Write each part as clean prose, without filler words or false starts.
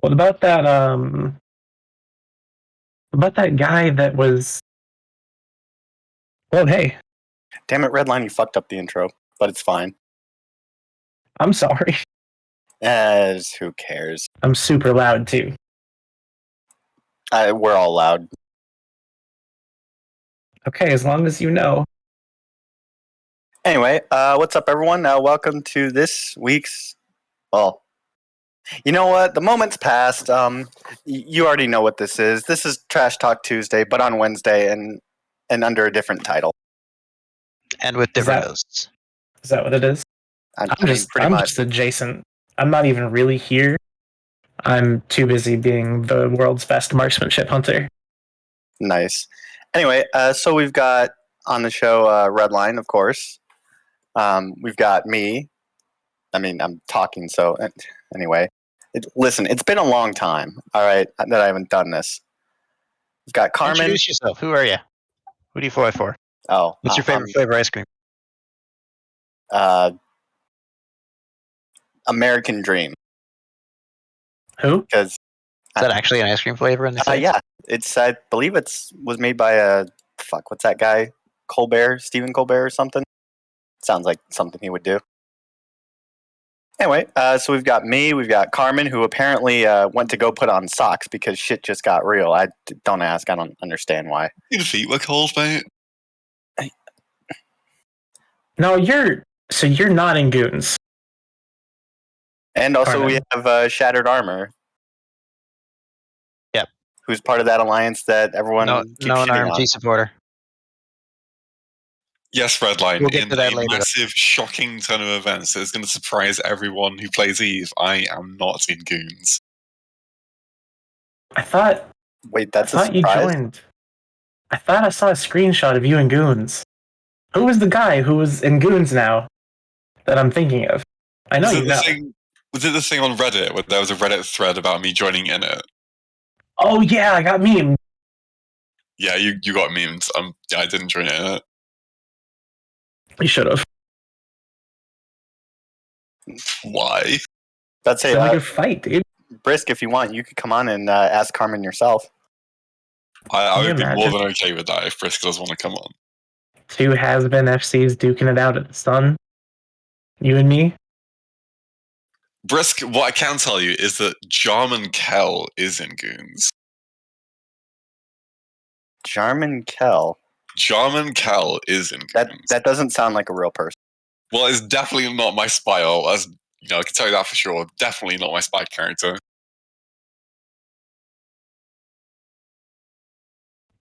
What about that? What about that guy that was? Oh, hey, Damn it, Redline, you fucked up the intro, but it's fine. I'm sorry. As who cares? I'm super loud too. We're all loud. Okay, as long as you know. Anyway, what's up, everyone? Welcome to this week's. Well, you know what? The moment's passed. You already know what this is. This is Trash Talk Tuesday, but on Wednesday and under a different title. And with different hosts. Is that what it is? I'm just adjacent. I'm not even really here. I'm too busy being the world's best marksmanship hunter. Nice. Anyway, so we've got on the show Redline, of course. We've got me. I mean, I'm talking, so anyway. Listen, it's been a long time, all right, that I haven't done this. We've got Carmen. Introduce yourself. Who are you? Who do you fly for? Oh. What's your favorite flavor ice cream? American Dream. Who? Because is that actually an ice cream flavor in the case? Yeah. I believe was made by what's that guy? Stephen Colbert or something? Sounds like something he would do. Anyway, so we've got me, we've got Carmen, who apparently went to go put on socks because shit just got real. Don't ask, I don't understand why. Your feet were cold, mate. No, you're not in Goons. And also Carmen. We have Shattered Armor. Yep. Who's part of that alliance that everyone keeps an shitting on. RMG supporter. Yes, Redline. We'll get to that later. Massive, shocking turn of events that is going to surprise everyone who plays Eve. I am not in Goons. I thought. Wait, that's I thought you joined. I thought I saw a screenshot of you in Goons. Who was the guy who was in Goons now that I'm thinking of? I know you know. Was it the thing on Reddit where there was a Reddit thread about me joining in it? Oh yeah, I got memed. Yeah, you got memed. Yeah, I didn't join in it. You should have. Why? That's a like a fight, dude. Brisk, if you want, you could come on and ask Carmen yourself. I would be more than okay with that if Brisk does want to come on. Two has-been FCs duking it out at the sun. You and me. Brisk, what I can tell you is that Jarman Kell is in Goons. Jarman Kell? Jarman Kell is in Goons. That doesn't sound like a real person. Well, it's definitely not my spy. I can tell you that for sure. Definitely not my spy character.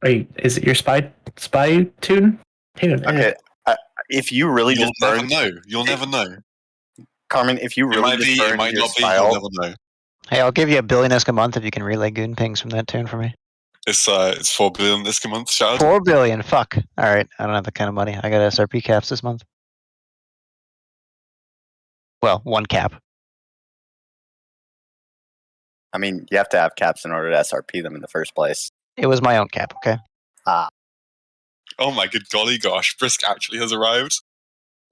Wait, is it your spy tune? Okay, if you really You'll never know. Carmen, if you really it might not be. You'll never know. Hey, I'll give you $1 billion a month if you can relay Goon pings from that tune for me. It's $4 billion this month, Shad. $4 billion. Fuck. All right, I don't have that kind of money. I got SRP caps this month. Well, 1 cap. I mean, you have to have caps in order to SRP them in the first place. It was my own cap, okay? Oh my good golly gosh, Brisk actually has arrived.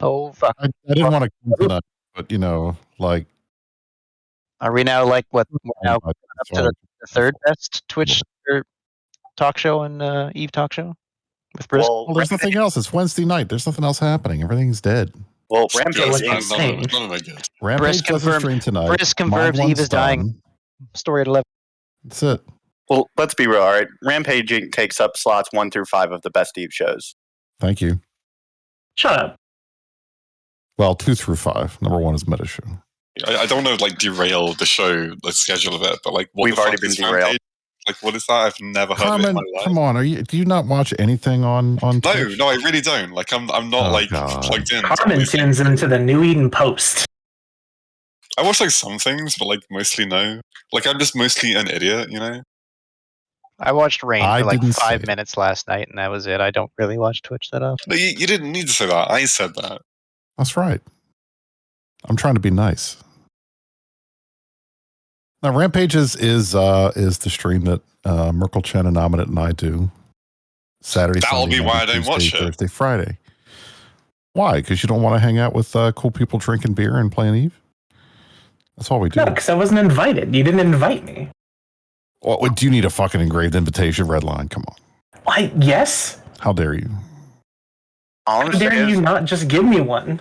Oh, fuck. I didn't want to come tonight, but, like... Are we now, up to the third best Twitch talk show and Eve talk show? With Brisk? Well, there's nothing else. It's Wednesday night. There's nothing else happening. Everything's dead. Well, Rampage doesn't stream tonight. Brisk confirms Eve is dying. Story at 11. That's it. Well, let's be real, all right? Rampage takes up slots 1 through 5 of the best Eve shows. Thank you. Shut up. Well, 2 through 5. Number 1 is Meta Show. I don't want to derail the show, the schedule of it, but what we've already been derailed. Rampage? What is that? I've never heard of it in my life. Come on, do you not watch anything on Twitch? No, I really don't. I'm not plugged in. Carmen tunes into the New Eden Post. I watch some things, but mostly no. I'm just mostly an idiot, you know? I watched Rain for 5 minutes last night, and that was it. I don't really watch Twitch that often. No, you didn't need to say that. I said that. That's right. I'm trying to be nice. Now, Rampage is the stream that Merkel Chen and Nominate and I do. Saturday, That'll Sunday, be why Monday, I don't watch Tuesday, it. Thursday, Friday. Why? Because you don't want to hang out with cool people drinking beer and playing Eve? That's all we do. No, because I wasn't invited. You didn't invite me. What, do you need a fucking engraved invitation? Redline, come on. Yes. How dare you? All How I'm dare saying you is, not just give me one?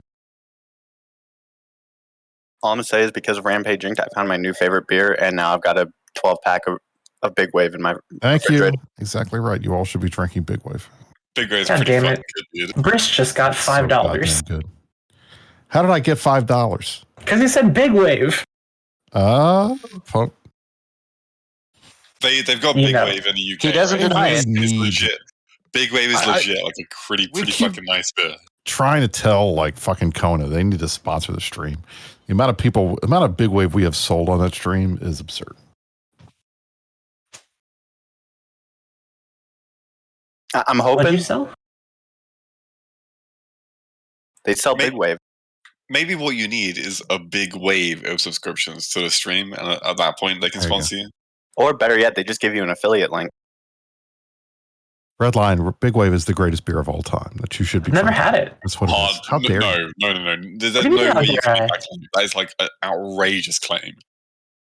all I'm gonna say is because of Rampage Inc., I found my new favorite beer, and now I've got a 12-pack of Big Wave in my Thank you. refrigerator. Exactly right. You all should be drinking Big Wave. Big Wave's God pretty damn fucking it. good, dude. Brisk just got So $5. goddamn good. How did I get $5? Because he said Big Wave. Fuck. They've got You Big know. Wave in the UK. He doesn't right? deny It's it. Need- legit. Big Wave is legit, like a pretty we keep- fucking nice beer. Trying to tell like fucking Kona they need to sponsor the stream. The amount of Big Wave we have sold on that stream is absurd. I'm What'd hoping you sell? they sell Maybe- Big Wave. Maybe what you need is a big wave of subscriptions to the stream, and at that point they can There you sponsor you. Or better yet, they just give you an affiliate link. Redline, Big Wave is the greatest beer of all time that you should be. I've never drinking. had it. That's what it Hard. is. How dare you? No. There's What do no you mean, way you how can dare make that claim. That is like an outrageous claim.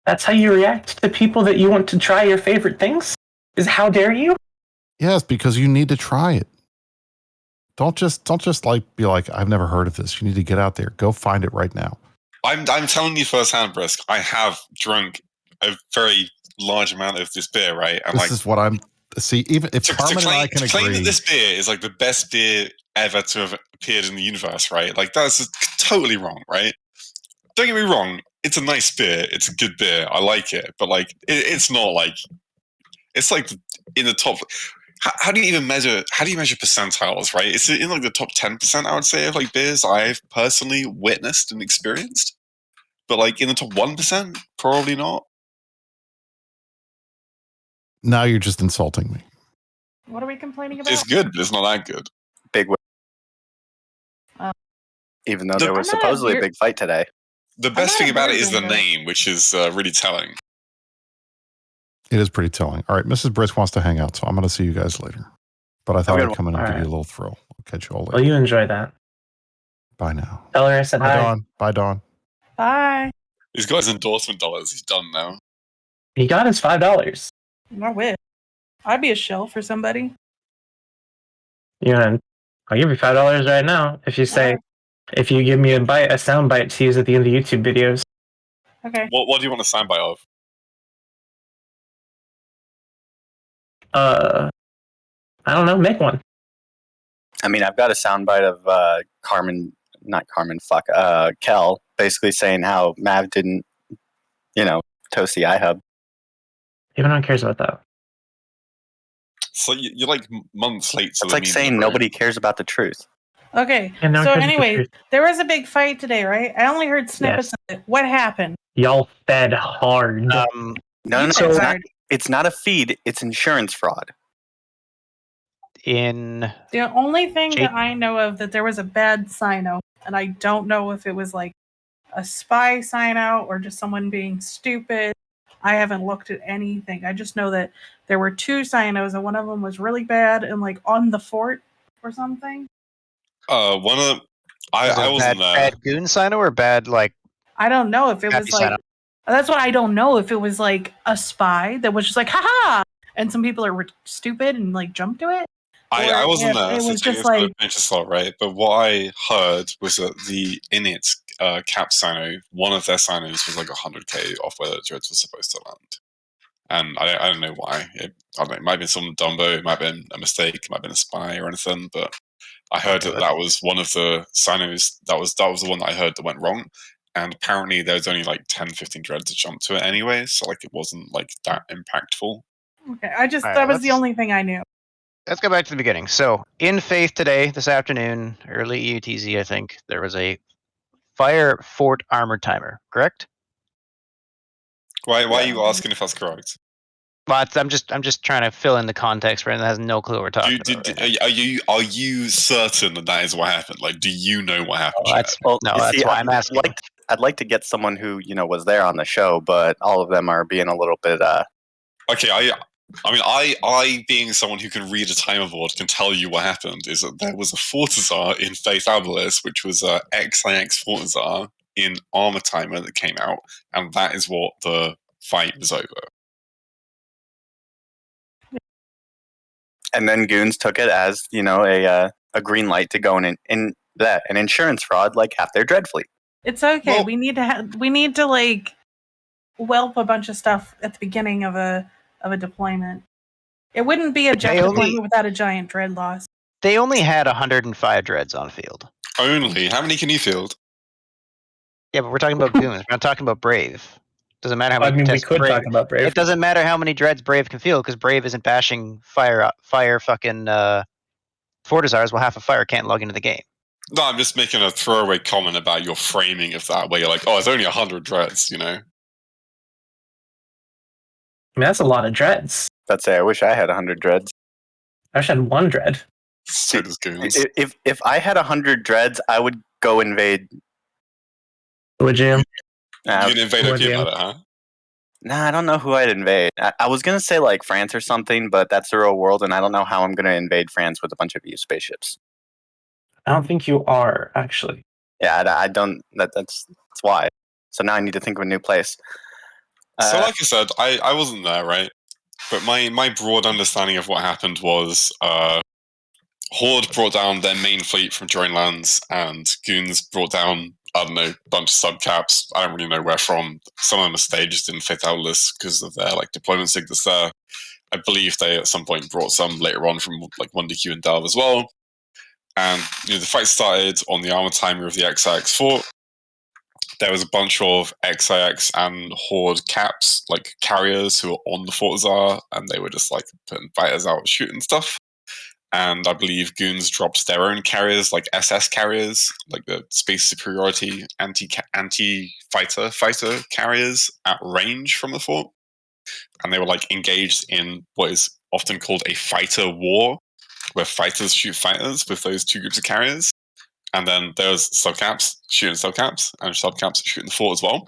That's how you react to people that you want to try your favorite things? Is how dare you? Yes, because you need to try it. Don't just like be like, I've never heard of this. You need to get out there. Go find it right now. I'm telling you firsthand, Brisk. I have drunk a very large amount of this beer, right? And This is what I'm see. Even if Carmen and I can to claim agree, that this beer is like the best beer ever to have appeared in the universe, right? Like that's just totally wrong, right? Don't get me wrong. It's a nice beer. It's a good beer. I like it, but like it's not like it's like in the top. How do you even measure? How do you measure percentiles? Right? It's in like the top 10%. I would say of like beers I've personally witnessed and experienced. But like in the top 1%, probably not. now you're just insulting me. What are we complaining about? It's good, but it's not that good. Big Wave. Oh. Even though The- there was I'm not a supposedly a beer- big fight today. The best not thing a about it beer is the drinker. name, which is really telling. It is pretty telling. All right, Mrs. Brisk wants to hang out, so I'm going to see you guys later. But I thought Okay. I'd come in and All give you right. a little thrill. I'll catch you all Well, later. you enjoy that. Bye now. Tell her I said Bye, hi. Dawn. Bye, Dawn. Bye. He's got his endorsement dollars. He's done now. He got his $5. I wish. I'd be a shell for somebody. I'll give you $5 right now if you say, if you give me a sound bite to use at the end of YouTube videos. Okay. What do you want a soundbite of? I don't know. Make one. I mean, I've got a soundbite of Kel, basically saying how Mav didn't, toast the iHub. Even no one cares about that. So you're like months late to It's the like meme, saying right? nobody cares about the truth. Okay. And no one So cares about the anyway, truth. there was a big fight today, right? I only heard snippets of it. What happened? Y'all fed hard. No, You it's said not. hard. It's not a feed. It's insurance fraud. In The only thing Jake- that I know of that there was a bad sign-out, and I don't know if it was like a spy sign-out or just someone being stupid. I haven't looked at anything. I just know that there were two sign-outs, and one of them was really bad and like on the fort or something. One of I wasn't there. bad goon sign or bad like I don't know if it happy was like. sign-out? That's what I don't know if it was like a spy that was just like, haha, and some people are stupid and like jump to it. I Or wasn't if there. it So was take just this with a like- pinch of salt, right? But what I heard was that the Init cap sino, one of their sinos was like 100k off where the dreads were supposed to land. And I don't know why. I don't know, it might have been some Dumbo, it might have been a mistake, it might have been a spy or anything, but I heard that was one of the sinos, that was the one that I heard that went wrong. And apparently there was only like 10, 15 dreads to jump to it anyway, so like it wasn't like that impactful. Okay, I just All right, that was the let's- only thing I knew. Let's go back to the beginning. So, in Faith today, this afternoon, early EUTZ, I think, there was a fire fort armor timer, correct? Why are you asking if that's correct? Well, I'm just trying to fill in the context for anyone that has no clue what we're talking about. Right now. Are you certain that is what happened? Like, do you know what happened? Oh, that's Well, no, you that's see, why I'm asking. I'd like to get someone who was there on the show, but all of them are being a little bit. Okay, I being someone who can read a timer board can tell you what happened. Is that there was a Fortizar in Faith Abylis, which was XIX Fortizar in Armor Timer that came out, and that is what the fight was over. And then Goons took it as, you know, a green light to go in that an insurance fraud like half their dread fleet. It's okay. Well- we need to like whelp a bunch of stuff at the beginning of a deployment. It wouldn't be a giant deployment without a giant dread loss. They only had 105 dreads on field. Only. How many can you field? Yeah, but we're talking about Goons. We're not talking about Brave. Doesn't matter how I many. mean, we tests could Brave. talk about Brave. It doesn't matter how many dreads Brave can field because Brave isn't bashing fire fucking Fortizars while half a fire can't log into the game. No, I'm just making a throwaway comment about your framing of that, where you're like, oh, it's only 100 dreads, you know? I mean, that's a lot of dreads. Let's say I wish I had 100 dreads. I wish I had one dread. So does Goons. If I had 100 dreads, I would go invade. Would you? You can invade would a game you? like that, huh? Nah, I don't know who I'd invade. I was going to say like France or something, but that's the real world, and I don't know how I'm going to invade France with a bunch of EU spaceships. I don't think you are, actually. Yeah, I don't. That's why. So now I need to think of a new place. So like I said, I wasn't there, right? But my broad understanding of what happened was Horde brought down their main fleet from Join Lands, and Goons brought down, I don't know, a bunch of subcaps. I don't really know where from. Some of them are staged in Fifth Outlaws because of their like deployment signals there. I believe they at some point brought some later on from like 1DQ and Delve as well. And you know, the fight started on the armor timer of the XIX fort. There was a bunch of XIX and Horde caps, like carriers, who were on the Fortizar, and they were just like putting fighters out shooting stuff. And I believe Goons dropped their own carriers, like SS carriers, like the space superiority anti-fighter carriers at range from the fort. And they were like engaged in what is often called a fighter war, where fighters shoot fighters with those two groups of carriers. And then there's subcaps shooting subcaps, and subcaps shooting the fort as well.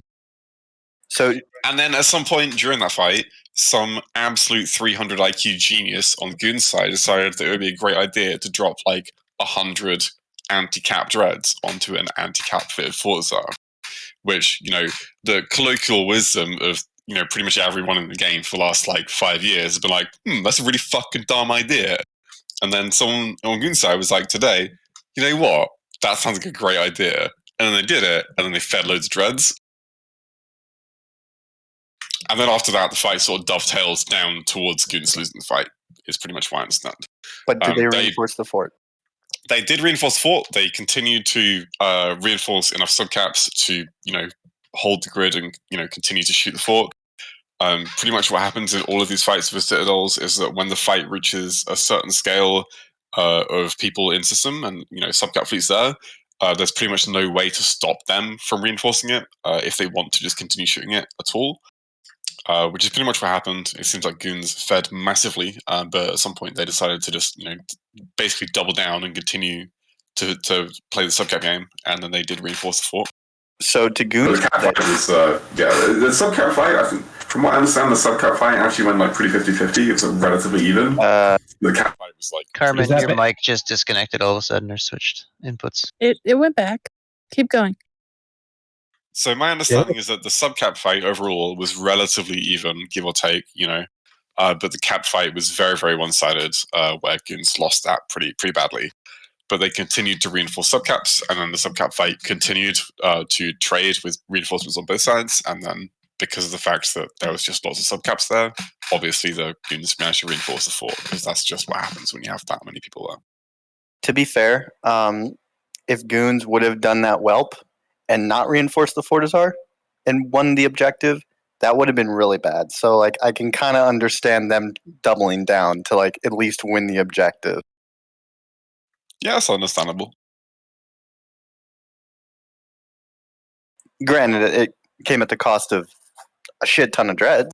So, and then at some point during that fight, some absolute 300 IQ genius on Goon's side decided that it would be a great idea to drop like 100 anti-cap dreads onto an anti-cap fitted Fortizar, which, you know, the colloquial wisdom of, you know, pretty much everyone in the game for the last like 5 years has been like, that's a really fucking dumb idea. And then someone on Goon's side was like, today, you know what? That sounds like a great idea. And then they did it, and then they fed loads of dreads. And then after that, the fight sort of dovetails down towards Goons losing the fight, is pretty much what I understand. but did they reinforce the fort? They did reinforce the fort. They continued to reinforce enough subcaps to, you know, hold the grid and, you know, continue to shoot the fort. Pretty much what happens in all of these fights with Citadels is that when the fight reaches a certain scale of people in system and, you know, subcap fleets there, there's pretty much no way to stop them from reinforcing it if they want to just continue shooting it at all. Which is pretty much what happened. It seems like Goons fed massively, but at some point they decided to just, you know, basically double down and continue to play the subcap game, and then they did reinforce the fort. So to Goons, the cap fight was the subcap fight. I think, from what I understand, the subcap fight actually went like pretty 50-50. It's relatively even. The cap Fight was like Carmen, Is that your ba- mic just disconnected all of a sudden or switched inputs. It went back. Keep going. So my understanding is that the subcap fight overall was relatively even, give or take, you know, but the cap fight was very, very one-sided, where Goons lost that pretty badly. But they continued to reinforce subcaps, and then the subcap fight continued to trade with reinforcements on both sides. And then, because of the fact that there was just lots of subcaps there, obviously the Goons managed to reinforce the fort, because that's just what happens when you have that many people there. to be fair, if Goons would have done that whelp and not reinforced the Fortizar and won the objective, that would have been really bad. So like I can kind of understand them doubling down to like at least win the objective. Yeah, that's understandable. Granted, it came at the cost of a shit ton of dread.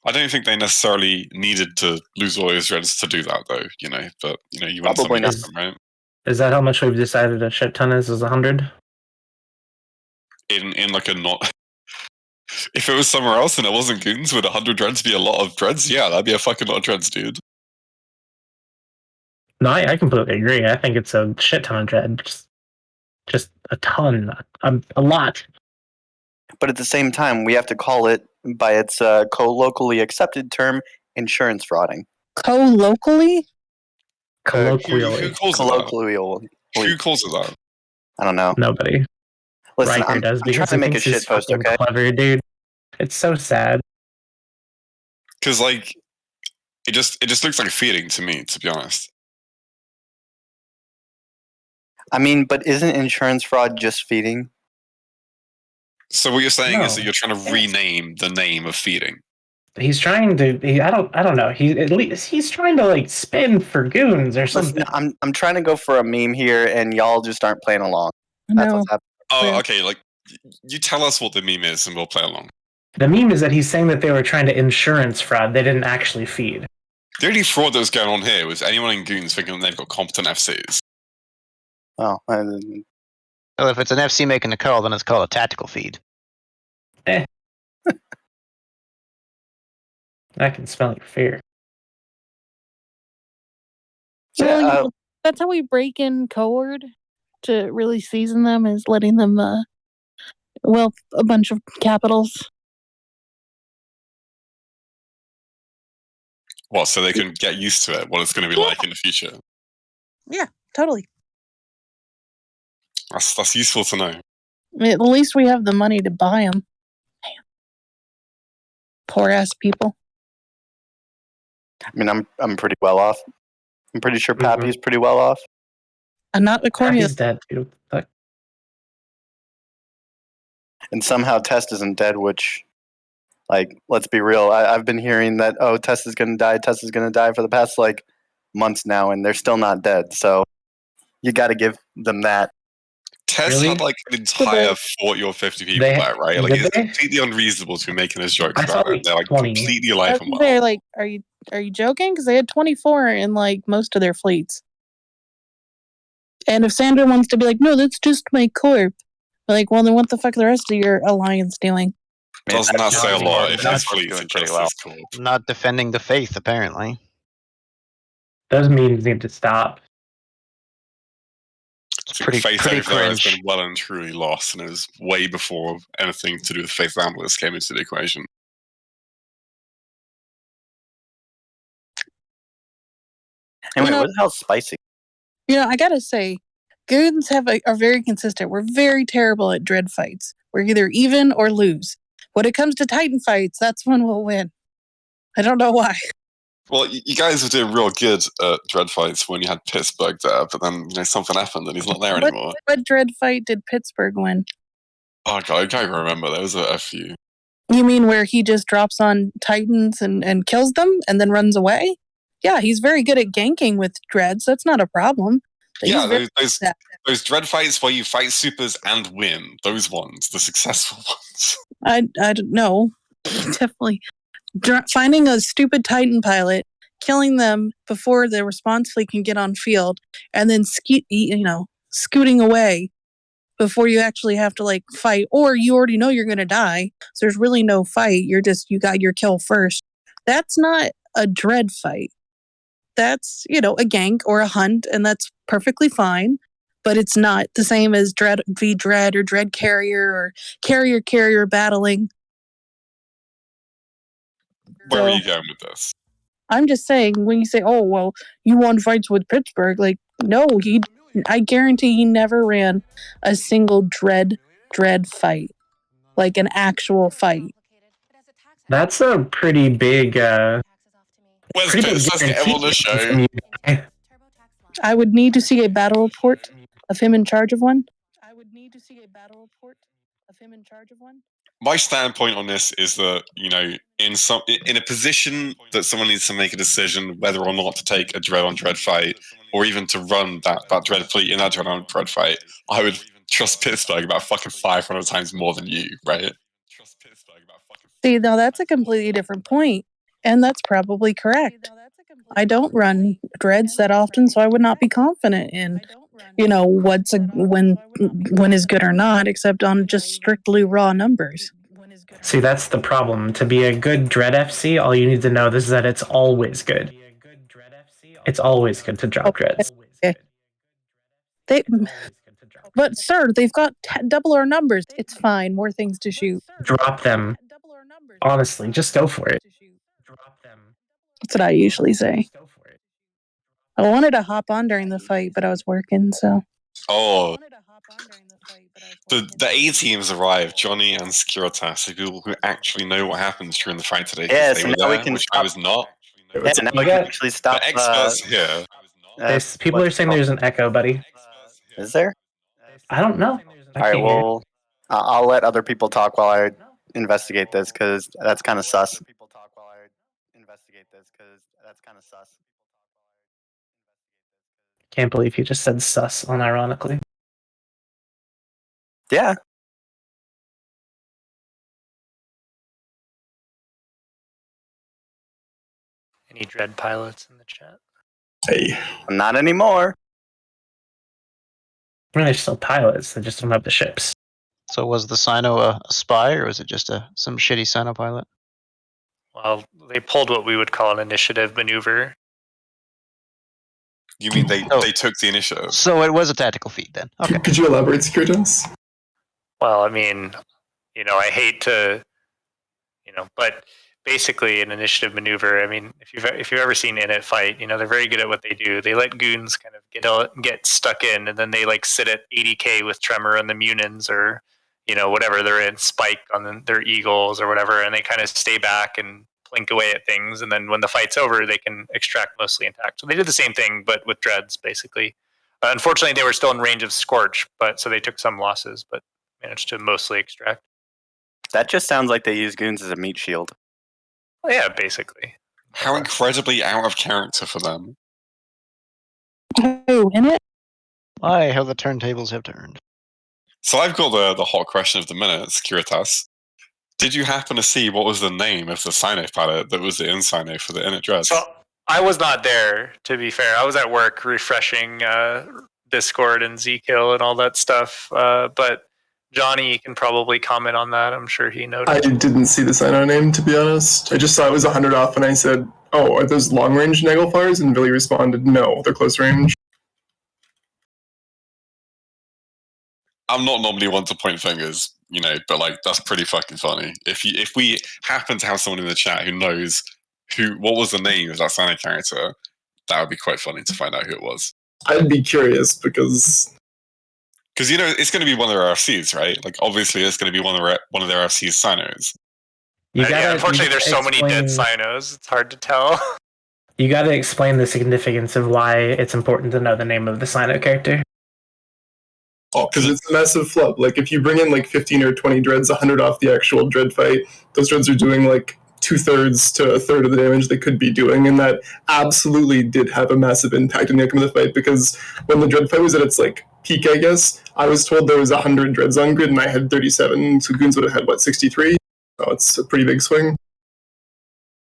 I don't think they necessarily needed to lose all those dreads to do that, though. You know, but you know, you want Probably something not. different, right? Is that how much we've decided a shit ton is 100? In like a not. If it was somewhere else and it wasn't Goons, would 100 dreads be a lot of dreads? Yeah, that'd be a fucking lot of dreads, dude. No, I completely agree. I think it's a shit ton of dread. Just Just a ton, a lot. But at the same time, we have to call it by its colloquially accepted term, insurance frauding. Co-locally? Colloquially. Who calls it that? Colloquial. Who calls it that? I don't know. Nobody. Listen, Riker does I'm because trying to he make a thinks he's shit post, fucking okay? clever, dude. It's so sad. Because like, it just looks like a feeding to me, to be honest. I mean, but isn't insurance fraud just feeding? So what you're saying is No. that you're trying to rename the name of feeding. He's trying to. I don't know. He's trying to like spin for Goons or something. Listen, I'm trying to go for a meme here, and y'all just aren't playing along. That's No. what's happening. Oh, Yeah. okay. Like, you tell us what the meme is, and we'll play along. The meme is that he's saying that they were trying to insurance fraud. They didn't actually feed. The only fraud that was going on here was anyone in Goons thinking they've got competent FCs. Oh, Well, if it's an FC making a call, then it's called a tactical feed. I can smell your fear. Well, yeah, that's how we break in Cohort to really season them, is letting them, a bunch of capitals. What, so they can get used to it, what it's going to be like in the future? Yeah, totally. That's useful to know. At least we have the money to buy them. Poor ass people. I mean, I'm pretty well off. I'm pretty sure Pappy's pretty well off. And not according He's to dead, dude. Fuck. And somehow Test isn't dead, which, like, let's be real. I've been hearing that, oh, Test is going to die for the past, like, months now, and they're still not dead. So you got to give them that. Tess Really? had like an entire 40 or 50 people They- there, right? Like, did it's they? completely unreasonable to be making those jokes I saw about it. like They're like 20. completely alive and they're well. like, are you joking? Because they had 24 in like most of their fleets. And if Sandra wants to be like, no, that's just my corp. Like, well, then what the fuck are the rest of your alliance doing? Doesn't that say a lot if That's his fleets doing are pretty just well. as cool? Not defending the faith, apparently. Those memes need to stop. I think Pretty Faith over there has cringe. been well and truly lost, and it was way before anything to do with Faith Analysts came into the equation. Anyway, You know- what the hell's spicy? I gotta say, Goons are very consistent. We're very terrible at dread fights. We're either even or lose. When it comes to Titan fights, that's when we'll win. I don't know why. Well, you guys were doing real good at dread fights when you had Pittsburgh there, but then something happened and he's not there anymore. What dread fight did Pittsburgh win? Oh god, I can't remember. There was a few. You mean where he just drops on Titans and kills them and then runs away? Yeah, he's very good at ganking with dreads. That's not a problem. But he's Yeah, very those dread fights where you fight supers and win. Those ones, the successful ones. I don't know. Definitely finding a stupid Titan pilot, killing them before the response fleet can get on field, and then scooting away before you actually have to like fight, or you already know you're going to die. So there's really no fight. You got your kill first. That's not a dread fight. That's, a gank or a hunt, and that's perfectly fine. But it's not the same as dread v dread or dread carrier or carrier battling. Where are So- you going with this? I'm just saying, when you say, oh, well, you won fights with Pittsburgh, like, no, I guarantee he never ran a single dread fight, like an actual fight. That's a pretty big, Where's pretty big Pitts? Let's get him on the show. guarantee from you. I would need to see a battle report of him in charge of one. My standpoint on this is that, in a position that someone needs to make a decision whether or not to take a dread on dread fight, or even to run that dread fleet in that dread on dread fight, I would trust Pittsburgh about fucking 500 times more than you, right? See, now that's a completely different point, and that's probably correct. I don't run dreads that often, so I would not be confident in, when is good or not, except on just strictly raw numbers. See, that's the problem. To be a good Dread FC, all you need to know is that it's always good. It's always good to drop dreads. Okay. But sir, they've got double our numbers. It's fine. More things to shoot. Drop them. Honestly, just go for it. That's what I usually say. I wanted to hop on during the fight, but I was working, so. Oh, the A teams arrived, Johnny and Securitas, the people who actually know what happens during the fight today. Yeah, they so were now we there, can which stop. I was not. Yeah, now we can actually stop. The experts here. People are saying there's an echo, buddy. Is there? I don't know. All right, well, I'll let other people talk while I investigate this because that's kind of sus. Can't believe you just said sus unironically. Yeah. Any Dread pilots in the chat? Hey. Not anymore. I mean, they're still pilots. They just don't have the ships. So was the Sino a spy, or was it just some shitty Sino pilot? Well, they pulled what we would call an initiative maneuver. You mean they took the initiative? So it was a tactical feat then. Okay. Could you elaborate, Securitas? Well, I mean, I hate to, but basically an initiative maneuver. I mean, if you've ever seen Init fight, they're very good at what they do. They let goons kind of get stuck in, and then they sit at 80k with Tremor and the Munins, or whatever they're in, Spike on their Eagles or whatever, and they kind of stay back and plink away at things, and then when the fight's over, they can extract mostly intact. So they did the same thing, but with Dreads, basically. Unfortunately, they were still in range of Scorch, so they took some losses, but managed to mostly extract. That just sounds like they use goons as a meat shield. Well, yeah, basically. How incredibly out of character for them. Oh, in it? Why, how the turntables have turned. So I've got the hot question of the minute, Securitas. Did you happen to see what was the name of the Sino pilot that was the in-Sino for the Init Dreads? So I was not there, to be fair. I was at work refreshing Discord and Zkill and all that stuff. But Johnny can probably comment on that. I'm sure he noticed. I didn't see the Sino name, to be honest. I just saw it was 100 off, and I said, "Oh, are those long-range Nagelfires?" And Billy responded, "No, they're close range." I'm not normally one to point fingers, but that's pretty fucking funny. If we happen to have someone in the chat who knows what was the name of that Sino character, that would be quite funny to find out who it was. I'd be curious because it's going to be one of their RFCs, right? Obviously, it's going to be one of their RFC's Sinos. Unfortunately, there's so many dead Sinos; it's hard to tell. You got to explain the significance of why it's important to know the name of the Sino character. Oh, because it's a massive flub. If you bring in 15 or 20 dreads, 100 off the actual dread fight, those dreads are doing 2/3 to 1/3 of the damage they could be doing, and that absolutely did have a massive impact on the outcome of the fight, because when the dread fight was at its peak, I guess, I was told there was 100 dreads on grid and I had 37, so Goons would have had 63? So it's a pretty big swing.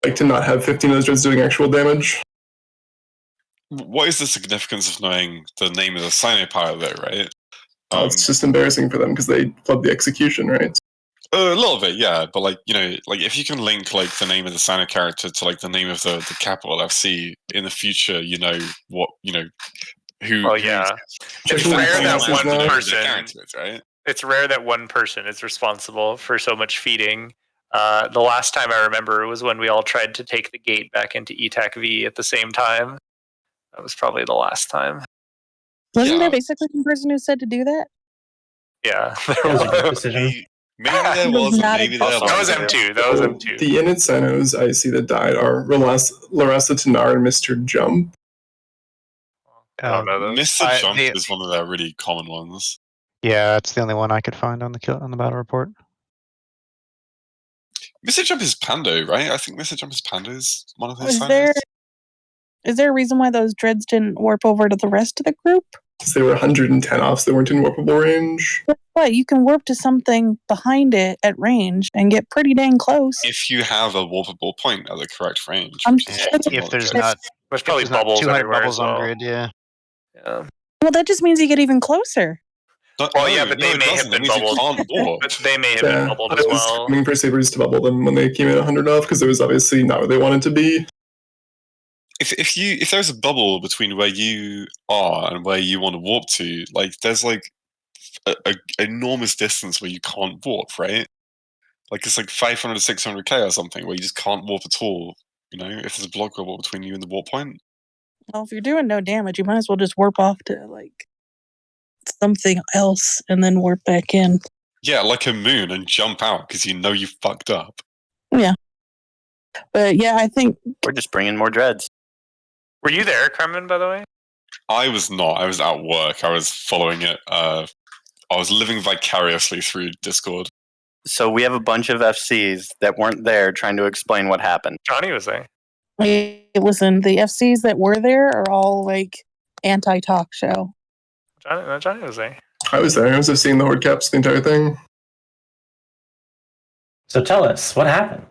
To not have 15 of those dreads doing actual damage. What is the significance of knowing the name of the Sino pilot though, right? It's just embarrassing for them because they flub the execution, right? A little bit, yeah. But if you can link the name of the Sino character to the name of the capital FC in the future, what who. Well, yeah. It's rare that one person. Right? It's rare that one person is responsible for so much feeding. The last time I remember was when we all tried to take the gate back into ETAC V at the same time. That was probably the last time. Wasn't there basically one person who said to do that? Yeah, that was a good decision. Maybe there was. Maybe there was. That was M2. That was M2. The Init Sinos I see that died are Larasa Tanar and Mr. Jump. I don't know those. Mr. Jump is one of their really common ones. Yeah, that's the only one I could find on the battle report. Mr. Jump is Pando, right? I think Mr. Jump is Pando's one of his Sinos. Is there a reason why those dreads didn't warp over to the rest of the group? Because they were 110 off, so they weren't in warpable range. But you can warp to something behind it at range and get pretty dang close. If you have a warpable point at the correct range. If there's not, there's probably bubbles 200 everywhere bubbles as well. on grid, yeah. Well, that just means you get even closer. Yeah, but they may have been bubbled. But they may have been bubbled as well. I was coming for Sabres to bubble them when they came in 100 off, because it was obviously not where they wanted to be. If there's a bubble between where you are and where you want to warp to, there's a enormous distance where you can't warp, right? Like it's like 500 to 600k or something where you just can't warp at all. You know, if there's a block wall between you and the warp point. Well, if you're doing no damage, you might as well just warp off to like something else and then warp back in. Yeah, like a moon, and jump out because you know you fucked up. Yeah. But yeah, I think we're just bringing more dreads. Were you there, Carmen, by the way? I was not. I was at work. I was following it. I was living vicariously through Discord. So we have a bunch of FCs that weren't there trying to explain what happened. Johnny was there. Hey, listen, the FCs that were there are all like anti-talk show. Johnny was there. I was there. I was just seeing the horde caps the entire thing. So tell us, what happened?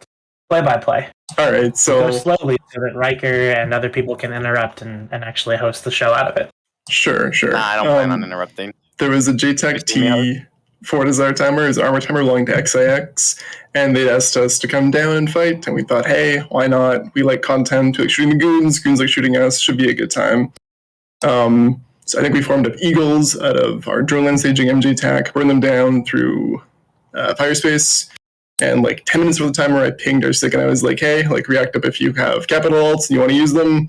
Play-by-play. All right, so go slowly so that Riker and other people can interrupt and actually host the show out of it. Sure. Nah, I don't plan on interrupting. There was a JTAC T Ford Desire timer, his armor timer belonging to XIX, and they asked us to come down and fight, and we thought, hey, why not? We like content, we like shooting the goons like shooting us, should be a good time. So I think we formed up Eagles out of our drone staging MJ TAC, burned them down through Firespace, and like 10 minutes before the timer, I pinged our stick and I was like, hey, like react up if you have capital alts and you want to use them.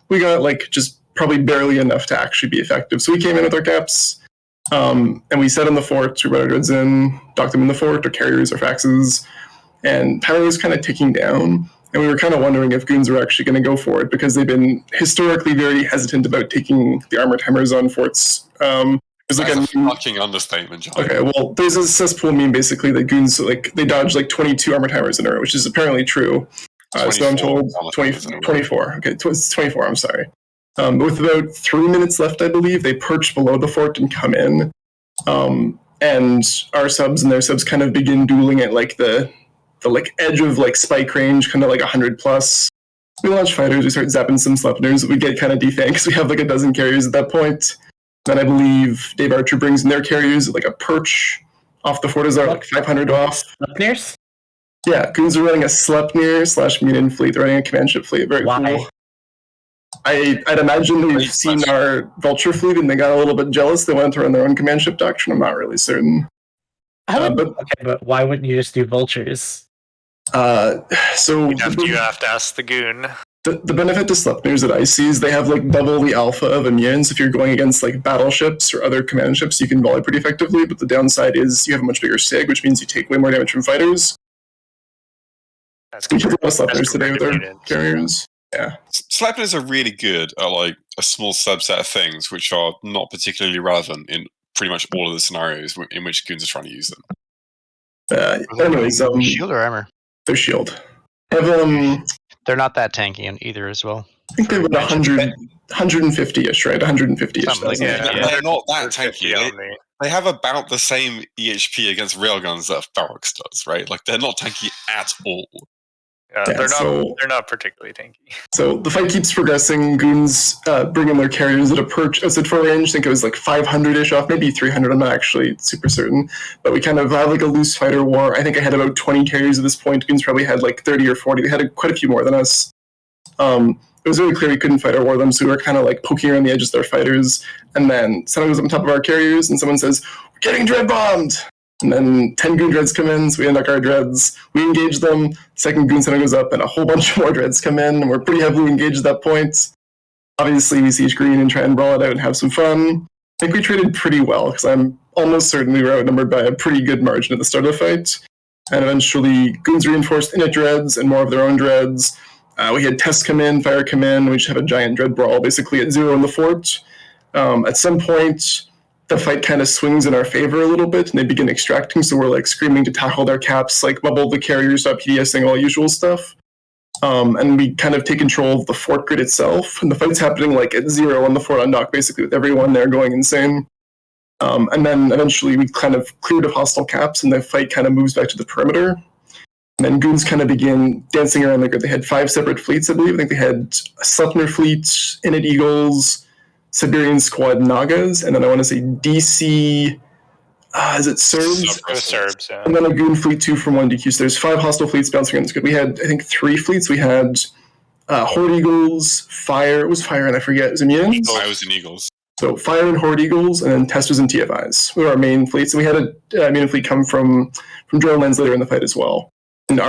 We got like just probably barely enough to actually be effective. So we came in with our caps, and we set on the fort, we brought our dreads in, docked them in the fort, our carriers, our faxes, and timer was kind of ticking down. And we were kind of wondering if goons were actually going to go for it because they've been historically very hesitant about taking the armor timers on forts. There's like That's a fucking understatement, John. Okay, well, there's a cesspool meme basically that goons like they dodge like 22 armor timers in a row, which is apparently true. So I'm told 24. Okay, it's 24. I'm sorry. But with about 3 minutes left, I believe they perch below the fort and come in, and our subs and their subs kind of begin dueling at like the like edge of like spike range, kind of like 100 plus. We launch fighters, we start zapping some Sleipnirs, we get kind of defanged because we have like a dozen carriers at that point. Then I believe Dave Archer brings in their carriers like a perch off the fort, are like 500 off. Sleipnirs? Yeah, goons are running a Sleipnir / Munin fleet. They're running a command ship fleet. Very cool. I'd imagine they've seen our Vulture fleet and they got a little bit jealous. They wanted to run their own command ship doctrine. I'm not really certain. But why wouldn't you just do Vultures? So you have to ask the goon. The benefit to Sleipnirs that I see is they have like double the alpha of immunes. If you're going against like battleships or other command ships, you can volley pretty effectively. But the downside is you have a much bigger sig, which means you take way more damage from fighters. We took a lot of Sleipnirs today with our carriers. Yeah, Sleipnirs are really good at like a small subset of things, which are not particularly relevant in pretty much all of the scenarios in which goons are trying to use them. Anyways, shield or armor? They're shield. They're not that tanky either as well. I think they have 150-ish, right? 150-ish. Like they're not that tanky. They have about the same EHP against railguns that Ferox does, right? Like they're not tanky at all. Yeah, they're not particularly tanky. So the fight keeps progressing. Goons bring in their carriers at a perch at full range. I think it was like 500-ish off, maybe 300. I'm not actually super certain. But we kind of have like a loose fighter war. I think I had about 20 carriers at this point. Goons probably had like 30 or 40. They had quite a few more than us. It was really clear we couldn't fight our war them, so we were kind of like poking around the edges of their fighters. And then someone goes on top of our carriers, and someone says, "We're getting dread bombed!" And then 10 goon dreads come in, so we unlock our dreads. We engage them. Second goon center goes up, and a whole bunch more dreads come in, and we're pretty heavily engaged at that point. Obviously, we siege green and try and brawl it out and have some fun. I think we traded pretty well, because I'm almost certain we were outnumbered by a pretty good margin at the start of the fight. And eventually, goons reinforced init dreads and more of their own dreads. We had tests come in, fire come in. We just have a giant dread brawl, basically at 0 in the fort. At some point, the fight kind of swings in our favor a little bit, and they begin extracting, so we're like screaming to tackle their caps, like bubble the carriers, stop PDSing, all usual stuff. And we kind of take control of the fort grid itself, and the fight's happening like at 0 on the fort undock, basically, with everyone there going insane. And then eventually we kind of cleared of hostile caps, and the fight kind of moves back to the perimeter. And then goons kind of begin dancing around the grid. They had 5 separate fleets, I believe. I think they had a Sleipnir fleet, Init Eagles, Siberian Squad Nagas, and then I want to say DC, is it Serbs? Serbs, yeah. And then a Goon fleet 2 from 1DQ. So there's 5 hostile fleets bouncing around this grid. We had, I think, 3 fleets. We had Horde Eagles, Fire, it was Fire, and I forget, it was Immune? I was in Eagles. So Fire and Horde Eagles, and then Testers and TFIs were our main fleets. And we had a main fleet come from Dronelands later in the fight as well. And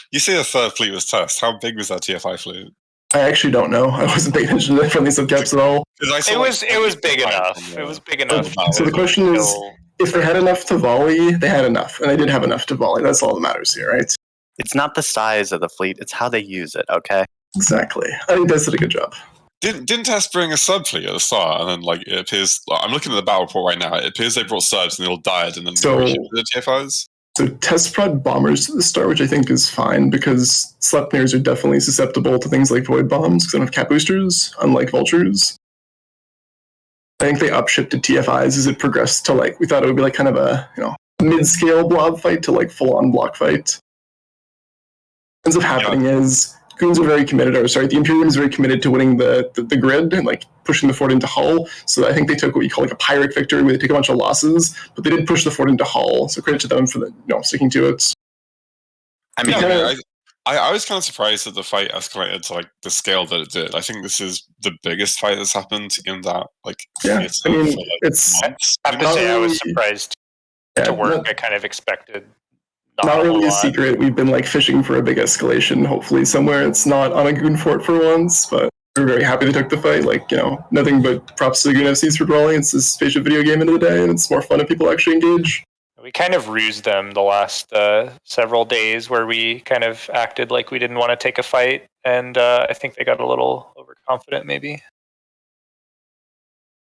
you say the third fleet was Test. How big was that TFI fleet? I actually don't know. I wasn't paying attention to the friendly subcaps at all. It was big enough. It was big enough. So the question is, if they had enough to volley, they had enough, and they did have enough to volley. That's all that matters here, right? It's not the size of the fleet; it's how they use it. Okay. Exactly. I think Test did a good job. Didn't Test bring a sub fleet at the start, and then like it appears? I'm looking at the battle report right now. It appears they brought subs and they all died, and then the TFIs. So Test brought bombers at the start, which I think is fine because Sleipnirs are definitely susceptible to things like void bombs because they don't have cap boosters, unlike vultures. I think they upshifted TFIs as it progressed to like we thought it would be like kind of a mid-scale blob fight to like full-on block fight. What ends up happening is Goons are very committed, the Imperium is very committed to winning the grid and like pushing the fort into Hull. So I think they took what you call like a Pyrrhic victory where they take a bunch of losses, but they did push the fort into Hull. So credit to them for sticking to it. I mean, I was kind of surprised that the fight escalated to like the scale that it did. I think this is the biggest fight that's happened in that it's. I have to say I was surprised to work. I kind of expected. Not really a secret. We've been like fishing for a big escalation. Hopefully somewhere it's not on a Goon fort for once, but we're very happy they took the fight. Nothing but props to the Goon FCs for brawling. It's a spaceship video game end of the day, and it's more fun if people actually engage. We kind of rused them the last several days where we kind of acted like we didn't want to take a fight, and I think they got a little overconfident maybe.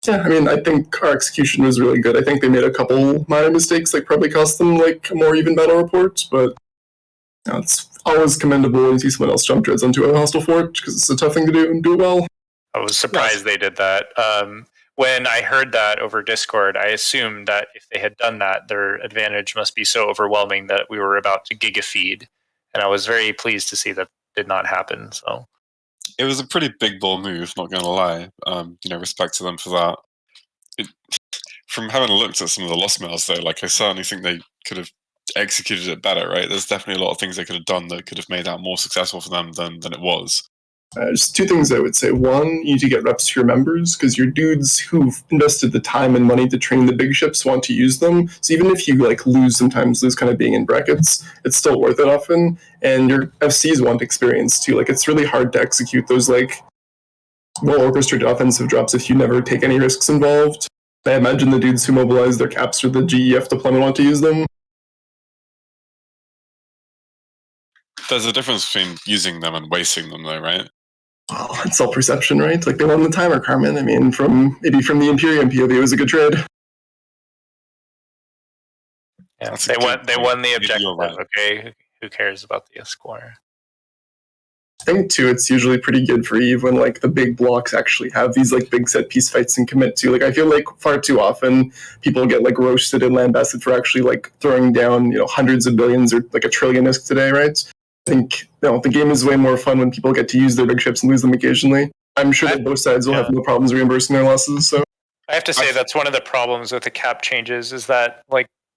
Yeah, I mean, I think our execution was really good. I think they made a couple minor mistakes that probably cost them like a more even battle report, but it's always commendable when you see someone else jump dreads onto a hostile fort because it's a tough thing to do and do it well. I was surprised they did that. When I heard that over Discord, I assumed that if they had done that, their advantage must be so overwhelming that we were about to giga feed, and I was very pleased to see that did not happen. So. It was a pretty big ball move, not going to lie. Respect to them for that. From having looked at some of the loss mails, though, like I certainly think they could have executed it better, right? There's definitely a lot of things they could have done that could have made that more successful for them than it was. Just two things I would say. One, you need to get reps to your members because your dudes who've invested the time and money to train the big ships want to use them. So even if you lose kind of being in brackets, it's still worth it often. And your FCs want experience too. It's really hard to execute those well orchestrated offensive drops if you never take any risks involved. I imagine the dudes who mobilize their caps for the GEF deployment want to use them. There's a difference between using them and wasting them, though, right? Well, it's all perception, right? They won the timer, Carmen. I mean, from the Imperium POV, it was a good trade. Yeah, they won the objective. Right. Okay, who cares about the score? I think too, it's usually pretty good for Eve when the big blocks actually have these big set piece fights and commit to. I feel far too often people get roasted and lambasted for actually throwing down hundreds of billions or a trillion ISK today, right? I think the game is way more fun when people get to use their big ships and lose them occasionally. I'm sure that both sides will have no problems reimbursing their losses. So I have to say that's one of the problems with the cap changes is that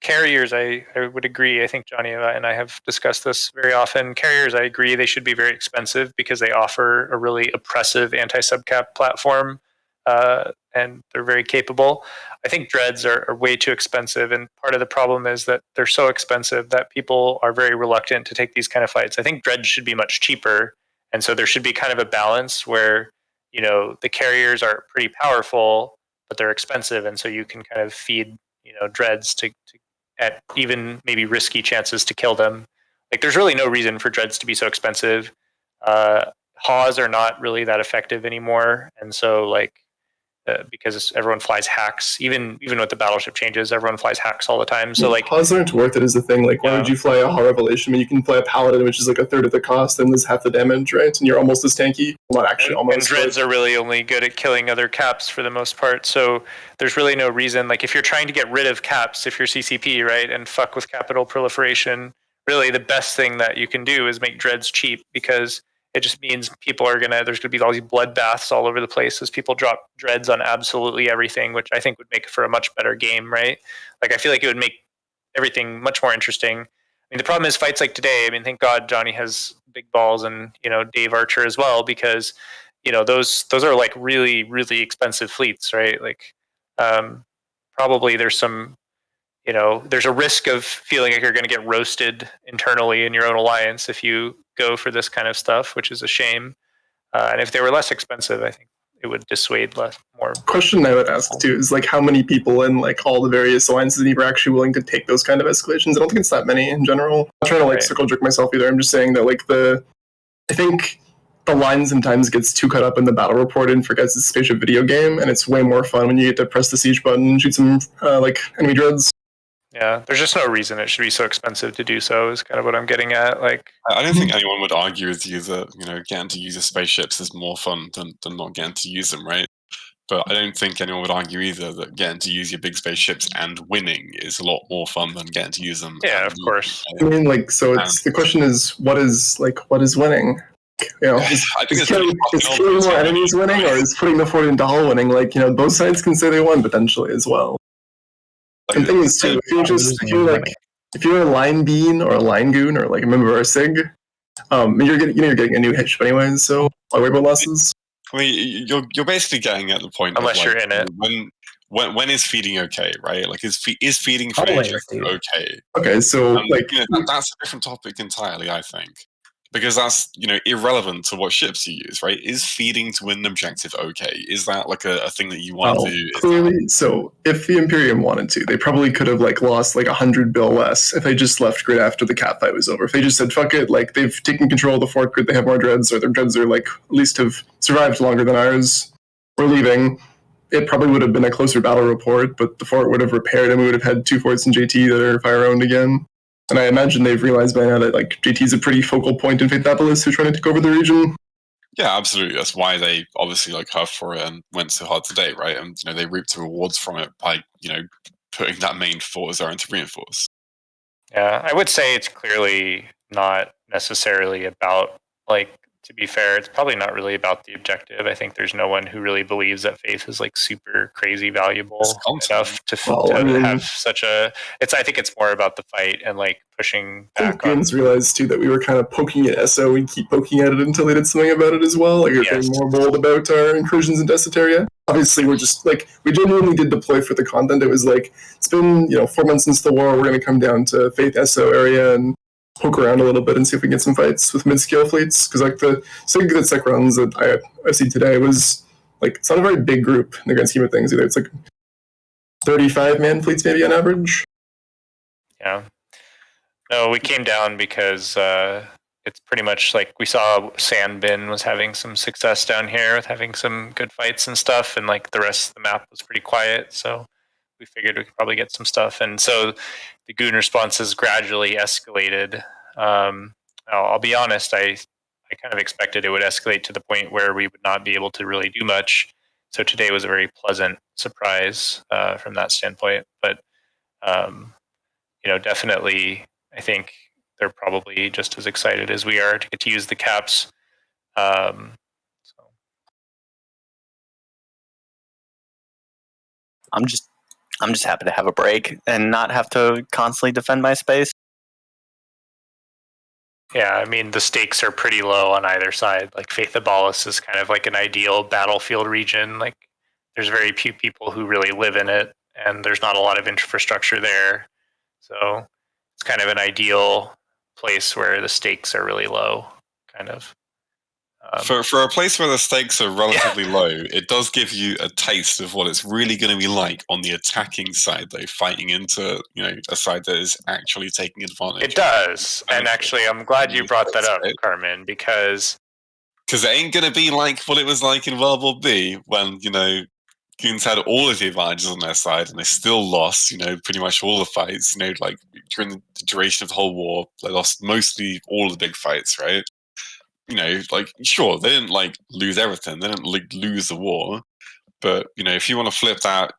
carriers, I would agree. I think Johnny and I have discussed this very often. Carriers, I agree, they should be very expensive because they offer a really oppressive anti-subcap platform, and they're very capable. I think dreads are way too expensive, and part of the problem is that they're so expensive that people are very reluctant to take these kind of fights. I think dreads should be much cheaper, and so there should be kind of a balance where the carriers are pretty powerful, but they're expensive, and so you can kind of feed dreads to at even maybe risky chances to kill them. There's really no reason for dreads to be so expensive. Haws are not really that effective anymore, and so because everyone flies hacks, even with the battleship changes, everyone flies hacks all the time. So Haws aren't worth it as a thing. Why would you fly a Haw Revelation when you can fly a Paladin, which is a third of the cost and does half the damage, right? And you're almost as tanky. Well, not actually, almost. And dreads are really only good at killing other caps for the most part. So there's really no reason. If you're trying to get rid of caps, if you're CCP, right, and fuck with capital proliferation, really the best thing that you can do is make dreads cheap because it just means there's gonna be all these bloodbaths all over the place as people drop dreads on absolutely everything, which I think would make for a much better game, right? I feel like it would make everything much more interesting. I mean, the problem is fights like today. I mean, thank God Johnny has big balls and Dave Archer as well, because those are like really, really expensive fleets, right? Like, probably there's some, there's a risk of feeling like you're going to get roasted internally in your own alliance if you go for this kind of stuff, which is a shame. And if they were less expensive, I think it would dissuade more. Question I would ask too is like how many people in like all the various alliances are actually willing to take those kind of escalations? I don't think it's that many in general. I'm not trying to like circle jerk myself either. I'm just saying that like I think the line sometimes gets too caught up in the battle report and forgets it's a spaceship video game, and it's way more fun when you get to press the siege button and shoot some like enemy dreads. Yeah, there's just no reason it should be so expensive to do so. Is kind of what I'm getting at. Like, I don't think anyone would argue with you that getting to use your spaceships is more fun than not getting to use them, right? But I don't think anyone would argue either that getting to use your big spaceships and winning is a lot more fun than getting to use them. Yeah, of course. I mean, like, so it's the question is what is winning? I think is killing more enemies winning, or is putting the fort in Dahl winning? Like, both sides can say they won potentially as well. And thing is too, if you're a line bean or a line goon or like a member of our sig, you're getting a new hitch anyways. So why worry about losses? I mean, you're basically getting at the point unless of, you're in it. When is feeding okay, right? Like, is feeding for okay? Okay, so that's a different topic entirely, I think. Because that's irrelevant to what ships you use, right? Is feeding to win an objective okay? Is that like a thing that you want to do? Clearly, so if the Imperium wanted to, they probably could have like lost like 100 bill less if they just left grid after the cat fight was over. If they just said fuck it, like they've taken control of the fort grid, they have more dreads, or their dreads are like at least have survived longer than ours. We're leaving. It probably would have been a closer battle report, but the fort would have repaired and we would have had 2 forts in JT that are fire owned again. And I imagine they've realized by now that like JT is a pretty focal point in Faithopolis who's trying to take over the region. Yeah, absolutely. That's why they obviously huffed for it and went so hard today, right? And they reaped the rewards from it by putting that main fort as their own to reinforce. Yeah, I would say it's clearly not necessarily about to be fair, it's probably not really about the objective. I think there's no one who really believes that Faith is super crazy valuable enough to have such a. I think it's more about the fight and pushing back on. Goons realized too that we were kind of poking at SO and keep poking at it until they did something about it as well. Like, we're being more bold about our incursions in Desetaria. Obviously, we're just we genuinely did deploy for the content. It was it's been 4 months since the war. We're going to come down to Faith SO area and poke around a little bit and see if we can get some fights with mid-scale fleets, because the SIG that Sec runs that I see today was it's not a very big group in the grand scheme of things either. It's 35-man fleets maybe on average. Yeah. No, we came down because it's pretty much we saw Sandbin was having some success down here with having some good fights and stuff, and the rest of the map was pretty quiet, so we figured we could probably get some stuff. And so the Goon responses gradually escalated. I'll be honest, I kind of expected it would escalate to the point where we would not be able to really do much. So today was a very pleasant surprise from that standpoint. But, definitely, I think they're probably just as excited as we are to get to use the caps. I'm just happy to have a break and not have to constantly defend my space. Yeah, I mean, the stakes are pretty low on either side. Faithopolis is kind of an ideal battlefield region. There's very few people who really live in it, and there's not a lot of infrastructure there. So it's kind of an ideal place where the stakes are really low, kind of. For a place where the stakes are relatively low, it does give you a taste of what it's really going to be like on the attacking side, though, fighting into a side that is actually taking advantage. It does, and actually, I'm glad you brought that up, Carmen, because it ain't going to be like what it was like in World War B when Goons had all of the advantages on their side and they still lost. Pretty much all the fights. During the duration of the whole war, they lost mostly all the big fights, right? Sure, they didn't lose everything. They didn't lose the war. But, if you want to flip that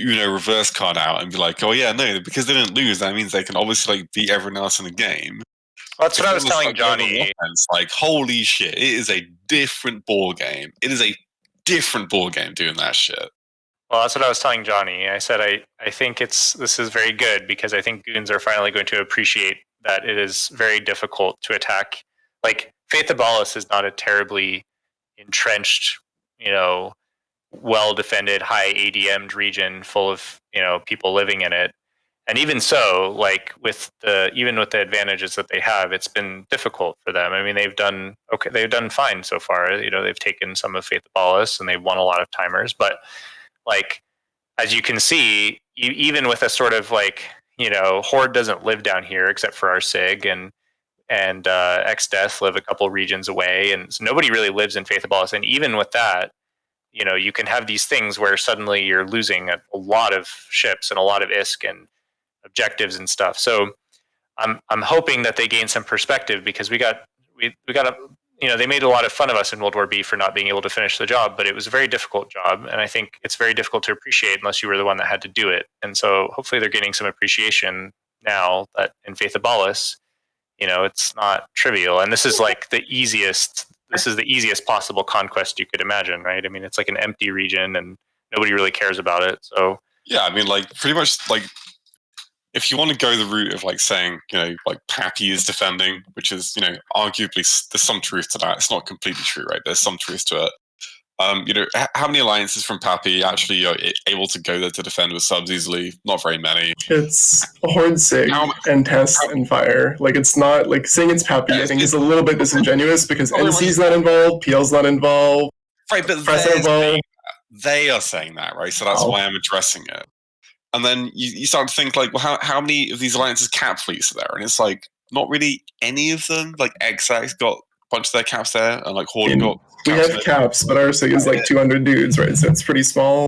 reverse card out and be oh yeah, no, because they didn't lose, that means they can obviously beat everyone else in the game. Well, that's what I was telling Johnny. Offense, holy shit, it is a different ball game. It is a different ball game doing that shit. Well, that's what I was telling Johnny. I said I think this is very good because I think Goons are finally going to appreciate that it is very difficult to attack. Faithopolis is not a terribly, entrenched, well defended, high ADM'd region full of people living in it. And even so, like even with the advantages that they have, it's been difficult for them. I mean, they've done fine so far. They've taken some of Faith of Ballas and they've won a lot of timers. But like, as you can see, even with a sort of like, Horde doesn't live down here except for our SIG and X-Death live a couple regions away, and so nobody really lives in Faith of Ballas. And even with that, you can have these things where suddenly you're losing a lot of ships and a lot of ISK and objectives and stuff. So I'm hoping that they gain some perspective, because we got they made a lot of fun of us in World War B for not being able to finish the job, but it was a very difficult job, and I think it's very difficult to appreciate unless you were the one that had to do it. And so hopefully they're getting some appreciation now that in Faith of Ballas, it's not trivial, and this is like the easiest possible conquest you could imagine, right? I mean, it's like an empty region and nobody really cares about it. So yeah, I mean, like pretty much like, if you want to go the route of like saying, like Pappy is defending, which is, arguably there's some truth to that. It's not completely true, right? There's some truth to it. How many alliances from Pappy actually are able to go there to defend with subs easily? Not very many. It's a Horde SIG and Test and Fire. Like, it's not like saying it's Pappy. I think is a little bit disingenuous because NC's not involved, PL's not involved, right? But they are saying that, right? So that's why I'm addressing it. And then you start to think like, well, how many of these alliances cap fleets are there? And it's like, not really any of them. Like XX got a bunch of their caps there, and like Horde got. We have caps, but our SIG is like 200 dudes, right? So it's pretty small.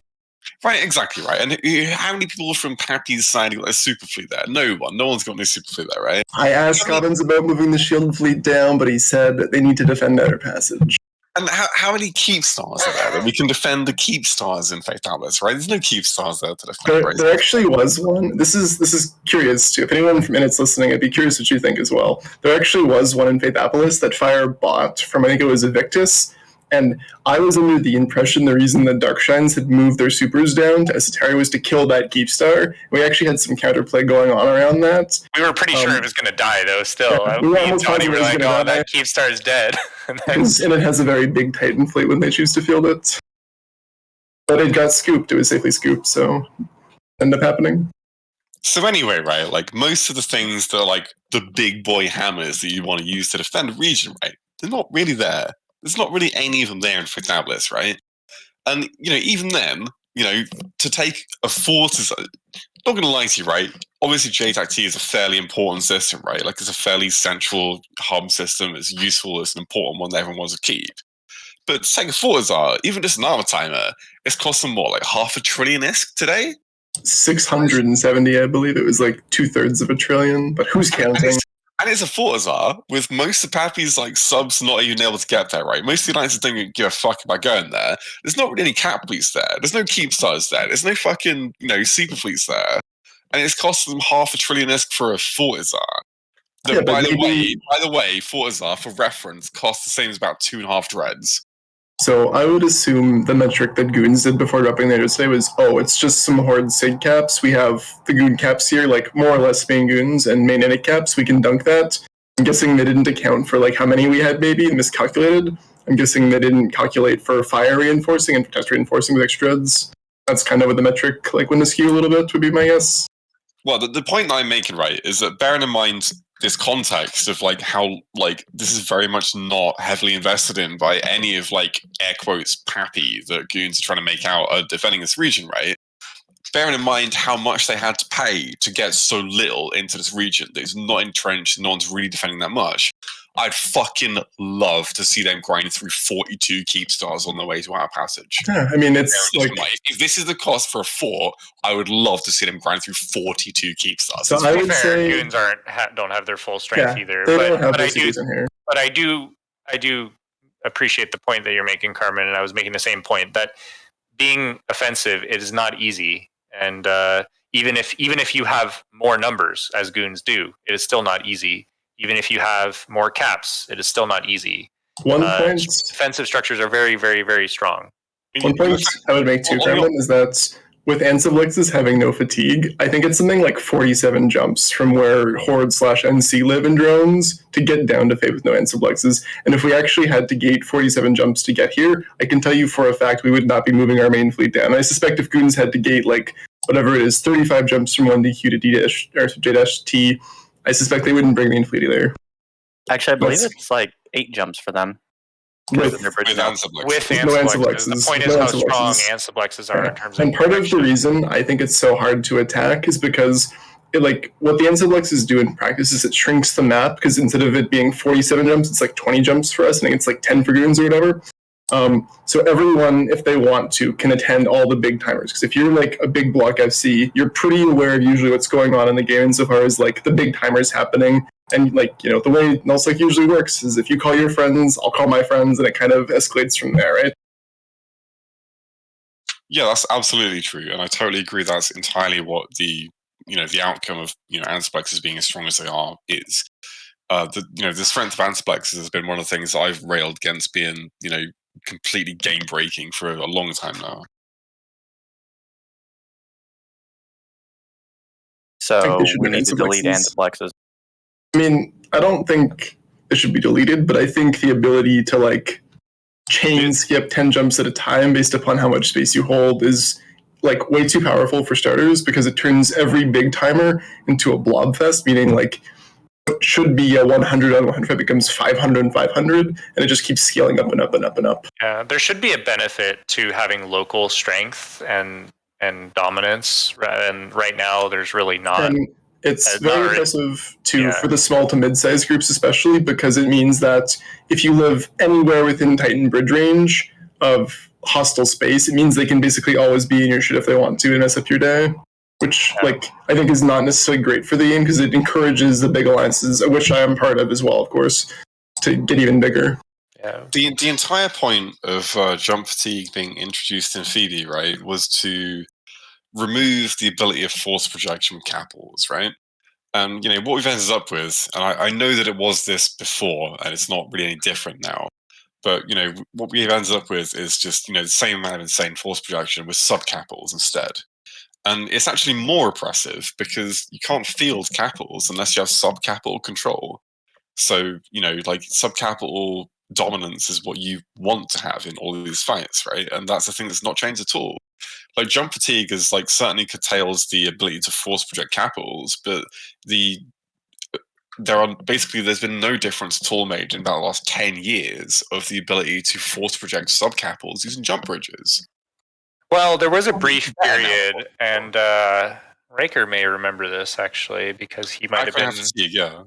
Right, exactly right. And how many people from Pappy's side got a super fleet there? No one. No one's got no super fleet there, right? I asked Scobbins about moving the shield fleet down, but he said that they need to defend Outer Passage. And how many keep stars are there that we can defend the keep stars in Faith Atlas, right? There's no keep stars there to defend. There actually was one. This is curious too. If anyone from Init's listening, I'd be curious what you think as well. There actually was one in Faith Atlas that Fire bought from, I think it was Evictus. And I was under the impression the reason the Darkshines had moved their supers down to Esoteria was to kill that Keep Star. We actually had some counterplay going on around that. We were pretty sure it was going to die, though, still. Yeah, we were like, oh, that Keep Star is dead. And it has a very big Titan fleet when they choose to field it. But it got scooped. It was safely scooped, so it ended up happening. So anyway, right, like most of the things that are like the big boy hammers that you want to use to defend a region, right, they're not really there. There's not really any of them there in Faith Atlas, right? And, even then, to take a fort is, not going to lie to you, right? Obviously, JTAC-T is a fairly important system, right? Like, it's a fairly central hub system. It's useful. It's an important one that everyone wants to keep. But to take a Fortizar, even just an armor timer, it's cost them more, like $500 billion ISK today? 670, I believe. It was like 2/3 of a trillion. But who's counting? And it's a Fortizar with most of Pappy's like subs not even able to get there, right? Most of the alliances don't give a fuck about going there. There's not really any cap fleets there. There's no keep stars there. There's no fucking, super fleets there. And it's costing them $500 billion ISK for a Fortizar. Yeah, by the way, Fortizar, for reference, costs the same as about 2.5 dreads. So I would assume the metric that Goons did before dropping there today was, it's just some Horde SIG caps. We have the Goon caps here, like more or less main Goons and main Init caps. We can dunk that. I'm guessing they didn't account for like how many we had maybe and miscalculated. I'm guessing they didn't calculate for fire reinforcing and for test reinforcing with extra dreads. That's kind of what the metric like went askew a little bit would be my guess. Well, the point that I'm making, right, is that bearing in mind this context of like how like this is very much not heavily invested in by any of like air quotes Pappy that Goons are trying to make out defending this region, right? Bearing in mind how much they had to pay to get so little into this region that is not entrenched, no one's really defending that much. I'd fucking love to see them grind through 42 keep stars on their way to Outer Passage. Yeah, I mean, it's like if this is the cost for a fort, I would love to see them grind through 42 keep stars. So I would say Goons don't have their full strength either. But I do appreciate the point that you're making, Carmen, and I was making the same point that being offensive, it is not easy, and even if you have more numbers as Goons do, it is still not easy. Even if you have more caps, it is still not easy. One point, defensive structures are very, very, very strong. One point I would make too, Carmen, is that with Ansiblexes having no fatigue, I think it's something like 47 jumps from where Horde/NC live in drones to get down to Fate with no Ansiblexes. And if we actually had to gate 47 jumps to get here, I can tell you for a fact we would not be moving our main fleet down. I suspect if Goons had to gate like whatever it is, 35 jumps from 1DQ to J-T, I suspect they wouldn't bring main fleet either. Actually, I believe it's like 8 jumps for them. With Ansiblexes. With no Ansiblexes. The point is no how strong Ansiblexes. Ansiblexes are in terms of And part of the protection. reason I think it's so hard to attack is because like what the Ansiblexes do in practice is it shrinks the map, because instead of it being 47 jumps, it's like 20 jumps for us. I think it's like 10 for Goons or whatever. So everyone, if they want to, can attend all the big timers. Because if you're like a big block FC, you're pretty aware of usually what's going on in the game insofar as like the big timers happening. And like, you know, the way nullsec usually works is if you call your friends, I'll call my friends, and it kind of escalates from there, right? Yeah, that's absolutely true, and I totally agree. That's entirely what the outcome of Ansiblexes being as strong as they are is. The strength of Ansiblexes has been one of the things that I've railed against being completely game breaking for a long time now. So we need to delete Ansiblexes. I mean, I don't think it should be deleted, but I think the ability to like chain skip 10 jumps at a time based upon how much space you hold is like way too powerful for starters, because it turns every big timer into a blob fest, meaning like what should be a 100 on 100 becomes 500 and 500, and it just keeps scaling up and up and up and up. Yeah, there should be a benefit to having local strength and dominance, and right now there's really not. And it's very impressive too for the small to mid-sized groups, especially because it means that if you live anywhere within Titan bridge range of hostile space, it means they can basically always be in your shit if they want to and mess up your day, which like I think is not necessarily great for the game, because it encourages the big alliances, which I am part of as well, of course, to get even bigger. Yeah. The entire point of jump fatigue being introduced in Phoebe, right, was to remove the ability of force projection with capitals, right? And what we've ended up with, and I know that it was this before, and it's not really any different now. But what we've ended up with is just the same amount of insane force projection with subcapitals instead. And it's actually more oppressive because you can't field capitals unless you have subcapital control. So like subcapital dominance is what you want to have in all of these fights, right? And that's the thing that's not changed at all. Like jump fatigue is like certainly curtails the ability to force project capitals, but there's been no difference at all made in about the last 10 years of the ability to force project subcapitals using jump bridges. Well, there was a brief period, and Raker may remember this actually, because he might have been fatigue, yeah.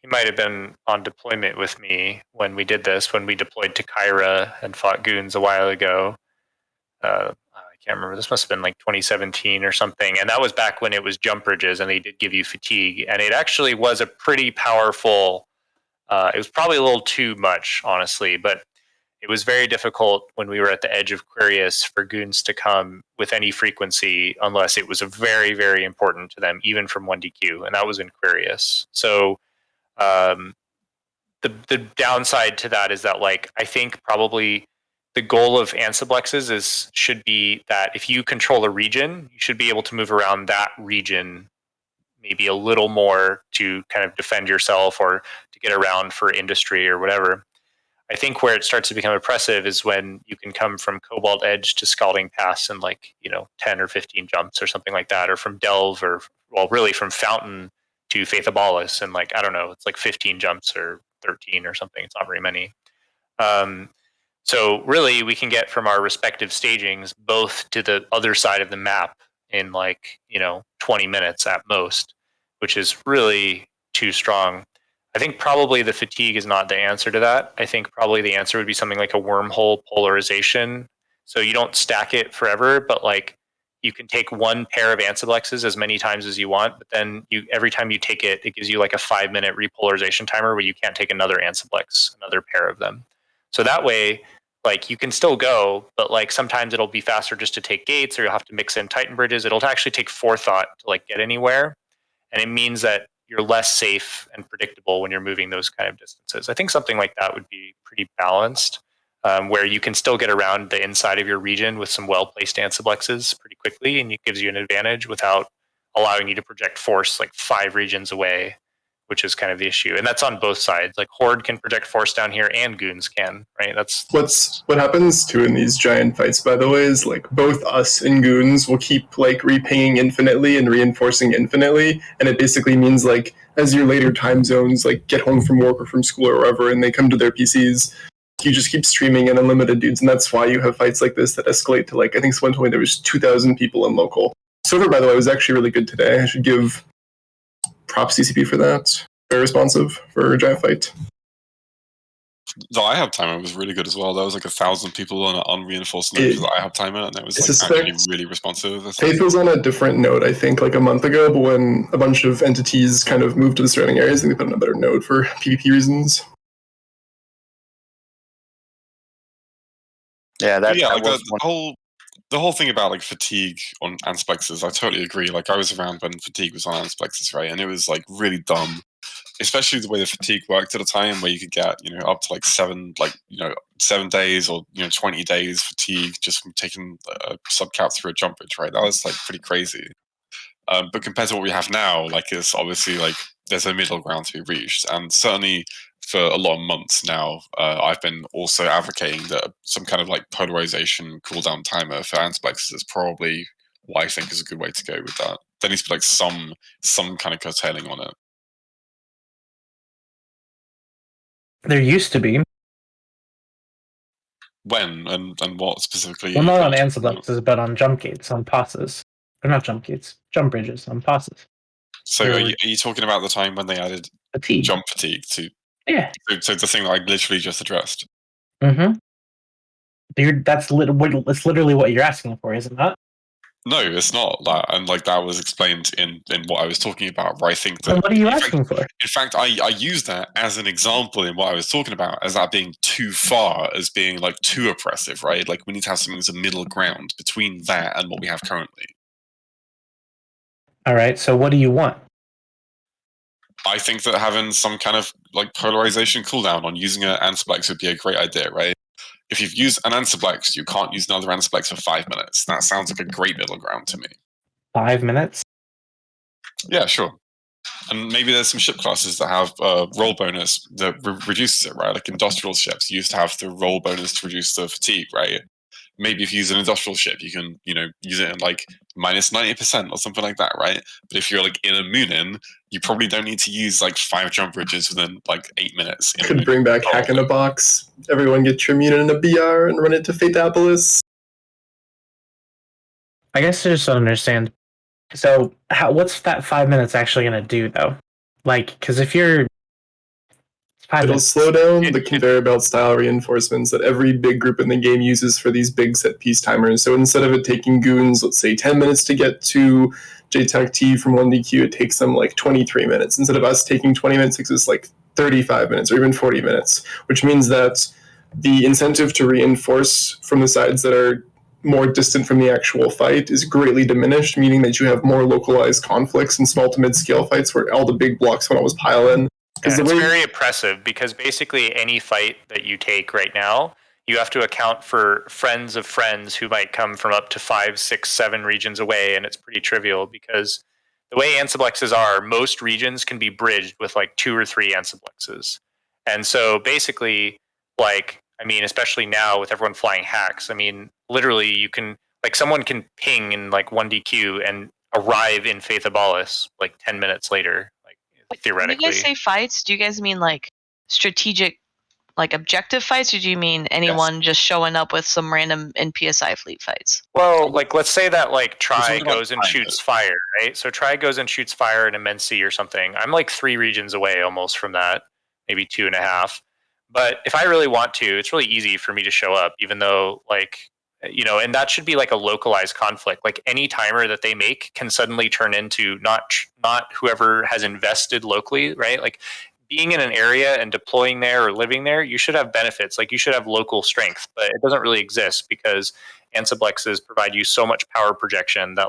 He might have been on deployment with me when we did this, when we deployed to Kyra and fought Goons a while ago. I can't remember. This must have been like 2017 or something. And that was back when it was jump bridges and they did give you fatigue. And it actually was a pretty powerful, it was probably a little too much, honestly, but it was very difficult when we were at the edge of Quirius for Goons to come with any frequency unless it was very, very important to them, even from 1DQ. And that was in Quirius. So the downside to that is that, like, I think probably the goal of Ansiblexes should be that if you control a region, you should be able to move around that region maybe a little more to kind of defend yourself or to get around for industry or whatever. I think where it starts to become oppressive is when you can come from Cobalt Edge to Scalding Pass in 10 or 15 jumps or something like that, or from Delve, or really from Fountain to Faith of Ballas, and I don't know, it's like 15 jumps or 13 or something. It's not very many. So really we can get from our respective stagings both to the other side of the map in 20 minutes at most, which is really too strong. I think probably the fatigue is not the answer to that. I think probably the answer would be something like a wormhole polarization. So you don't stack it forever, but you can take one pair of Ansiblexes as many times as you want, but then every time you take it, it gives you like a 5-minute repolarization timer where you can't take another Ansiblex, another pair of them. So that way, you can still go, but sometimes it'll be faster just to take gates, or you'll have to mix in Titan bridges. It'll actually take forethought to get anywhere. And it means that you're less safe and predictable when you're moving those kind of distances. I think something like that would be pretty balanced. where you can still get around the inside of your region with some well-placed Ansiblexes pretty quickly, and it gives you an advantage without allowing you to project force like 5 regions away, which is kind of the issue. And that's on both sides. Like Horde can project force down here, and Goons can, right? That's what happens too in these giant fights, by the way, is like both us and Goons will keep like repinging infinitely and reinforcing infinitely, and it basically means like as your later time zones like get home from work or from school or wherever, and they come to their PCs, you just keep streaming in unlimited dudes, and that's why you have fights like this that escalate to like, I think someone told me there was 2,000 people in local. Server, by the way, was actually really good today. I should give props CCP for that. Very responsive for a giant fight. The IHAB timer was really good as well. There was like 1,000 people on an unreinforced node for the IHAB timer, and it was like actually really responsive. Faith was on a different node, I think, like a month ago, but when a bunch of entities kind of moved to the surrounding areas, I think they put on a better node for PvP reasons. Yeah, the whole thing about like fatigue on Ansplexes, I totally agree. Like I was around when fatigue was on Ansplexes, right? And it was like really dumb, especially the way the fatigue worked at a time where you could get, up to like 7 days or 20 days fatigue just from taking a subcap through a jump bridge, right? That was like pretty crazy. But compared to what we have now, like it's obviously like there's a middle ground to be reached, and certainly for a lot of months now, I've been also advocating that some kind of like polarization cooldown timer for Ansplexes is probably what I think is a good way to go with that. There needs to be like some kind of curtailing on it. There used to be. When and what specifically? Well, not on Ansiblexes, but on jump gates, on passes. Or not jump gates, jump bridges, on passes. So are you talking about the time when they added fatigue. Jump fatigue to? Yeah. So the thing that I literally just addressed. Mm-hmm. It's literally what you're asking for, is it not? No, it's not that, and like that was explained in what I was talking about. Where I think that. Then what are you asking for? In fact, I used that as an example in what I was talking about, as that being too far, as being like too oppressive, right? Like we need to have something as a middle ground between that and what we have currently. All right. So what do you want? I think that having some kind of like polarization cooldown on using an Ansplex would be a great idea, right? If you've used an Ansplex, you can't use another Ansplex for 5 minutes. That sounds like a great middle ground to me. 5 minutes? Yeah, sure. And maybe there's some ship classes that have roll bonus that reduces it, right? Like industrial ships used to have the roll bonus to reduce the fatigue, right? Maybe if you use an industrial ship, you can, use it in like minus 90% or something like that, right? But if you're like in a Moonin, you probably don't need to use like 5 jump bridges within like 8 minutes. You could bring back Hack in a Box. Everyone get your Moonin in a BR and run it to Fatapolis. I guess I just don't understand. So what's that 5 minutes actually going to do, though? Like, because if you're... It'll slow down the conveyor belt style reinforcements that every big group in the game uses for these big set piece timers. So instead of it taking Goons, let's say 10 minutes to get to JTAC-T from 1DQ, it takes them like 23 minutes. Instead of us taking 20 minutes, it takes us like 35 minutes or even 40 minutes, which means that the incentive to reinforce from the sides that are more distant from the actual fight is greatly diminished, meaning that you have more localized conflicts and small to mid-scale fights where all the big blocks won't always pile in. Yeah, it's very oppressive because basically any fight that you take right now, you have to account for friends of friends who might come from up to 5, 6, 7 regions away, and it's pretty trivial because the way Ansiblexes are, most regions can be bridged with like 2 or 3 Ansiblexes. And so basically, especially now with everyone flying hacks, literally you can, someone can ping in like 1DQ and arrive in Fatapolis like 10 minutes later. Theoretically. When you guys say fights, do you guys mean like strategic, like objective fights, or do you mean anyone just showing up with some random NPSI fleet fights? Well, let's say that Tri goes and shoots fire, right? So Tri goes and shoots fire in Immensity or something. I'm like 3 regions away almost from that, maybe 2.5. But if I really want to, it's really easy for me to show up, even though and that should be like a localized conflict. Like any timer that they make can suddenly turn into not whoever has invested locally, right? Like being in an area and deploying there or living there, you should have benefits. Like you should have local strength, but it doesn't really exist because Ansiblexes provide you so much power projection that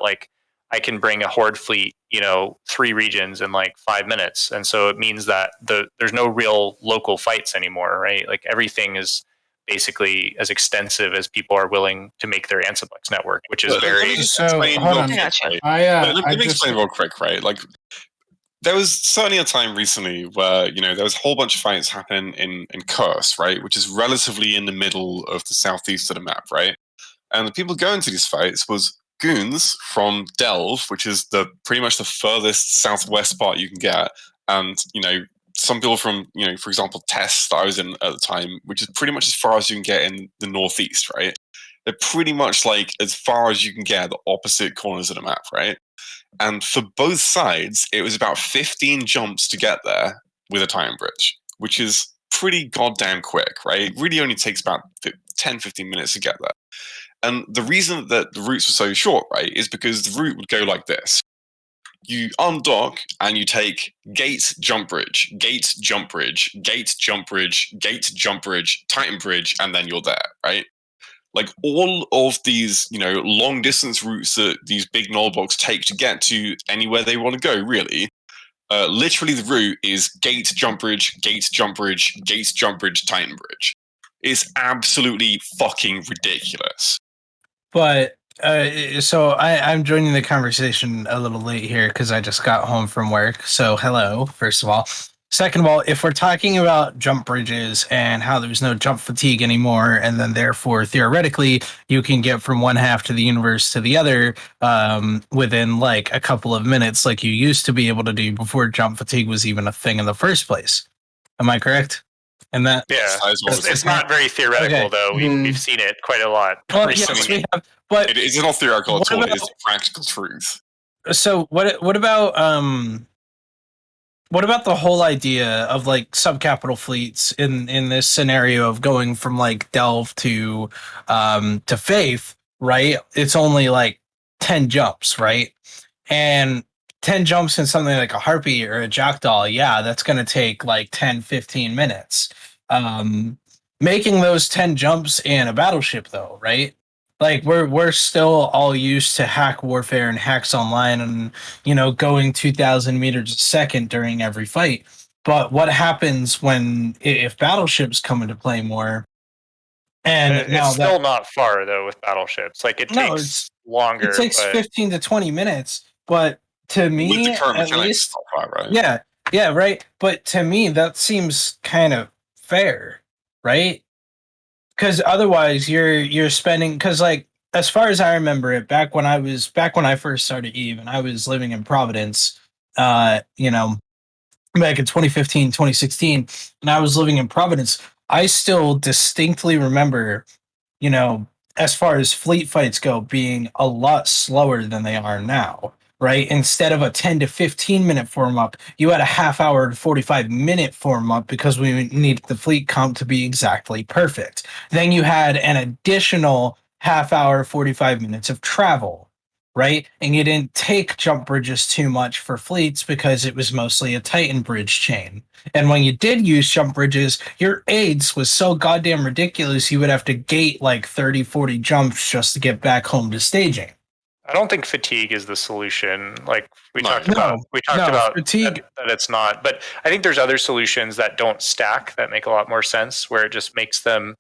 I can bring a Horde fleet, 3 regions in 5 minutes. And so it means that there's no real local fights anymore, right? Like everything is basically as extensive as people are willing to make their Ansiplex network, which is Let very. me just So, explain hold real on. quick, Gotcha. right? Let I me just explain real quick, right? Like, there was certainly a time recently where, you know, there was a whole bunch of fights happening in Kursk, right? Which is relatively in the middle of the southeast of the map, right? And the people going to these fights was Goons from Delve, which is the pretty much the furthest southwest part you can get. And, you know, some people from, you know, for example, Test that I was in at the time, which is pretty much as far as you can get in the northeast, right? They're pretty much like as far as you can get the opposite corners of the map, right? And for both sides, it was about 15 jumps to get there with a Titan bridge, which is pretty goddamn quick, right? It really only takes about 10, 15 minutes to get there. And the reason that the routes were so short, right, is because the route would go like this. You undock and you take gate, jump bridge, gate, jump bridge, gate, jump bridge, gate, jump bridge, Titan bridge, and then you're there, right? Like all of these, you know, long distance routes that these big nullblocks take to get to anywhere they want to go, really. Literally the route is gate, jump bridge, gate, jump bridge, gate, jump bridge, Titan bridge. It's absolutely fucking ridiculous. But so I'm joining the conversation a little late here because I just got home from work. So hello, first of all. Second of all, if we're talking about jump bridges and how there's no jump fatigue anymore, and then therefore theoretically you can get from one half to the universe to the other within like a couple of minutes, like you used to be able to do before jump fatigue was even a thing in the first place. Am I correct? And that Yeah, it's not very theoretical Okay. though. We've seen it quite a lot. Well, recently. yes, we have, but It is not theoretical at all. What It is practical truth. so what about the whole idea of like subcapital fleets in this scenario of going from like Delve to Faith, right? It's only like 10 jumps, right? And 10 jumps in something like a Harpy or a Jackdaw, yeah, that's going to take like 10, 15 minutes. Making those 10 jumps in a battleship though, right? Like we're still all used to hack warfare and hacks online and, you know, going 2,000 meters a second during every fight. But what happens when if battleships come into play more? And it's still not far though with battleships. Like it takes longer. It takes 15 to 20 minutes, but to me, With the current at mechanics, least, it's not far, right? yeah, right. But to me, that seems kind of fair, right? Because otherwise, you're spending because like as far as I remember it, back when I first started Eve and I was living in Providence, you know, back in 2015, 2016, and I was living in Providence, I still distinctly remember, you know, as far as fleet fights go, being a lot slower than they are now, right? Instead of a 10 to 15 minute form up, you had a half hour to 45-minute form up because we needed the fleet comp to be exactly perfect. Then you had an additional half hour, 45 minutes of travel, right? And you didn't take jump bridges too much for fleets because it was mostly a Titan bridge chain. And when you did use jump bridges, your aids was so goddamn ridiculous you would have to gate like 30, 40 jumps just to get back home to staging. I don't think fatigue is the solution. Like we talked about fatigue that it's not. But I think there's other solutions that don't stack that make a lot more sense, where it just makes them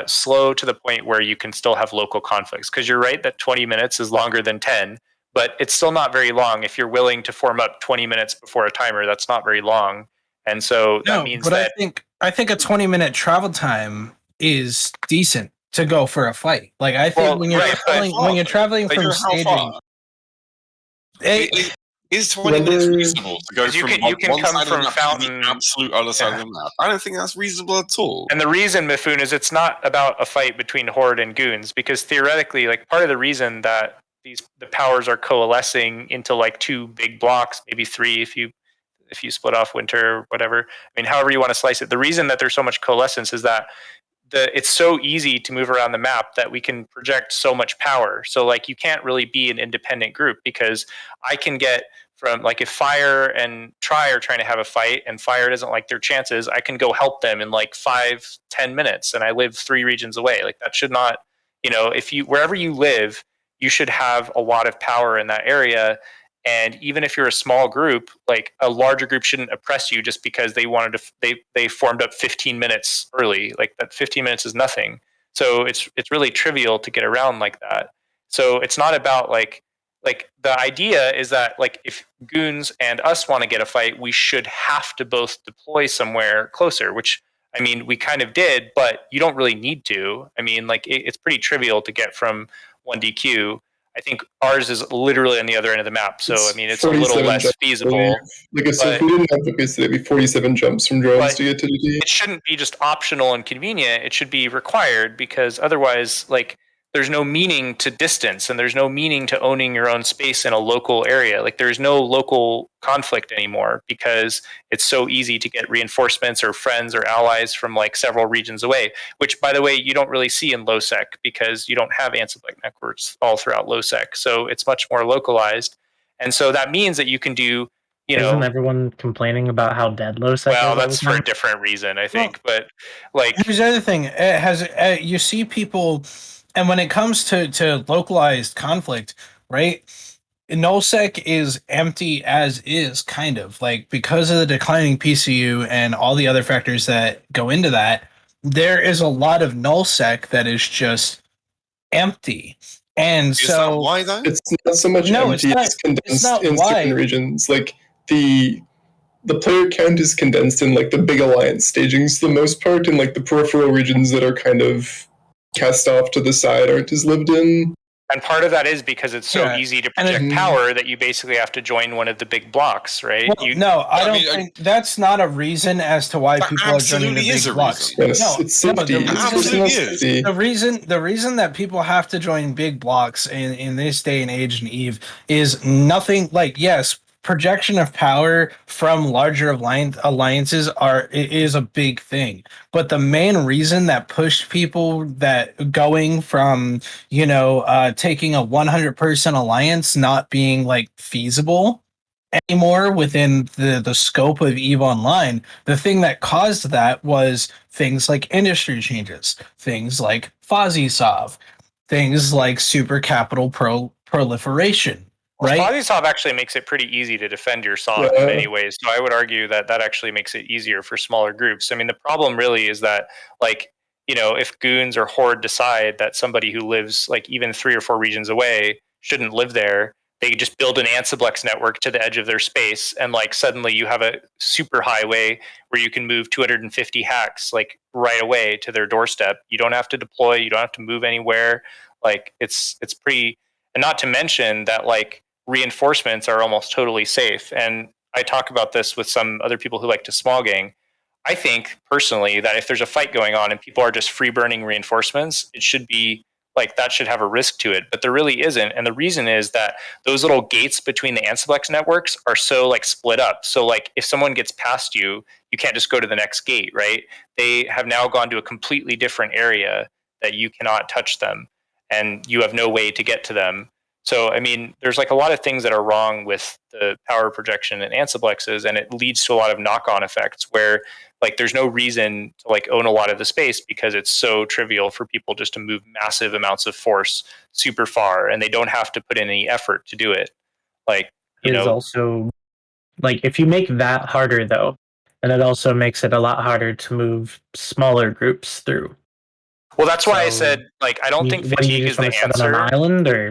slow to the point where you can still have local conflicts. Because you're right that 20 minutes is longer than 10, but it's still not very long. If you're willing to form up 20 minutes before a timer, that's not very long. And so that means that I think a 20-minute travel time is decent to go for a fight. Like I think when you're traveling from staging, is 20 minutes reasonable to go you from can one come side from of the map Fountain to the absolute other side of the map? I don't think that's reasonable at all. And the reason, Mifune, is it's not about a fight between Horde and Goons, because theoretically, like part of the reason that the powers are coalescing into like two big blocks, maybe three if you split off Winter or whatever. I mean, however you want to slice it. The reason that there's so much coalescence is that it's so easy to move around the map that we can project so much power. So like you can't really be an independent group, because I can get from like if Fire and Tri are trying to have a fight and Fire doesn't like their chances, I can go help them in like 5-10 minutes, and I live 3 regions away. Like that should not, you know, if you wherever you live, you should have a lot of power in that area. And even if you're a small group, like a larger group shouldn't oppress you just because they formed up 15 minutes early. Like that 15 minutes is nothing. So it's really trivial to get around like that. So it's not about like the idea is that like if Goons and us want to get a fight, we should have to both deploy somewhere closer, which I mean, we kind of did, but you don't really need to. I mean, like it's pretty trivial to get from 1DQ. I think ours is literally on the other end of the map, so I mean, it's a little less feasible. Like, so if we didn't have focus, it'd be 47 jumps from drones to get to the D. It shouldn't be just optional and convenient. It should be required because otherwise, like, there's no meaning to distance and there's no meaning to owning your own space in a local area. Like there's no local conflict anymore because it's so easy to get reinforcements or friends or allies from like several regions away, which by the way, you don't really see in LowSec because you don't have ANSI networks all throughout LowSec. So it's much more localized. And so that means that you can do, Isn't everyone complaining about how dead LowSec is? Well, that's for a different reason, I think. But like, here's the other thing: it has you see people, and when it comes to localized conflict, right? nullsec is empty as is, kind of like because of the declining PCU and all the other factors that go into that. There is a lot of nullsec that is just empty. And is so that why though? It's not so much empty, it's condensed in certain regions. Like the player count is condensed in like the big alliance stagings for the most part, and like the peripheral regions that are kind of cast off to the side aren't as lived in. And part of that is because it's so easy to project power that you basically have to join one of the big blocks, right? Well, I don't think that's not a reason as to why people are joining the big blocks. Yes, it's safety. The reason that people have to join big blocks in this day and age and Eve is nothing like, yes, projection of power from larger alliances is a big thing, but the main reason that pushed people that going from taking a 100% alliance not being like feasible anymore within the scope of EVE Online, the thing that caused that was things like industry changes, things like FOSSISOV, things like super capital proliferation. Well, right? FOSSISOV actually makes it pretty easy to defend your SOV in many ways. So I would argue that that actually makes it easier for smaller groups. I mean, the problem really is that, like, if Goons or Horde decide that somebody who lives like even 3 or 4 regions away shouldn't live there, they just build an Ansiblex network to the edge of their space, and like suddenly you have a super highway where you can move 250 hacks like right away to their doorstep. You don't have to deploy. You don't have to move anywhere. Like it's pretty. And not to mention that like reinforcements are almost totally safe. And I talk about this with some other people who like to small gang. I think personally that if there's a fight going on and people are just free burning reinforcements, it should be like that should have a risk to it, but there really isn't. And the reason is that those little gates between the Ansiblex networks are so like split up. So like if someone gets past you, you can't just go to the next gate, right? They have now gone to a completely different area that you cannot touch them, and you have no way to get to them. So, I mean, there's like a lot of things that are wrong with the power projection and Ansiblexes, and it leads to a lot of knock-on effects where like there's no reason to like own a lot of the space because it's so trivial for people just to move massive amounts of force super far, and they don't have to put in any effort to do it. Like, also like if you make that harder though, then it also makes it a lot harder to move smaller groups through. Well, that's why I said like I don't think fatigue is the answer. On an island or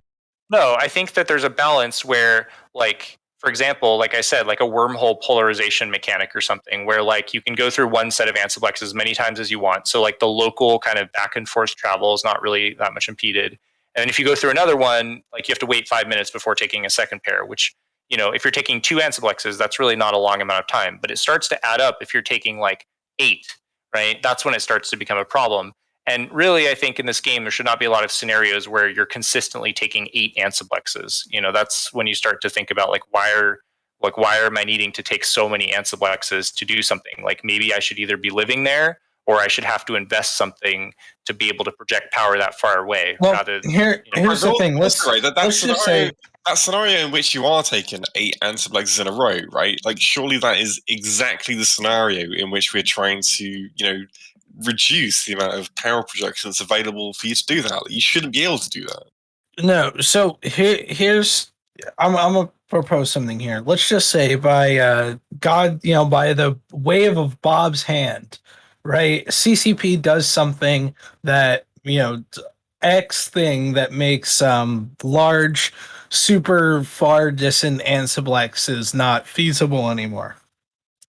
no, I think that there's a balance where, like, for example, like I said, like a wormhole polarization mechanic or something where like you can go through one set of Ansiblex as many times as you want. So like the local kind of back and forth travel is not really that much impeded. And if you go through another one, like you have to wait 5 minutes before taking a second pair, which, if you're taking 2 Ansiblexes, that's really not a long amount of time. But it starts to add up if you're taking like 8, right? That's when it starts to become a problem. And really, I think in this game, there should not be a lot of scenarios where you're consistently taking 8 Ansiblexes. That's when you start to think about why am I needing to take so many Ansiblexes to do something? Like maybe I should either be living there or I should have to invest something to be able to project power that far away. Well, rather than, here's the thing. Let's just say that scenario in which you are taking 8 Ansiblexes in a row, right? Like surely that is exactly the scenario in which we're trying to, reduce the amount of power projections available for you to do that. You shouldn't be able to do that. No, so here's I'm gonna propose something here. Let's just say by God, by the wave of Bob's hand, right? CCP does something that, X thing that makes large, super far distant ansiblexes not feasible anymore,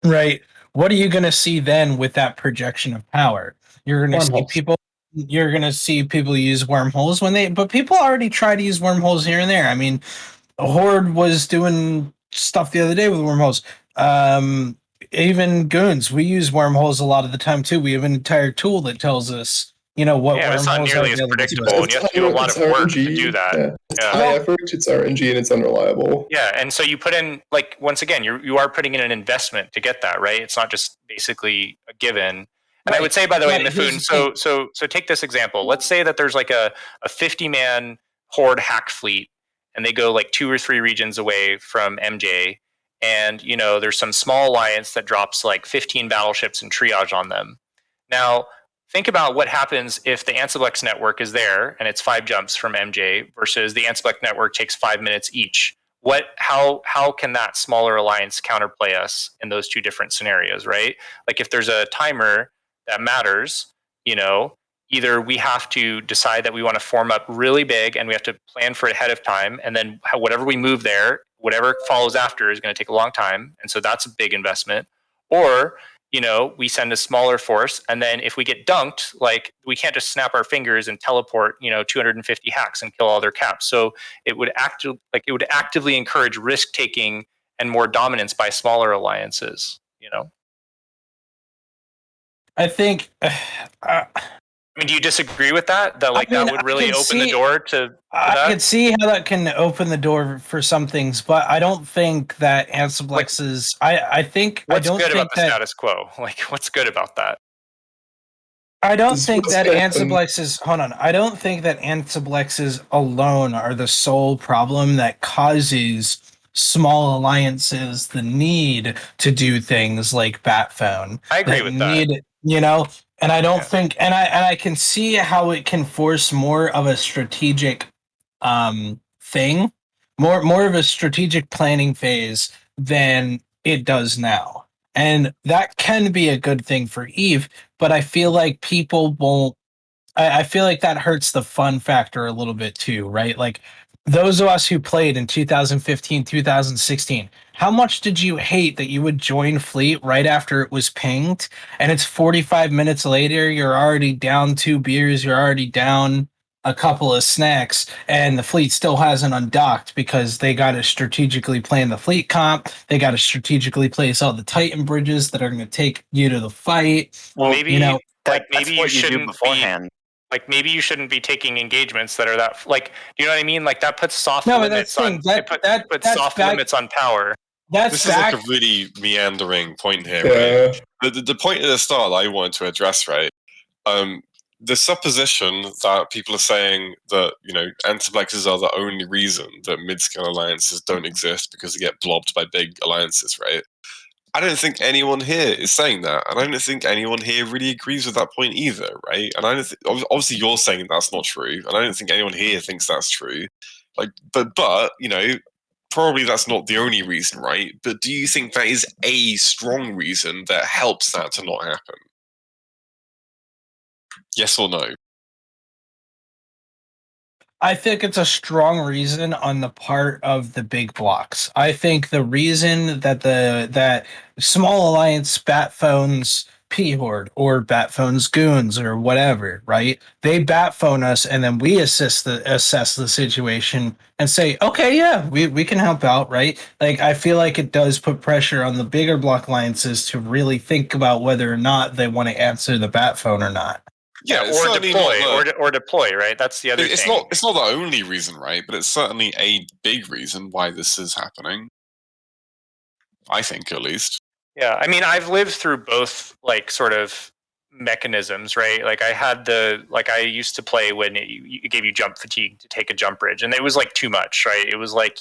right? What are you going to see then with that projection of power? You're going to see people. You're going to see people use wormholes but people already try to use wormholes here and there. I mean, Horde was doing stuff the other day with wormholes. Even Goons, we use wormholes a lot of the time too. We have an entire tool that tells us, what Yeah, it's not wormholes are nearly as available to predictable, us. and you have to do a lot of work to do that. Yeah. It's Yeah. high effort, it's RNG, and it's unreliable. Yeah, and so you put in, like, once again, you are putting in an investment to get that, right? It's not just basically a given. And I would say, by the way, Mifune, so take this example. Let's say that there's like a 50-man Horde hack fleet, and they go like 2 or 3 regions away from MJ, and there's some small alliance that drops like 15 battleships and triage on them. Now, think about what happens if the Ansiblex network is there and it's 5 jumps from MJ versus the Ansiblex network takes 5 minutes each. How can that smaller alliance counterplay us in those 2 different scenarios, right? Like if there's a timer that matters, either we have to decide that we want to form up really big and we have to plan for it ahead of time, and then whatever we move there, whatever follows after is going to take a long time, and so that's a big investment. Or we send a smaller force, and then if we get dunked, like we can't just snap our fingers and teleport 250 hacks and kill all their caps. So it would actively encourage risk taking and more dominance by smaller alliances. I think. I mean, do you disagree with that? That would really open the door to I that? can see how that can open the door for some things, but I don't think that Ansiblexes. I think what's I don't good think about the status quo? Like, what's good about that? I don't think that Ansiblexes. Hold on. I don't think that Ansiblexes alone are the sole problem that causes small alliances the need to do things like Batphone. I agree with that. And I don't think, and I can see how it can force more of a strategic thing, more of a strategic planning phase than it does now. And that can be a good thing for Eve, but I feel like people won't. I feel like that hurts the fun factor a little bit too, right? Like those of us who played in 2015, 2016, how much did you hate that you would join Fleet right after it was pinged, and it's 45 minutes later, you're already down 2 beers, you're already down a couple of snacks, and the fleet still hasn't undocked because they got to strategically plan the fleet comp. They got to strategically place all the Titan bridges that are going to take you to the fight. Well, maybe maybe you shouldn't do beforehand. Maybe you shouldn't be taking engagements that are that do you know what I mean? Like that puts soft No, but limits that's on thing, that puts soft limits on power. This is like a really meandering point here, right? The point at the start that I wanted to address, right? The supposition that people are saying that antiplexes are the only reason that mid-scale alliances don't exist because they get blobbed by big alliances, right? I don't think anyone here is saying that, and I don't think anyone here really agrees with that point either, right? And I don't think, obviously you're saying that's not true, and I don't think anyone here thinks that's true. But probably that's not the only reason, right? But do you think that is a strong reason that helps that to not happen? Yes or no? I think it's a strong reason on the part of the big blocks. I think the reason that that small alliance Batphones P-Horde or Batphones Goons or whatever, right? They Batphone us and then we assess the situation and say, okay, yeah, we can help out, right? Like I feel like it does put pressure on the bigger block alliances to really think about whether or not they want to answer the Batphone or not. Yeah, or deploy, right? That's the other thing. It's not the only reason, right? But it's certainly a big reason why this is happening. I think, at least. Yeah, I mean, I've lived through both, like, sort of mechanisms, right? Like, I used to play when it gave you jump fatigue to take a jump bridge, and it was, like, too much, right? It was, like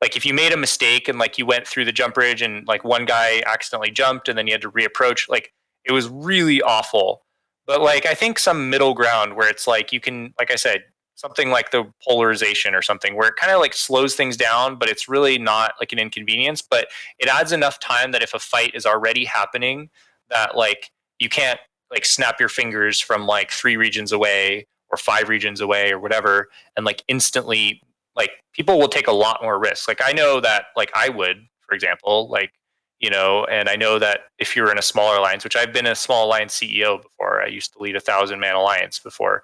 if you made a mistake and, like, you went through the jump bridge and, like, one guy accidentally jumped and then you had to reapproach, like, it was really awful. But, like, I think some middle ground where it's, like, you can, like I said, something like the polarization or something, where it kind of like slows things down, but it's really not like an inconvenience. But it adds enough time that if a fight is already happening, that like you can't like snap your fingers from like 3 regions away or 5 regions away or whatever, and like instantly, like people will take a lot more risks. Like I know that like I would, for example, like, you know, and I know that if you're in a smaller alliance, which I've been a small alliance CEO before, I used to lead 1,000-man alliance before,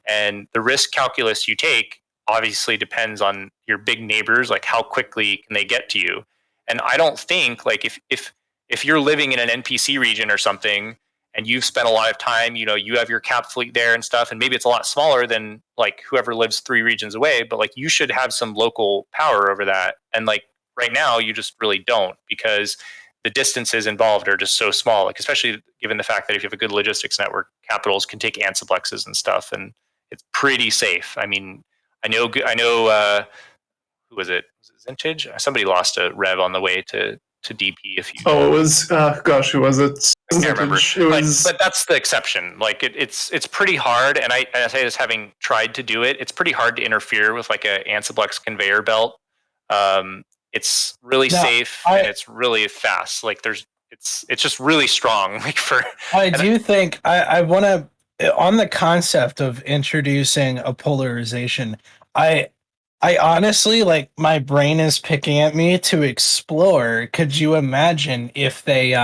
and the risk calculus you take obviously depends on your big neighbors, like how quickly can they get to you. And I don't think like if you're living in an NPC region or something and you've spent a lot of time, you know, you have your cap fleet there and stuff, and maybe it's a lot smaller than like whoever lives 3 regions away, but like you should have some local power over that. And like right now you just really don't, because the distances involved are just so small, like especially given the fact that if you have a good logistics network, capitals can take ansiplexes and stuff, and it's pretty safe. I mean, I know who was it? Was it Vintage? Somebody lost a rev on the way to DP. If you it was gosh, who was it? I can't remember. It was... but that's the exception. Like it's pretty hard, and I say this having tried to do it. It's pretty hard to interfere with like a Ansiblex conveyor belt. It's really safe and it's really fast. Like it's just really strong. Like for I do think I want to, on the concept of introducing a polarization. I honestly, like, my brain is picking at me to explore. Could you imagine if they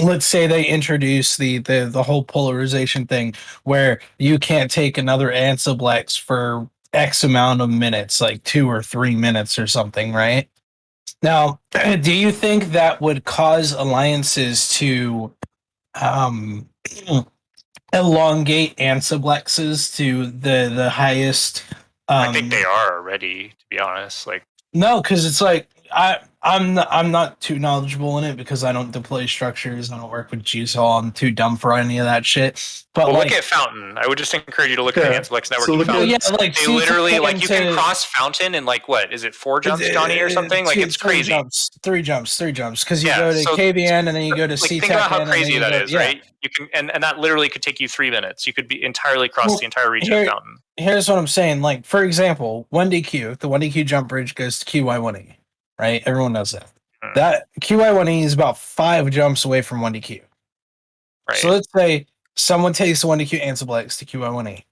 let's say they introduce the whole polarization thing where you can't take another Ansiblex for X amount of minutes, like 2 or 3 minutes or something, right? Now, do you think that would cause alliances to elongate Ansiblexes to the highest? I think they are already, to be honest. Like no, because it's like I'm not too knowledgeable in it because I don't deploy structures. I don't work with GSOL. I'm too dumb for any of that shit. But well, like, look at Fountain. I would just encourage you to look at the Ansiblex network. So Fountain. yeah, like they literally like you can cross Fountain in like what is it 4 jumps, Johnny, or something? Like it's crazy. 3 jumps, because you go to KVN and then you go to like, CTEC. Think about how crazy that is, yeah. right? You can and that literally could take you 3 minutes. You could be entirely across the entire region of Fountain. Here's what I'm saying. Like, for example, 1DQ, the 1DQ jump bridge goes to QY1E, right? Everyone knows that. That QY1E is about 5 jumps away from 1DQ. Right. So let's say someone takes the 1DQ Ansiblex to QY1E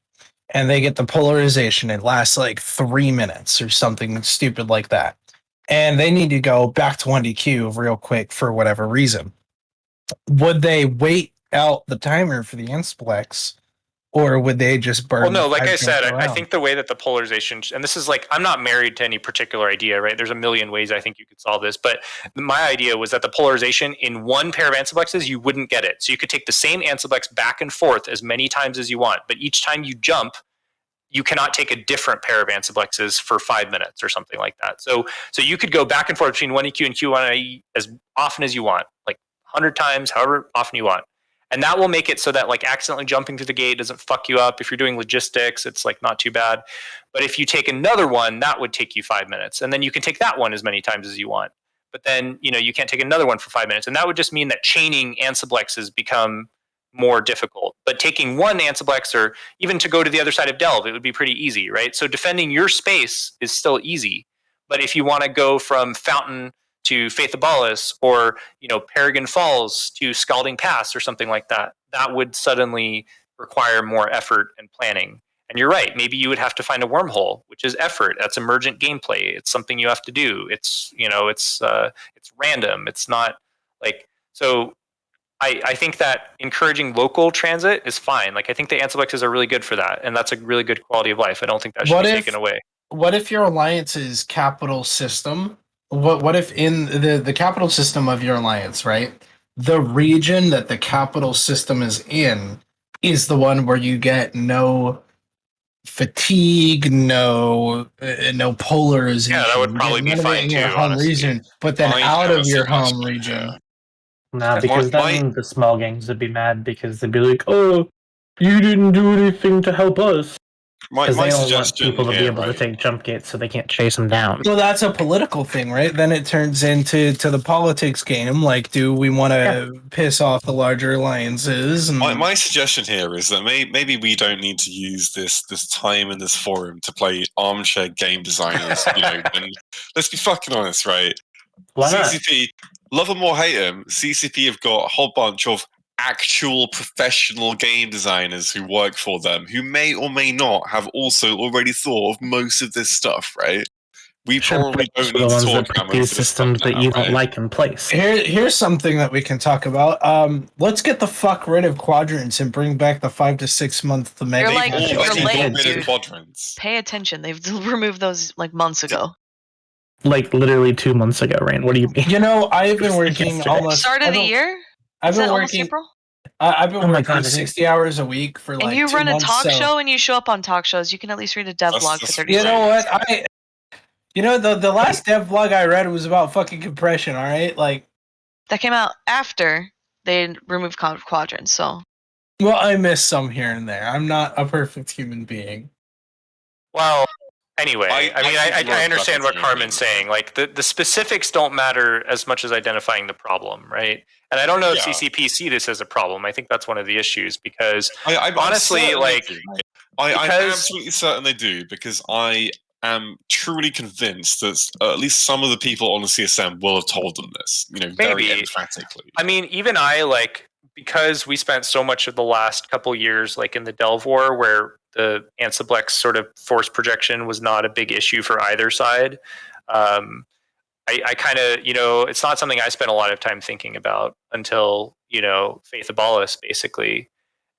and they get the polarization. It lasts like 3 minutes or something stupid like that. And they need to go back to 1DQ real quick for whatever reason. Would they wait out the timer for the Ansiblex? Or would they just burn? Well, no, like I said, I think the way that the polarization, and this is like, I'm not married to any particular idea, right? There's a million ways I think you could solve this, but my idea was that the polarization in one pair of Ansiblexes, you wouldn't get it. So you could take the same Ansiblex back and forth as many times as you want, but each time you jump, you cannot take a different pair of Ansiblexes for 5 minutes or something like that. So you could go back and forth between 1EQ and Q1IE as often as you want, like 100 times, however often you want. And that will make it so that like accidentally jumping through the gate doesn't fuck you up. If you're doing logistics, it's like not too bad. But if you take another one, that would take you 5 minutes. And then you can take that one as many times as you want. But then, you know, you can't take another one for 5 minutes. And that would just mean that chaining Ansiblexes become more difficult. But taking one Ansiblex, or even to go to the other side of Delve, it would be pretty easy, right? So defending your space is still easy. But if you want to go from Fountain to Faith of Ballas, or, you know, Peregrine Falls to Scalding Pass or something like that, that would suddenly require more effort and planning. And you're right, maybe you would have to find a wormhole, which is effort. That's emergent gameplay. It's something you have to do. It's, you know, it's random. It's not like, so I think that encouraging local transit is fine. Like, I think the Ansiblexes are really good for that, and that's a really good quality of life. I don't think that should be taken away. What if your alliance's capital system? What if in the capital system of your alliance, right? The region that the capital system is in is the one where you get no fatigue, no polarization. Yeah, that would probably be fine too. Home region, but then out of your home region. Nah, because then the small gangs would be mad because they'd be like, "Oh, you didn't do anything to help us." My Because they don't want suggestion people to be here, able to right? take jump gates so they can't chase them down. Well, that's a political thing, right? Then it turns into the politics game. Like, do we want to piss off the larger alliances? And My suggestion here is that maybe we don't need to use this time in this forum to play armchair game designers. And let's be fucking honest, right? Why not? CCP, love them or hate them, CCP have got a whole bunch of actual professional game designers who work for them, who may or may not have also already thought of most of this stuff, right? We probably don't need the to ones talk that about put these most of this stuff systems that now, you don't right? like in place. here's something that we can talk about. Let's get the fuck rid of quadrants and bring back the 5 to 6 month the mega. You're like, They've you're already late, got rid of dude. quadrants. Pay attention. They've removed those like months ago. Like literally 2 months ago, Rain. What do you mean? I've been working almost Start of the year? I've Is been that almost working. April? I've been Oh my working God, it is. 60 hours a week for like And you 2 run a months, talk so- show and you show up on talk shows. You can at least read a dev blog for 30 You seconds. know what? The last dev blog I read was about fucking compression. All right, like That came out after they removed quadrants. So well, I miss some here and there. I'm not a perfect human being. Well, anyway, I I understand what Carmen's saying. Like the specifics don't matter as much as identifying the problem, right? And I don't know if CCP see this as a problem. I think that's one of the issues because honestly, I'm absolutely certain they do, because I am truly convinced that at least some of the people on the CSM will have told them this, very emphatically. I mean, even because we spent so much of the last couple years in the Delve War where the Ansiblex sort of force projection was not a big issue for either side. I kind of, it's not something I spent a lot of time thinking about until, Faith Abolus, basically.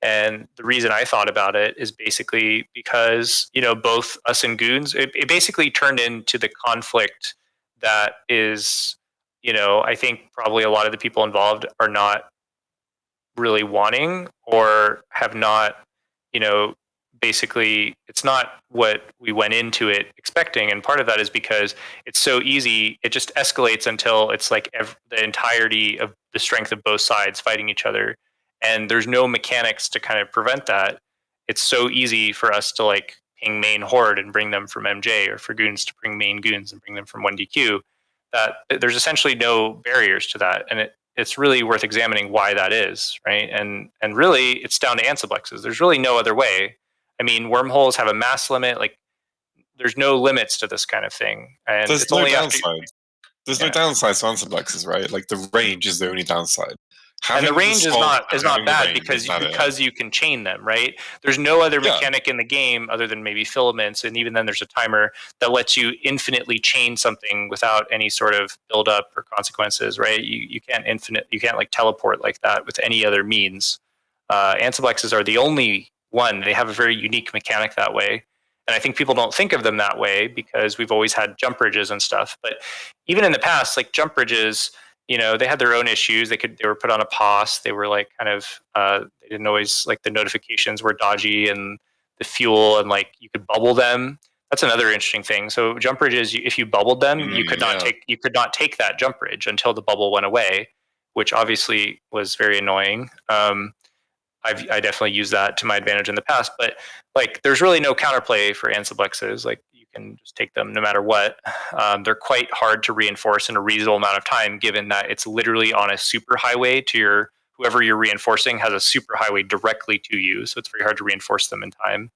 And the reason I thought about it is basically because, both us and Goons, it basically turned into the conflict that is, I think probably a lot of the people involved are not really wanting or have not, basically it's not what we went into it expecting. And part of that is because it's so easy, it just escalates until it's like the entirety of the strength of both sides fighting each other. And there's no mechanics to kind of prevent that. It's so easy for us to ping main Horde and bring them from MJ, or for Goons to bring main Goons and bring them from 1DQ, that there's essentially no barriers to that. And it's really worth examining why that is, right? And really, it's down to Ansiblexes. There's really no other way. I mean, wormholes have a mass limit. There's no limits to this kind of thing. And There's it's no only downside. There's no downside to Ansiblexes, right? The range is the only downside. And the range is not bad because you can chain them, right? There's no other mechanic in the game other than maybe filaments, and even then there's a timer that lets you infinitely chain something without any sort of build up or consequences, right? You can't teleport like that with any other means. Ansiblexes are the only one. They have a very unique mechanic that way. And I think people don't think of them that way because we've always had jump bridges and stuff. But even in the past, jump bridges, they had their own issues. They were put on a POS. They were they didn't always the notifications were dodgy, and the fuel, and you could bubble them. That's another interesting thing. So jump bridges, if you bubbled them, you could not take that jump bridge until the bubble went away, which obviously was very annoying. I definitely used that to my advantage in the past, but there's really no counterplay for Ansiblexes. You can just take them no matter what. They're quite hard to reinforce in a reasonable amount of time, given that it's literally on a super highway to whoever you're reinforcing has a super highway directly to you. So it's very hard to reinforce them in time.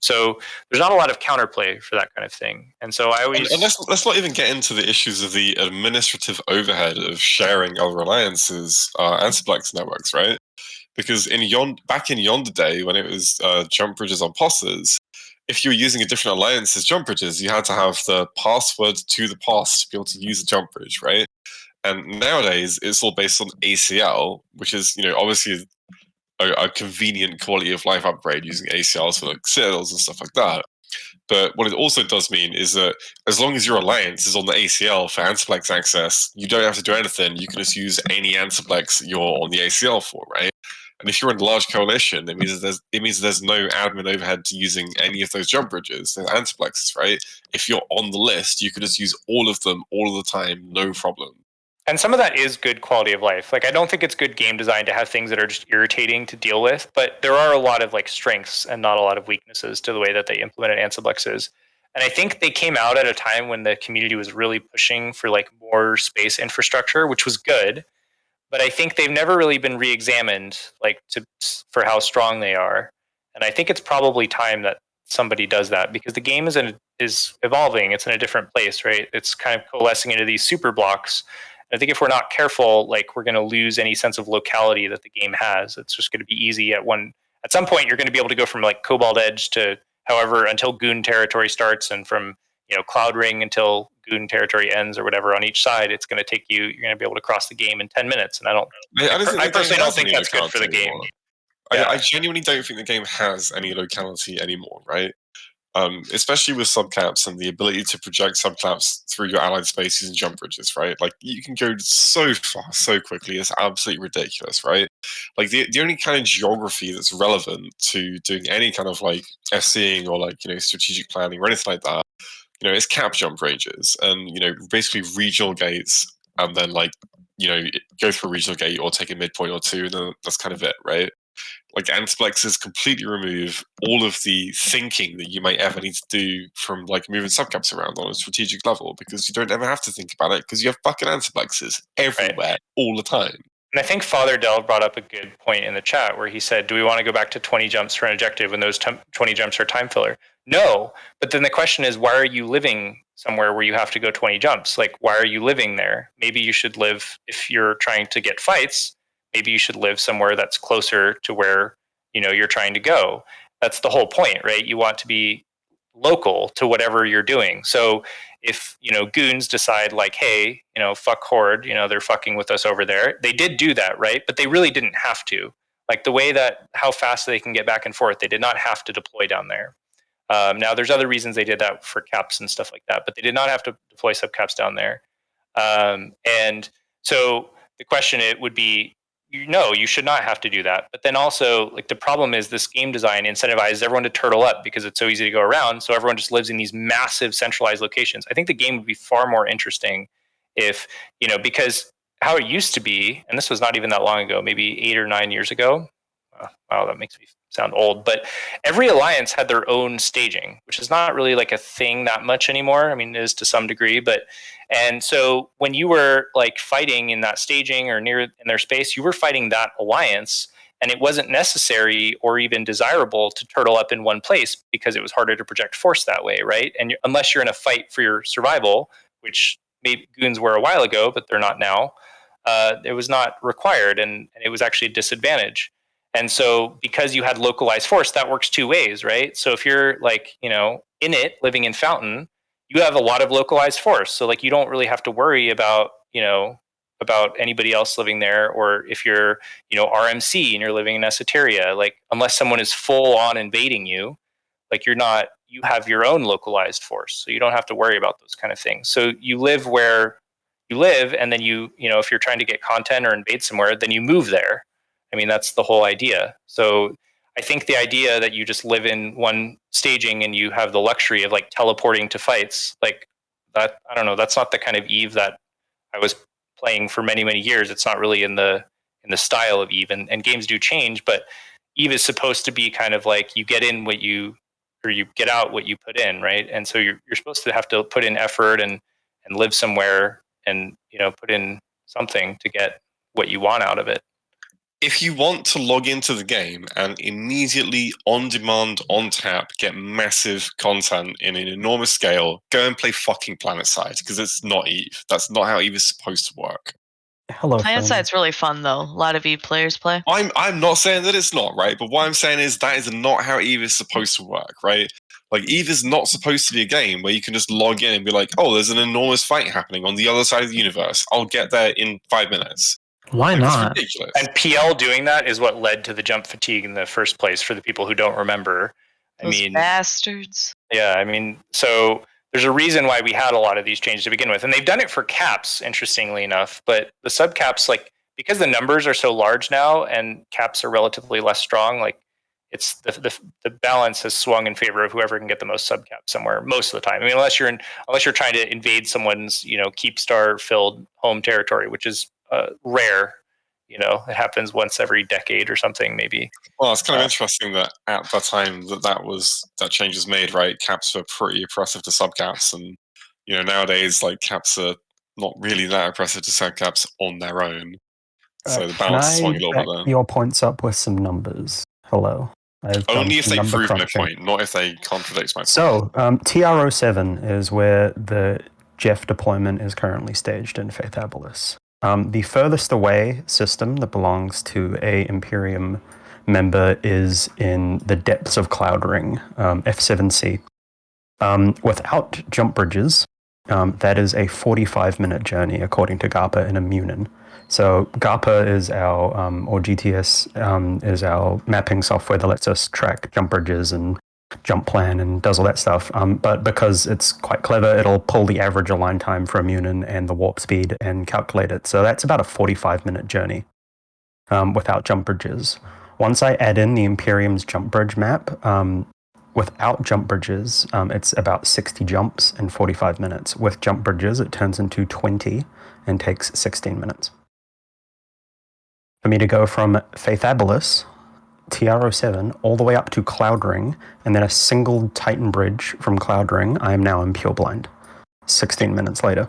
So there's not a lot of counterplay for that kind of thing. And so I always... And let's not even get into the issues of the administrative overhead of sharing other alliances, Ansiblex networks, right? Because back in Yonder Day, when it was jump bridges on POSs, if you were using a different alliance's jump bridges, you had to have the password to the POS to be able to use a jump bridge, right? And nowadays, it's all based on ACL, which is, obviously a convenient quality of life upgrade using ACLs for citadels and stuff like that. But what it also does mean is that as long as your alliance is on the ACL for Ansiplex access, you don't have to do anything. You can just use any Ansiplex you're on the ACL for, right? And if you're in a large coalition, it means there's no admin overhead to using any of those jump bridges, the Ansiplexes, right? If you're on the list, you can just use all of them all of the time, no problem. And some of that is good quality of life. Like, I don't think it's good game design to have things that are just irritating to deal with, but there are a lot of like strengths and not a lot of weaknesses to the way that they implemented Ansiblexes. And I think they came out at a time when the community was really pushing for like more space infrastructure, which was good. But I think they've never really been re-examined like for how strong they are. And I think it's probably time that somebody does that, because the game is evolving. It's in a different place, right? It's kind of coalescing into these super blocks. I think if we're not careful, like, we're going to lose any sense of locality that the game has. It's just going to be easy at some point you're going to be able to go from like Cobalt Edge to however until Goon territory starts, and from Cloud Ring until Goon territory ends or whatever on each side. It's going to take you're going to be able to cross the game in 10 minutes. And I personally don't think that's good for the game. Yeah. I genuinely don't think the game has any locality anymore, right? Especially with subcaps and the ability to project subcaps through your allied spaces and jump bridges, right? Like, you can go so far so quickly. It's absolutely ridiculous, right? Like, the only kind of geography that's relevant to doing any kind of like FCing or like strategic planning or anything like that, it's cap jump ranges and basically regional gates, and then like go through a regional gate or take a midpoint or two, and then that's kind of it, right? Like, Antiplexes completely remove all of the thinking that you might ever need to do from like moving subcaps around on a strategic level, because you don't ever have to think about it because you have fucking Antiplexes everywhere all the time. And I think Father Dell brought up a good point in the chat where he said, do we want to go back to 20 jumps for an objective when those 20 jumps are time filler? No. But then the question is, why are you living somewhere where you have to go 20 jumps? Like, why are you living there? Maybe you should live, if you're trying to get fights, maybe you should live somewhere that's closer to where you're trying to go. That's the whole point, right? You want to be local to whatever you're doing. So if goons decide like, hey, fuck Horde, they're fucking with us over there, they did do that, right? But they really didn't have to. Like, the way that how fast they can get back and forth, they did not have to deploy down there. Now there's other reasons they did that for caps and stuff like that, but they did not have to deploy subcaps down there. And so the question it would be, you should not have to do that. But then also, like, the problem is this game design incentivizes everyone to turtle up because it's so easy to go around. So everyone just lives in these massive centralized locations. I think the game would be far more interesting if, because how it used to be, and this was not even that long ago, maybe 8 or 9 years ago. Wow, that makes me sound old. But every alliance had their own staging, which is not really like a thing that much anymore. I mean, it is to some degree, and so when you were like fighting in that staging or near in their space, you were fighting that alliance, and it wasn't necessary or even desirable to turtle up in one place because it was harder to project force that way, right? And unless you're in a fight for your survival, which maybe Goons were a while ago, but they're not now, it was not required, and it was actually a disadvantage. And so because you had localized force, that works two ways, right? So if you're like, in it, living in Fountain, you have a lot of localized force. So like, you don't really have to worry about, about anybody else living there. Or if you're, RMC and you're living in Esoteria, like, unless someone is full on invading you, like, you have your own localized force. So you don't have to worry about those kind of things. So you live where you live, and then if you're trying to get content or invade somewhere, then you move there. I mean, that's the whole idea. So I think the idea that you just live in one staging and you have the luxury of like teleporting to fights, like that, I don't know, that's not the kind of Eve that I was playing for many, many years. It's not really in the style of Eve, and games do change, but Eve is supposed to be kind of like, you get in you get out what you put in, right? And so you're supposed to have to put in effort and live somewhere and, put in something to get what you want out of it. If you want to log into the game and immediately, on demand, on tap, get massive content in an enormous scale, go and play fucking PlanetSide, because it's not Eve. That's not how Eve is supposed to work. Hello, PlanetSide's really fun, though. A lot of Eve players play. I'm not saying that it's not, right? But what I'm saying is that is not how Eve is supposed to work, right? Like, Eve is not supposed to be a game where you can just log in and be like, oh, there's an enormous fight happening on the other side of the universe. I'll get there in 5 minutes. Why not? Ridiculous. And PL doing that is what led to the jump fatigue in the first place, for the people who don't remember. Those bastards. Yeah, I mean, so there's a reason why we had a lot of these changes to begin with. And they've done it for caps, interestingly enough. But the subcaps, like, because the numbers are so large now and caps are relatively less strong, like, it's the balance has swung in favor of whoever can get the most subcaps somewhere most of the time. I mean, unless you're trying to invade someone's keep star filled home territory, which is rare. It happens once every decade or something, maybe. Well, it's kind of interesting that at that time that change was made, right? Caps were pretty oppressive to subcaps, and nowadays like caps are not really that oppressive to subcaps on their own. So the balance is swung a little bit there. Your points up with some numbers. Hello. Only if they prove my point, not if they contradict my point. So, TR07 is where the Jeff deployment is currently staged in Faith Abylis. The furthest away system that belongs to a Imperium member is in the depths of Cloud Ring, F7C. Without jump bridges, that is a 45-minute journey, according to GARPA in Immunin. So GARPA is our, or GTS is our mapping software that lets us track jump bridges and jump plan and does all that stuff. But because it's quite clever, it'll pull the average align time for Immunin and the warp speed and calculate it. So that's about a 45-minute journey without jump bridges. Once I add in the Imperium's jump bridge map, without jump bridges, it's about 60 jumps in 45 minutes. With jump bridges, it turns into 20 and takes 16 minutes. For me to go from Faith Abylis, TR07, all the way up to Cloud Ring, and then a single Titan bridge from Cloud Ring, I am now in Pure Blind. 16 minutes later.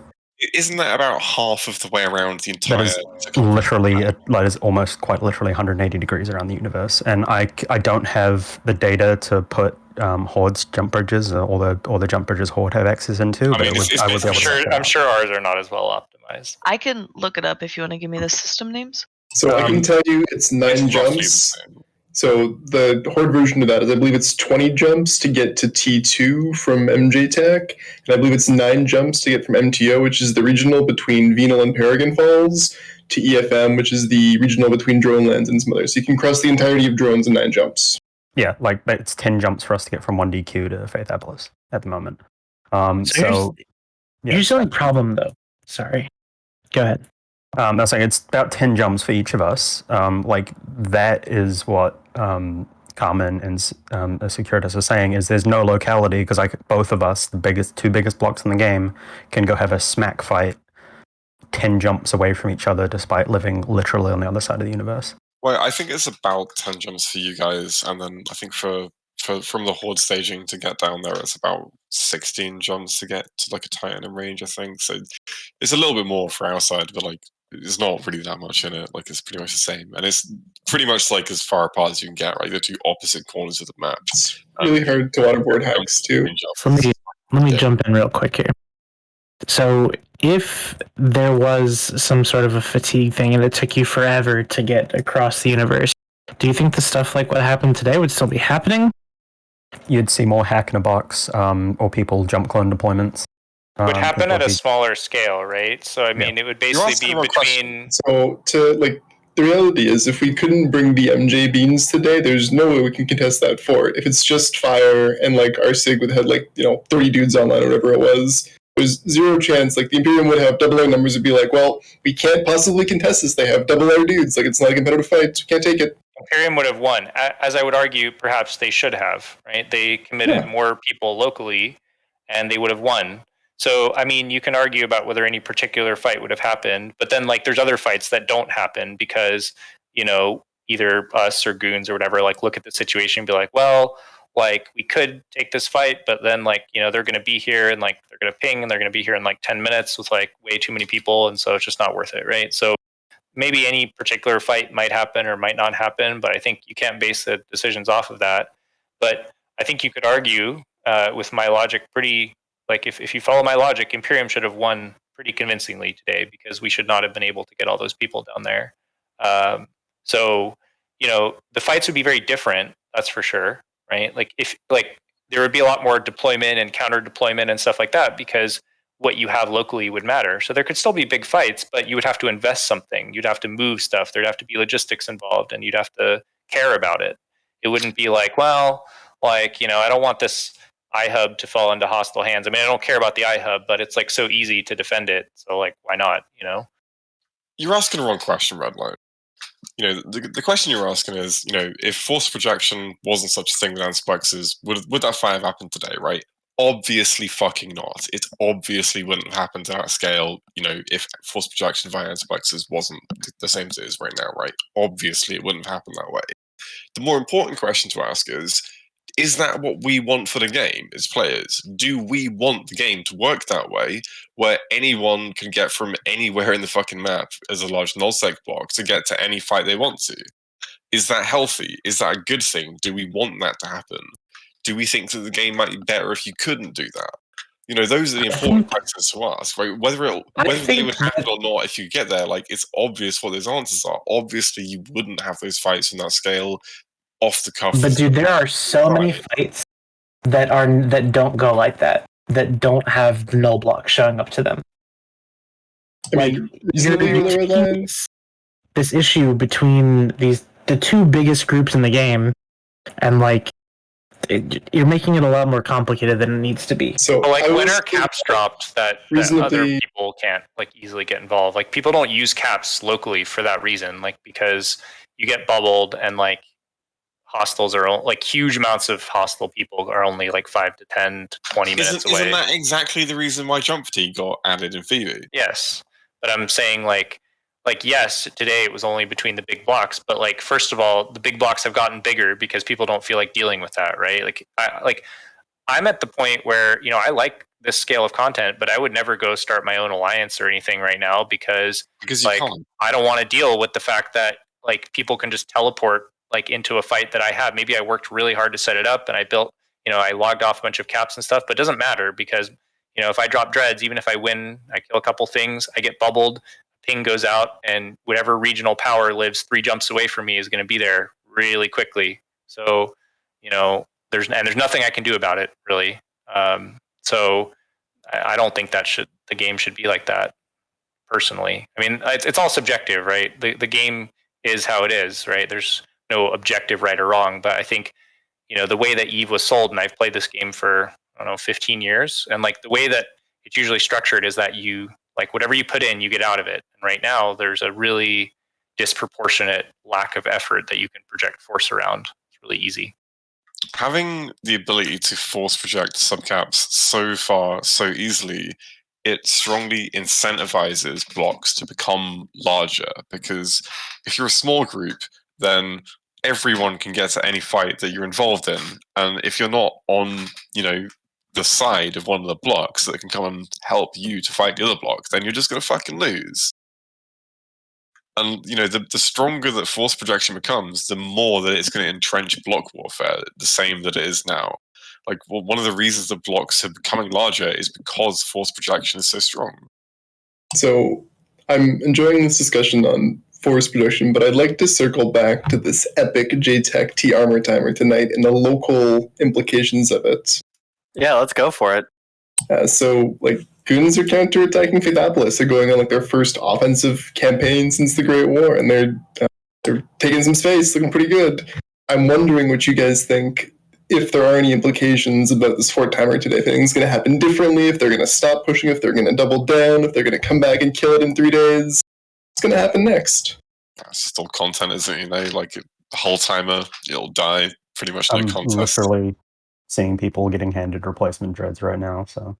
Isn't that about half of the way around the entire... That is almost quite literally 180 degrees around the universe. And I don't have the data to put Horde's jump bridges or the jump bridges Horde have access into. I'm sure ours are not as well optimized. I can look it up if you want to give me the system names. So I can tell you it's 9 jumps. So the Horde version of that is, I believe it's 20 jumps to get to T2 from MJ Tech, and I believe it's 9 jumps to get from MTO, which is the regional between Venal and Paragon Falls, to EFM, which is the regional between Dronelands and some others. So you can cross the entirety of drones in 9 jumps. Yeah, it's 10 jumps for us to get from 1DQ to Faith Abylis at the moment. Here's the only problem, though. Sorry. Go ahead. I was saying it's about 10 jumps for each of us. That is what Carmen and Securitas are saying, is there's no locality, because both of us, the two biggest blocks in the game, can go have a smack fight 10 jumps away from each other despite living literally on the other side of the universe. Well, I think it's about 10 jumps for you guys, and then I think from the Horde staging to get down there, it's about 16 jumps to get to a Titan in range, I think. So it's a little bit more for our side, but it's not really that much in it. It's pretty much the same, and it's pretty much as far apart as you can get. Right, the two opposite corners of the map. It's really hard to waterboard hacks too. So let me jump in real quick here. So if there was some sort of a fatigue thing and it took you forever to get across the universe, do you think the stuff like what happened today would still be happening? You'd see more hack in a box or people jump clone deployments. It would happen at a smaller scale, right? So I mean, it would basically be between. So the reality is, if we couldn't bring the MJ beans today, there's no way we can contest that fort. If it's just fire and our SIG would have 30 dudes online or whatever it was, there's zero chance. The Imperium would have double our numbers. Would be well, we can't possibly contest this. They have double our dudes. It's not a competitive fight. So we can't take it. Imperium would have won. As I would argue, perhaps they should have, right? They committed more people locally, and they would have won. So, I mean, you can argue about whether any particular fight would have happened, but then there's other fights that don't happen because, either us or Goons or whatever, look at the situation and be well, we could take this fight, but then they're going to be here and they're going to ping and they're going to be here in 10 minutes with way too many people. And so it's just not worth it. Right. So maybe any particular fight might happen or might not happen, but I think you can't base the decisions off of that. But I think you could argue with my logic pretty, if you follow my logic, Imperium should have won pretty convincingly today because we should not have been able to get all those people down there. So, the fights would be very different. That's for sure. Right. If there would be a lot more deployment and counter deployment and stuff like that because what you have locally would matter. So there could still be big fights, but you would have to invest something. You'd have to move stuff. There'd have to be logistics involved and you'd have to care about it. It wouldn't be I don't want this iHub to fall into hostile hands. I mean, I don't care about the iHub, but it's so easy to defend it. So why not, You're asking the wrong question, Redline. the question you're asking is, if force projection wasn't such a thing with antiplexes, would that fight have happened today, right? Obviously fucking not. It obviously wouldn't have happened at that scale, if force projection via antiplexes wasn't the same as it is right now, right? Obviously it wouldn't have happened that way. The more important question to ask is that what we want for the game as players? Do we want the game to work that way, where anyone can get from anywhere in the fucking map as a large nullsec block to get to any fight they want to? Is that healthy? Is that a good thing? Do we want that to happen? Do we think that the game might be better if you couldn't do that? Those are the important questions to ask, right? Whether the game would happen or not, if you get there, it's obvious what those answers are. Obviously, you wouldn't have those fights on that scale off the cuff. But dude, there are so many fights that don't go like that don't have null blocks showing up to them. This issue between the two biggest groups in the game, and you're making it a lot more complicated than it needs to be. So when are caps dropped that other people can't easily get involved? People don't use caps locally for that reason, because you get bubbled and hostiles are huge amounts of hostile people are only 5 to 10 to 20 minutes away. Isn't that exactly the reason why jump fatigue got added in Phoebe? Yes, but I'm saying yes, today it was only between the big blocks, but first of all, the big blocks have gotten bigger because people don't feel like dealing with that, right? I'm at the point where I like this scale of content, but I would never go start my own alliance or anything right now because I don't want to deal with the fact that people can just teleport into a fight that I have. Maybe I worked really hard to set it up and I built, I logged off a bunch of caps and stuff, but it doesn't matter because, if I drop dreads, even if I win, I kill a couple things, I get bubbled, ping goes out, and whatever regional power lives 3 jumps away from me is going to be there really quickly. So, there's nothing I can do about it really. So I don't think the game should be like that personally. I mean, it's all subjective, right? The game is how it is, right? There's no objective right or wrong, but I think the way that Eve was sold, and I've played this game for 15 years, and the way that it's usually structured is that you whatever you put in, you get out of it. And right now, there's a really disproportionate lack of effort that you can project force around. It's really easy. Having the ability to force project subcaps so far, so easily, it strongly incentivizes blocks to become larger, because if you're a small group, then everyone can get to any fight that you're involved in. And if you're not on, the side of one of the blocks that can come and help you to fight the other block, then you're just going to fucking lose. And, the stronger that force projection becomes, the more that it's going to entrench block warfare, the same that it is now. One of the reasons that blocks are becoming larger is because force projection is so strong. So I'm enjoying this discussion on force projection, but I'd like to circle back to this epic JTech T armor timer tonight and the local implications of it. Yeah, let's go for it. So Goons are counterattacking Fatapolis. They're going on their first offensive campaign since the Great War, and they're taking some space, looking pretty good. I'm wondering what you guys think, if there are any implications about this Fort timer today. If anything's going to happen differently, if they're going to stop pushing, if they're going to double down, if they're going to come back and kill it in 3 days. What's going to happen next? That's still content, isn't it? The whole timer, it'll die. Pretty much no contest. Literally seeing people getting handed replacement dreads right now, so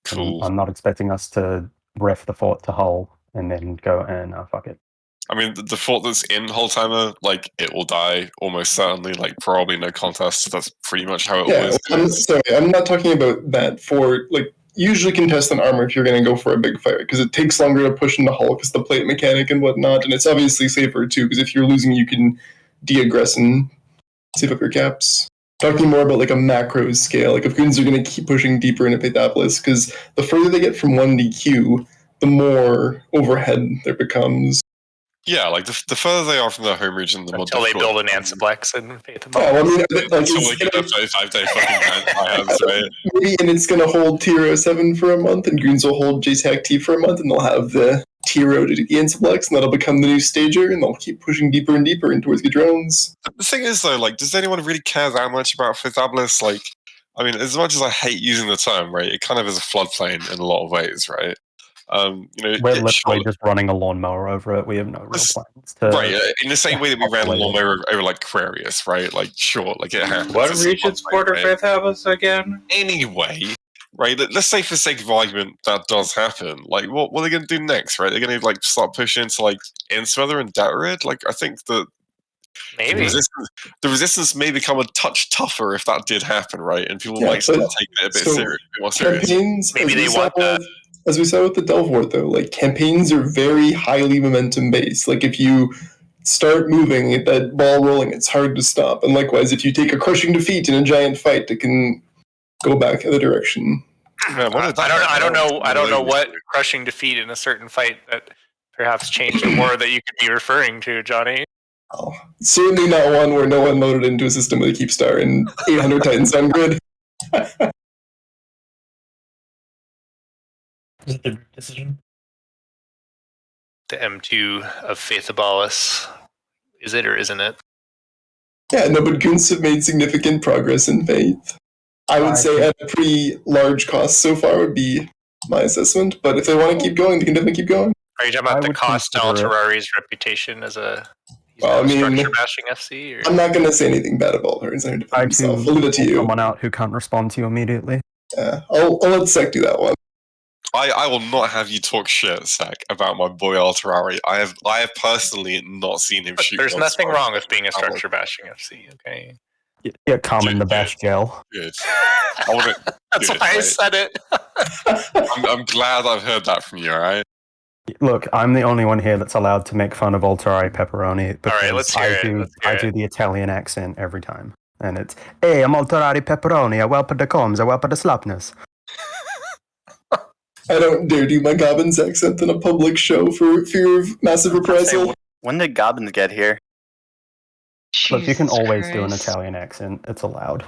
cool. I'm not expecting us to ref the fort to hull and then go and fuck it. I mean, the fort that's in Hull timer, it will die almost certainly. Probably no contest. That's pretty much how it always is. Sorry, I'm not talking about that fort. Usually contest on armor if you're going to go for a big fight, because it takes longer to push into hull because the plate mechanic and whatnot, and it's obviously safer too, because if you're losing, you can de-aggress and save up your caps. Talking more about a macro scale, if Goons are going to keep pushing deeper into Fatapolis, because the further they get from 1DQ, the more overhead there becomes. Yeah, the further they are from their home region, the more until they build an Ansiplex and pay them. Oh, I mean, until they get a 35-day fucking right? Maybe, and it's going to hold T07 for a month, and Goons will hold JTAC T for a month, and they'll have the T-Row to the Ansiplex, and that'll become the new stager, and they'll keep pushing deeper and deeper in towards the drones. The thing is, though, does anyone really care that much about Fatapolis? I mean, as much as I hate using the term, right, it kind of is a floodplain in a lot of ways, right? We're literally just running a lawnmower over it. We have no real plans to. Right, in the same way that we ran a lawnmower over like Aquarius, right? Like, sure, like it happens. What regions border Faith Habits again? Anyway, right? Let's say for the sake of argument that does happen. Like, what are they going to do next? Right? They're going to like start pushing into like Innsweather and Datarid. Like, I think that maybe the resistance may become a touch tougher if that did happen, right? And people might start taking it a bit more serious. Campaigns, maybe they want that. As we saw with the Delvort, though, like campaigns are very highly momentum based. Like if you start moving, get that ball rolling, it's hard to stop. And likewise, if you take a crushing defeat in a giant fight, it can go back the other direction. Yeah, I don't know what crushing defeat in a certain fight that perhaps changed the war that you could be referring to, Johnny. Oh, certainly not one where no one loaded into a system with a keep star and 800 Titans on grid. Is it the decision? The M2 of Faithabolis. Is it or isn't it? Yeah, no, but Goons have made significant progress in Faith. I would say at a pretty large cost so far would be my assessment, but if they want to keep going, they can definitely keep going. Are you talking about the cost to Alterari's reputation as a structure bashing FC? Or? I'm not going to say anything bad about her. I'll leave it to you. Someone out who can't respond to you immediately. Yeah, I'll let Sec do that one. I will not have you talk shit, Sec, about my boy Alterari. I have personally not seen him shoot. There's nothing wrong with being a structure bashing FC, okay? Yeah, calm in the bash gel. Good. That's why I said it. I'm glad I've heard that from you, alright? Look, I'm the only one here that's allowed to make fun of Alterari pepperoni because right, let's hear it. I do the Italian accent every time. And it's, hey, I'm Alterari pepperoni, I whelp the combs, I whelp the slapness. I don't dare do my Gobbins accent in a public show for fear of massive reprisal. When did Gobbins get here? Look, you can always do an Italian accent. It's allowed.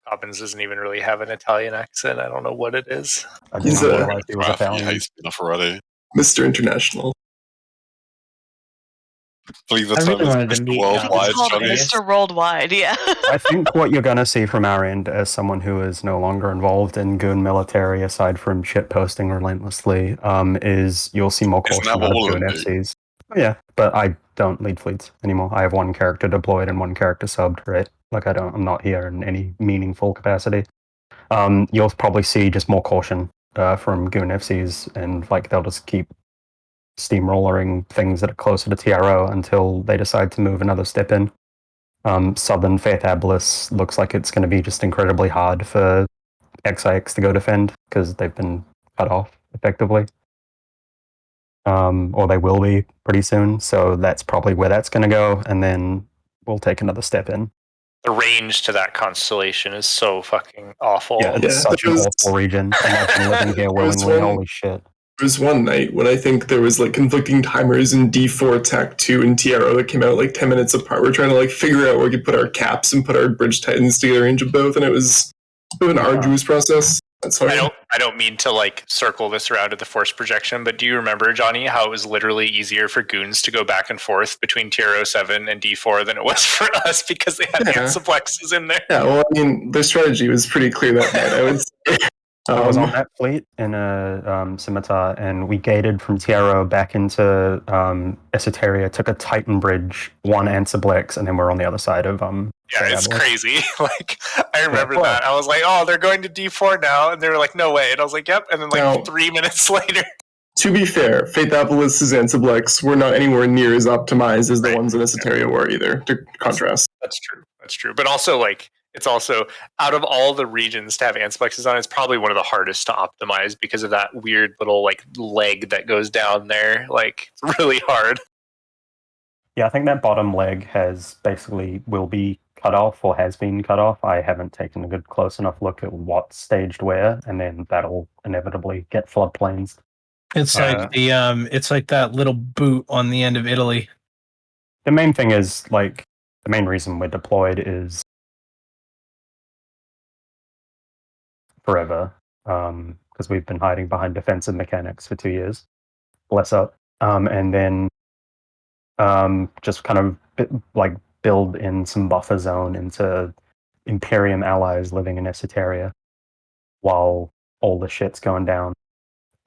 Gobbins doesn't even really have an Italian accent. I don't know what it is. He's already. Mr. International. Believe the I term really is wanted to Mr. meet Worldwide, It's called Johnny. Mr. Worldwide, yeah. I think what you're going to see from our end as someone who is no longer involved in Goon military, aside from shit posting relentlessly, is you'll see more caution out of Goon FCs. Oh, yeah, but I don't lead fleets anymore. I have one character deployed and one character subbed, right? Like I'm not here in any meaningful capacity. You'll probably see just more caution from Goon FCs, and like they'll just keep steamrollering things that are closer to TRO until they decide to move another step in. Southern Faith Abyss looks like it's going to be just incredibly hard for XIX to go defend because they've been cut off effectively. Or they will be pretty soon, so that's probably where that's going to go, and then we'll take another step in. The range to that constellation is so fucking awful. Yeah, it's such an awful region. Imagine living here willingly, holy shit. There was one night when I think there was like conflicting timers in D4, TAC 2, and TRO that came out like 10 minutes apart. We're trying to like figure out where we could put our caps and put our bridge titans to get a range of both, and it was a bit of an arduous process. That's hard. I don't mean to like circle this around to the force projection, but do you remember, Johnny, how it was literally easier for Goons to go back and forth between TRO 7 and D4 than it was for us because they had antiplexes in there? Yeah, well, I mean, their strategy was pretty clear that night, I would say. I was on that fleet in a scimitar, and we gated from TRO back into Esoteria, took a Titan bridge, one Ansiblex, and then we're on the other side of Yeah, it's crazy. Like, I remember that. I was like, oh, they're going to D4 now, and they were like, no way. And I was like, yep. And then like 3 minutes later. To be fair, Faithopolis' Ansiblex were not anywhere near as optimized as the ones in Esoteria were either, to contrast. That's true. But also, like, it's also, out of all the regions to have Ansplexes on, it's probably one of the hardest to optimize because of that weird little, like, leg that goes down there. Like, it's really hard. Yeah, I think that bottom leg will be cut off or has been cut off. I haven't taken a good close enough look at what's staged where, and then that'll inevitably get floodplains. It's it's like that little boot on the end of Italy. The main thing is, like, the main reason we're deployed is forever, because we've been hiding behind defensive mechanics for 2 years. Bless up. And then just kind of build in some buffer zone into Imperium allies living in Esoteria while all the shit's going down.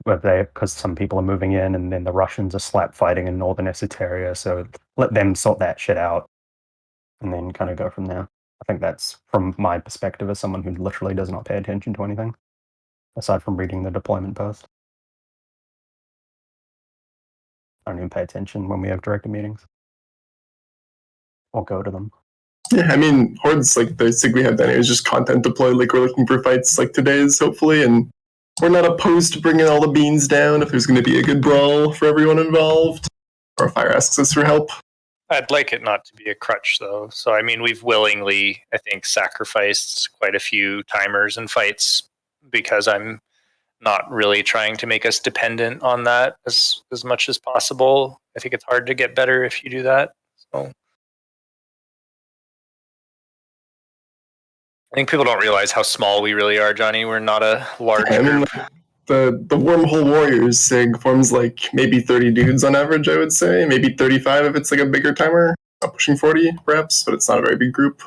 Because some people are moving in, and then the Russians are slap fighting in northern Ossetia, so let them sort that shit out, and then kind of go from there. I think that's from my perspective as someone who literally does not pay attention to anything, aside from reading the deployment post. I don't even pay attention when we have director meetings. Or go to them. Yeah, I mean, Horde's like the SIG we have down here is just content deployed. Like, we're looking for fights like today's, hopefully, and we're not opposed to bringing all the beans down if there's going to be a good brawl for everyone involved. Or if Fire asks us for help. I'd like it not to be a crutch, though. So, I mean, we've willingly, I think, sacrificed quite a few timers and fights because I'm not really trying to make us dependent on that as much as possible. I think it's hard to get better if you do that. So I think people don't realize how small we really are, Johnny. We're not a large group. The Wormhole Warriors SIG forms like maybe 30 dudes on average, I would say. Maybe 35 if it's like a bigger timer. Not pushing 40, perhaps, but it's not a very big group.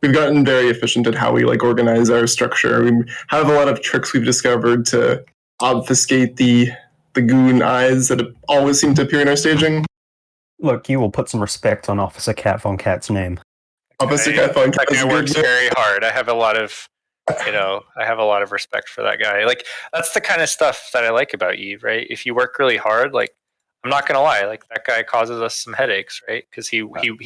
We've gotten very efficient at how we like organize our structure. We have a lot of tricks we've discovered to obfuscate the goon eyes that always seem to appear in our staging. Look, you will put some respect on Officer Cat Von Cat's name. Officer Cat Von Cat that guy works very hard. I have a lot of respect for that guy. Like, that's the kind of stuff that I like about Eve, right? If you work really hard, like, I'm not gonna lie, like, that guy causes us some headaches, right? Because he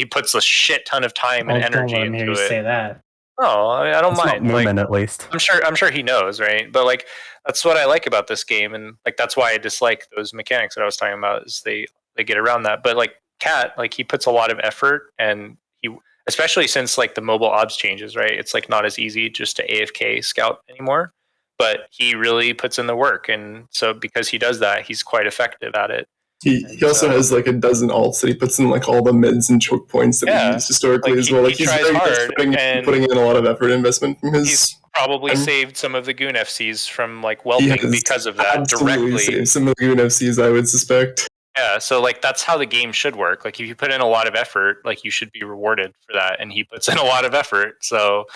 puts a shit ton of time and energy don't let him into hear you it. say that. No, I don't mind. Not Moomin, like, at least. I'm sure he knows, right? But like, that's what I like about this game, and like that's why I dislike those mechanics that I was talking about. Is they get around that. But like Cat, like, he puts a lot of effort, and he, especially since like the mobile obs changes, right? It's like not as easy just to AFK scout anymore. But he really puts in the work, and so because he does that, he's quite effective at it. He also has like a dozen alts that he puts in like all the mids and choke points that we used historically like as well. Like, he he's tries very hard, putting in a lot of effort investment from his. He's probably saved some of the Goon FCs from like whelping because of that absolutely directly. Saved some of the Goon FCs, I would suspect. Yeah, so like that's how the game should work. Like, if you put in a lot of effort, like, you should be rewarded for that, and he puts in a lot of effort. So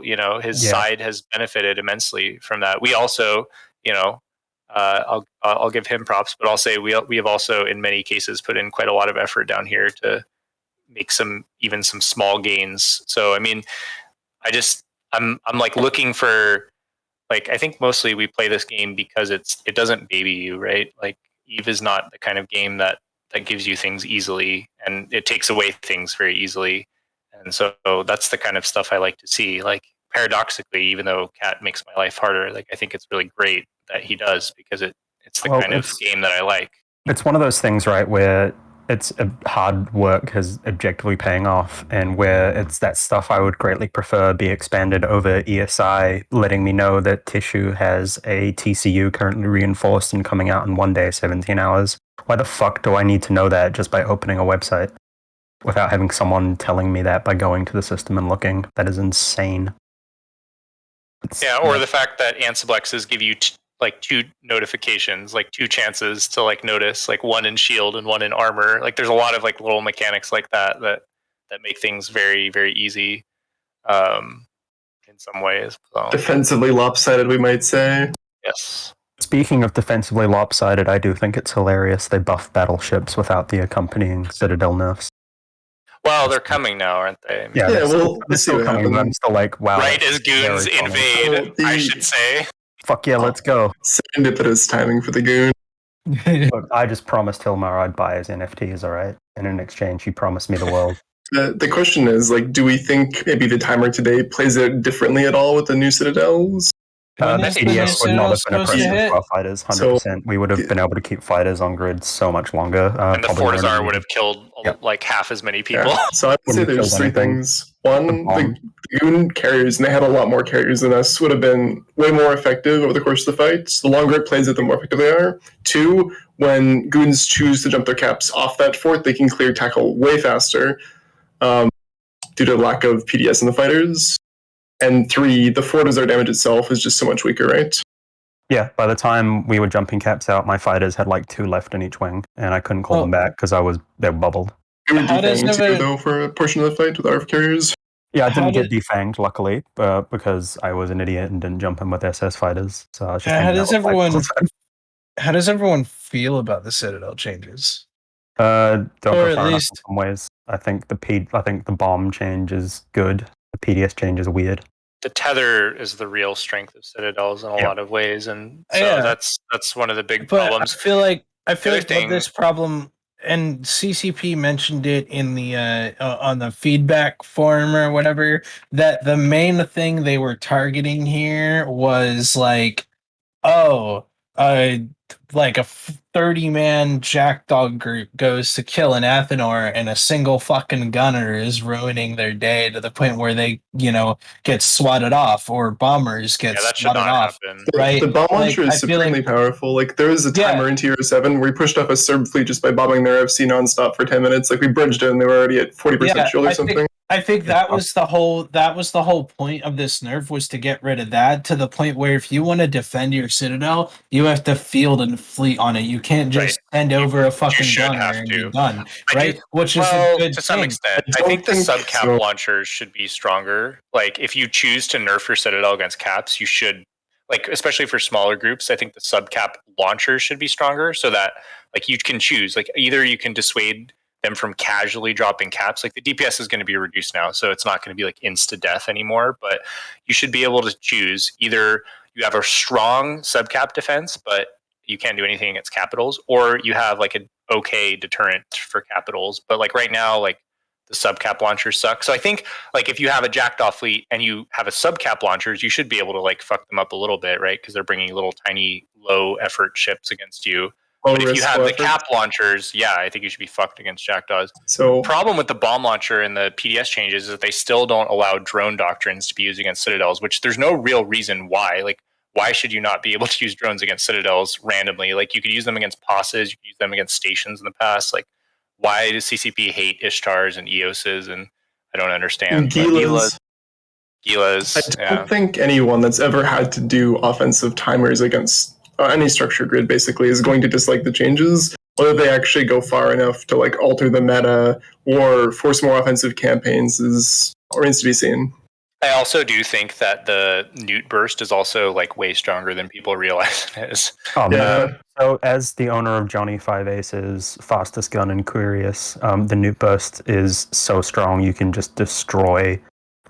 you know, his side has benefited immensely from that. We also, you know, I'll give him props, but I'll say we have also in many cases put in quite a lot of effort down here to make some small gains. So I mean, I'm like looking for, like, I think mostly we play this game because it doesn't baby you, right? Like, Eve is not the kind of game that gives you things easily, and it takes away things very easily. And so that's the kind of stuff I like to see. Like, paradoxically, even though Cat makes my life harder, like, I think it's really great that he does, because it's the kind of game that I like. It's one of those things, right, where it's hard work is objectively paying off, and where it's that stuff I would greatly prefer be expanded over ESI, letting me know that Tissue has a TCU currently reinforced and coming out in 1 day, 17 hours. Why the fuck do I need to know that just by opening a website without having someone telling me that by going to the system and looking? That is insane. Or the fact that Ansiblexes give you like two notifications, like two chances to like notice, like one in shield and one in armor. Like, there's a lot of like little mechanics like that make things very, very easy in some ways. So. Defensively lopsided, we might say. Yes. Speaking of defensively lopsided, I do think it's hilarious they buff battleships without the accompanying Citadel nerfs. Well, they're coming now, aren't they? Yeah, they're still coming, but I'm still like, wow. Right as Goons invade, I should say. Fuck yeah, let's go. Serendipitous timing for the Goon. Look, I just promised Hilmar I'd buy his NFTs, alright? And in exchange, he promised me the world. The question is, like, do we think maybe the timer today plays it differently at all with the new Citadels? The CDS would not have been oppressive for our fighters, 100%. We would have been able to keep fighters on grid so much longer. And the Fortizar would have killed like half as many people. Yeah. So I'd say there's three things. One, the Goon carriers, and they had a lot more carriers than us, would have been way more effective over the course of the fight. So the longer it plays it, the more effective they are. Two, when Goons choose to jump their caps off that fort, they can clear tackle way faster due to lack of PDS in the fighters. And three, the Fortizar damage itself is just so much weaker, right? Yeah, by the time we were jumping caps out, my fighters had like 2 left in each wing, and I couldn't call them back because they were bubbled. We were defanged too, though, for a portion of the fight with our carriers. Yeah, I How didn't get did- defanged, luckily, because I was an idiot and didn't jump in with SS fighters. So I was just How hanging out does with Mike all everyone? the time. How does everyone feel about the Citadel changes? Don't Or go at far enough least- in some ways. I think the bomb change is good. The PDS change is weird. The tether is the real strength of Citadels in a lot of ways, and so Yeah. that's one of the big But problems. I feel like other with thing- this problem, and CCP mentioned it in the on the feedback forum or whatever, that the main thing they were targeting here was like, oh, like a 30-man jackdog group goes to kill an Athenor and a single fucking gunner is ruining their day to the point where they, get swatted off, or bombers get that should swatted not off. happen. Right? The bomb launcher Like, I is feel supremely like- powerful. Like there was a timer in Tier 7 where we pushed off a Serb fleet just by bombing their FC nonstop for 10 minutes. Like we bridged it and they were already at 40% shield or something. I think that was the whole point of this nerf, was to get rid of that, to the point where if you want to defend your Citadel, you have to field and fleet on it. You can't just send over a fucking gunner and be done. Right? Which is a good to some thing. extent. I think the subcap launchers should be stronger. Like if you choose to nerf your Citadel against caps, you should, like, especially for smaller groups, I think the subcap launchers should be stronger, so that like you can choose, like either you can dissuade them from casually dropping caps. Like the DPS is going to be reduced now, so it's not going to be like insta death anymore, but you should be able to choose either you have a strong subcap defense, but you can't do anything against capitals, or you have like an okay deterrent for capitals. But like right now, like the subcap launchers suck. So I think like if you have a jackdaw fleet and you have a subcap launchers, you should be able to like fuck them up a little bit, right? Because they're bringing little tiny low effort ships against you. But if you have the cap launchers, yeah, I think you should be fucked against jackdaws. So the problem with the bomb launcher and the PDS changes is that they still don't allow drone doctrines to be used against citadels, which there's no real reason why. Like, why should you not be able to use drones against citadels randomly? Like, you could use them against posses, you could use them against stations in the past. Like, why does CCP hate Ishtars and Eoses? And I don't understand. Gilas. Gilas. I don't think anyone that's ever had to do offensive timers against any structure grid basically is going to dislike the changes. Whether they actually go far enough to like alter the meta or force more offensive campaigns remains to be seen. I also do think that the Newt burst is also like way stronger than people realize it is. Oh, man. So, as the owner of Johnny Five Aces, fastest gun and Curious, the Newt burst is so strong you can just destroy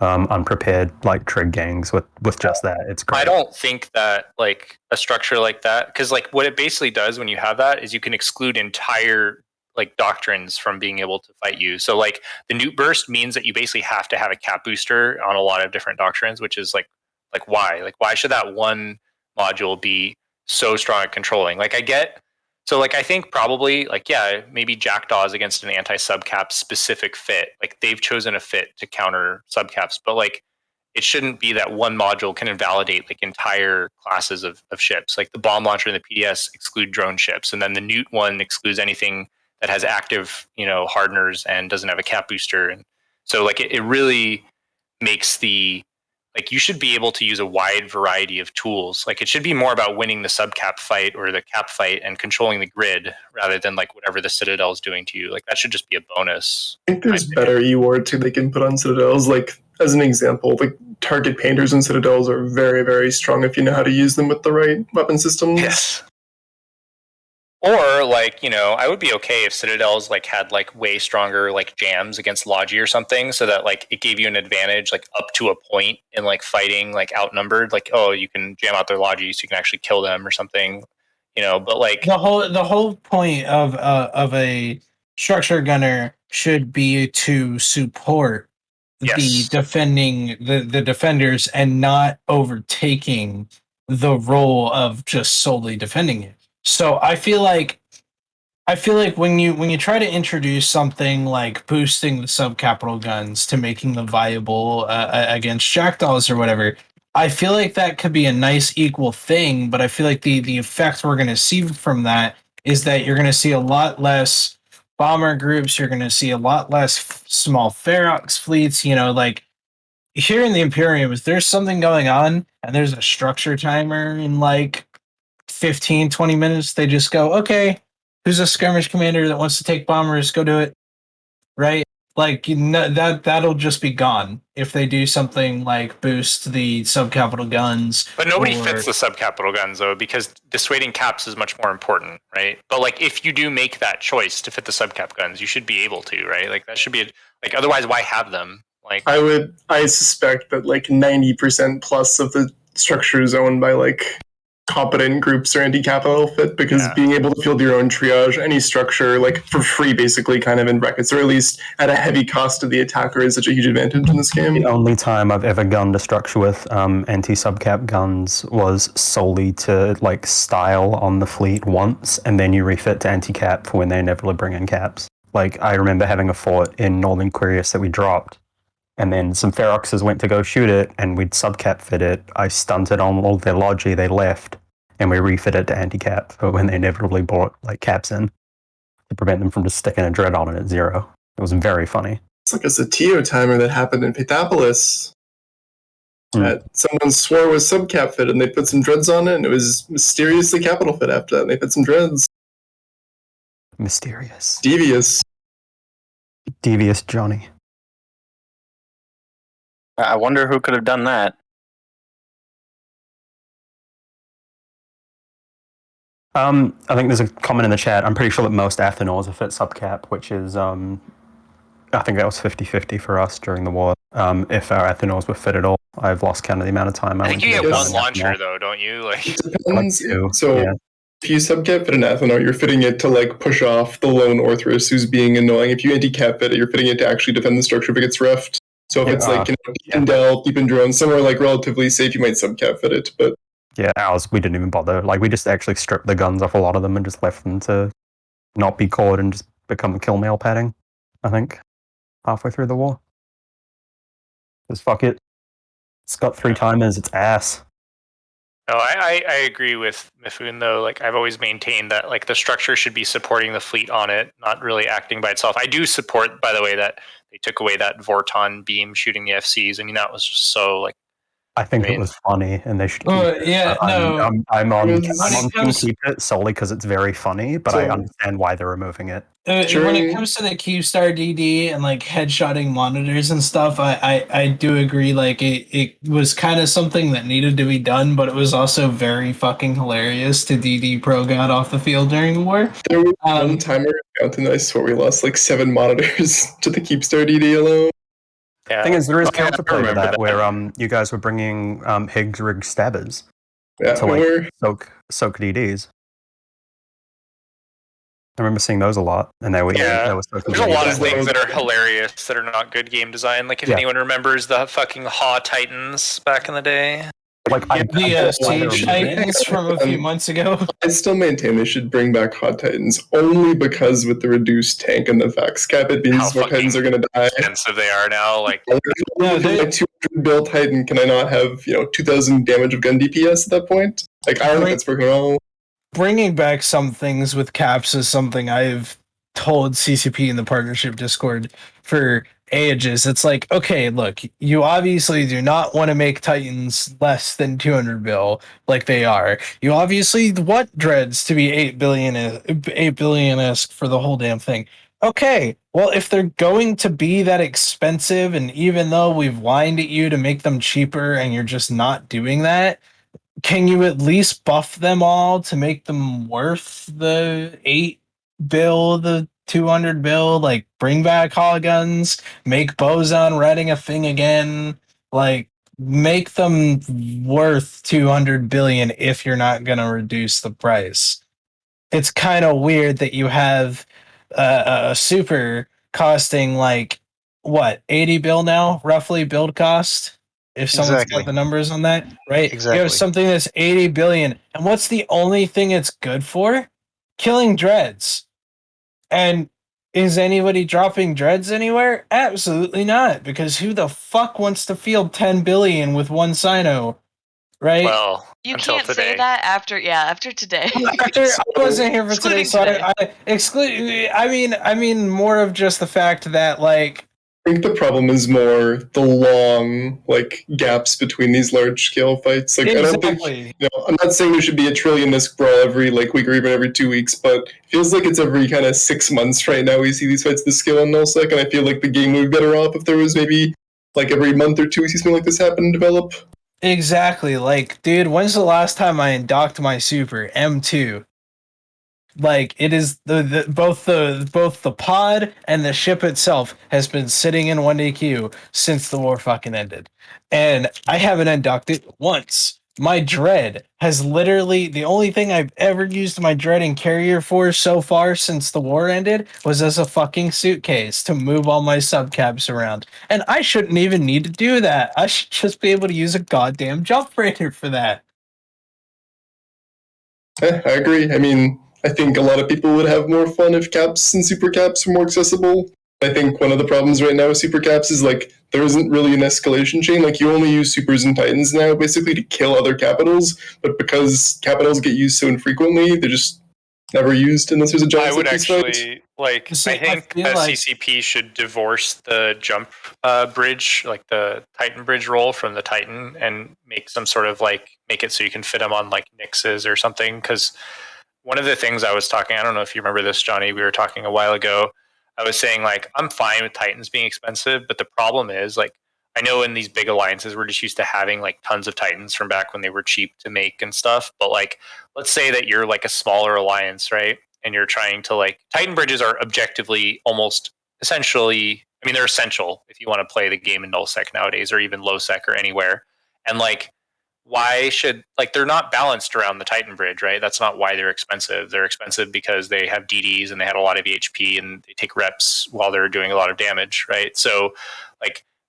unprepared like trig gangs with just that. It's great. I don't think that like a structure like that, because like what it basically does when you have that is you can exclude entire like doctrines from being able to fight you. So like the Newt burst means that you basically have to have a cap booster on a lot of different doctrines, which is like why should that one module be so strong at controlling? Like I get, so like I think probably like maybe jackdaws against an anti-subcap specific fit, like they've chosen a fit to counter subcaps, but like it shouldn't be that one module can invalidate like entire classes of ships. Like the bomb launcher and the PDS exclude drone ships, and then the Newt one excludes anything that has active, hardeners and doesn't have a cap booster. And so like it really makes like you should be able to use a wide variety of tools. Like it should be more about winning the subcap fight or the cap fight and controlling the grid rather than like whatever the Citadel is doing to you. Like that should just be a bonus. I think there's better E-Ward too they can put on Citadels. Like as an example, like target painters and Citadels are very, very strong if you know how to use them with the right weapon systems. Yes. Or like, I would be okay if Citadels like had like way stronger like jams against Logi or something, so that like it gave you an advantage like up to a point in like fighting like outnumbered. Like, oh, you can jam out their Logi so you can actually kill them or something. But like the whole point of a structure gunner should be to support the defending the defenders and not overtaking the role of just solely defending it. So I feel like when you try to introduce something like boosting the subcapital guns to making them viable against jackdaws or whatever, I feel like that could be a nice equal thing. But I feel like the effect we're going to see from that is that you're going to see a lot less bomber groups. You're going to see a lot less small Ferox fleets. Like here in the Imperium, if there's something going on and there's a structure timer in like 15, 20 minutes, they just go, okay, who's a skirmish commander that wants to take bombers? Go do it. Right? Like that'll just be gone if they do something like boost the subcapital guns. But nobody fits the subcapital guns though, because dissuading caps is much more important, right? But like if you do make that choice to fit the subcap guns, you should be able to, right? Like that should be like otherwise why have them? Like I suspect that like 90% plus of the structure is owned by like competent groups or anti-capital fit, because being able to field your own triage, any structure, like for free basically, kind of in brackets, or at least at a heavy cost to the attacker, is such a huge advantage in this game. The only time I've ever gunned a structure with anti-subcap guns was solely to like style on the fleet once, and then you refit to anti-cap for when they inevitably bring in caps. Like I remember having a fort in Northern Quirius that we dropped, and then some Feroxes went to go shoot it, and we'd subcap fit it. I stunted on all their logi, they left, and we refit it to anti-cap for when they inevitably brought like caps in to prevent them from just sticking a dread on it at 0. It was very funny. It's like a Satio timer that happened in Petapolis. That someone swore was subcap fit, and they put some dreads on it, and it was mysteriously capital fit after that, and they put some dreads. Mysterious. Devious. Devious Johnny. I wonder who could have done that. I think there's a comment in the chat. I'm pretty sure that most Athenors are fit subcap, which is, I think that was 50-50 for us during the war. If our Athenors were fit at all, I've lost count of the amount of time. I think you went get to one Athenor. launcher though, don't you? Like It depends. Like So yeah. if you subcap fit an Athenor, you're fitting it to like push off the lone Orthrus who's being annoying. If you anti-cap fit it, you're fitting it to actually defend the structure if it gets refed. So if it's like, you know, deep in Del, deep in drone, somewhere like relatively safe, you might subcap fit it. But Yeah, ours, we didn't even bother. Like, we just actually stripped the guns off a lot of them and just left them to not be caught and just become kill mail padding, I think, halfway through the war. Just fuck it. It's got 3 timers, it's ass. No, I agree with Mifune though. Like I've always maintained that like the structure should be supporting the fleet on it, not really acting by itself. I do support, by the way, that they took away that Vorton beam shooting the FCs. I mean, that was just so like. I think it was funny, and they should keep it. Yeah, I'm on it team keep it solely because it's very funny, but I understand why they're removing it. When it comes to the Q-Star DD and like headshotting monitors and stuff, I do agree. Like it was kind of something that needed to be done, but it was also very fucking hilarious to DD Pro God off the field during the war. There was one timer in Mountain, I swear we lost like 7 monitors to the Keepstar DD alone. Yeah. Thing is, there is counterplay to that, where you guys were bringing Higgs rig stabbers to like soak DDs. I remember seeing those a lot, and they were There's a lot of things that are hilarious that are not good game design. Like if anyone remembers the fucking Haw Titans back in the day. Like the Siege Titans from a few months ago. I still maintain they should bring back Hot Titans only because with the reduced tank and the fax cap, it means more Titans are going to die. Expensive they are now. Like like 200 build Titan, can I not have 2,000 damage of gun DPS at that point? Like I don't think that's working at all. Bringing back some things with caps is something I've told CCP in the partnership Discord for ages. It's like, okay, look, you obviously do not want to make Titans less than 200 bill like they are. You obviously want dreads to be 8 billion-esque for the whole damn thing. Okay, well, if they're going to be that expensive, and even though we've whined at you to make them cheaper and you're just not doing that, can you at least buff them all to make them worth the 8 bill, the 200 bill? Like, bring back hologuns, make Boson Redding a thing again. Like, make them worth 200 billion if you're not going to reduce the price. It's kind of weird that you have a super costing like, what, 80 bill now, roughly build cost? If someone's got the numbers on that, right? Exactly. You have something that's 80 billion. And what's the only thing it's good for? Killing dreads. And is anybody dropping dreads anywhere? Absolutely not. Because who the fuck wants to field 10 billion with one Sino? Right? Well, you can't say that after today. I wasn't here for today, so I exclude. I mean more of just the fact that like I think the problem is more the long gaps between these large scale fights. I don't think I'm not saying there should be a trillion disc brawl every week or even every 2 weeks, but it feels like it's every kind of 6 months right now we see these fights this scale in nullsec, and I feel like the game would be better off if there was maybe every month or two we see something like this happen and develop. Exactly. Dude, when's the last time I docked my super M2? It is both the pod and the ship itself has been sitting in 1-day queue since the war fucking ended, and I haven't undocked it once. My dread has literally, the only thing I've ever used my dread and carrier for so far since the war ended was as a fucking suitcase to move all my subcaps around, and I shouldn't even need to do that. I should just be able to use a goddamn jump freighter for that. I agree. I mean, I think a lot of people would have more fun if caps and super caps were more accessible. I think one of the problems right now with super caps is there isn't really an escalation chain. You only use supers and titans now basically to kill other capitals, but because capitals get used so infrequently, they're just never used unless there's a giant. I would actually I think CCP should divorce the jump bridge, the Titan bridge roll, from the Titan, and make some sort of make it so you can fit them on Nixes or something. Because one of the things I was talking, I don't know if you remember this, Johnny, we were talking a while ago. I was saying I'm fine with Titans being expensive, but the problem is I know in these big alliances we're just used to having tons of Titans from back when they were cheap to make and stuff. But let's say that you're a smaller alliance, right? And you're trying to Titan bridges are objectively almost essentially, I mean, they're essential if you want to play the game in nullsec nowadays, or even low sec or anywhere. And why should they're not balanced around the Titan bridge, right? That's not why they're expensive. They're expensive because they have DDs and they had a lot of EHP and they take reps while they're doing a lot of damage, right? So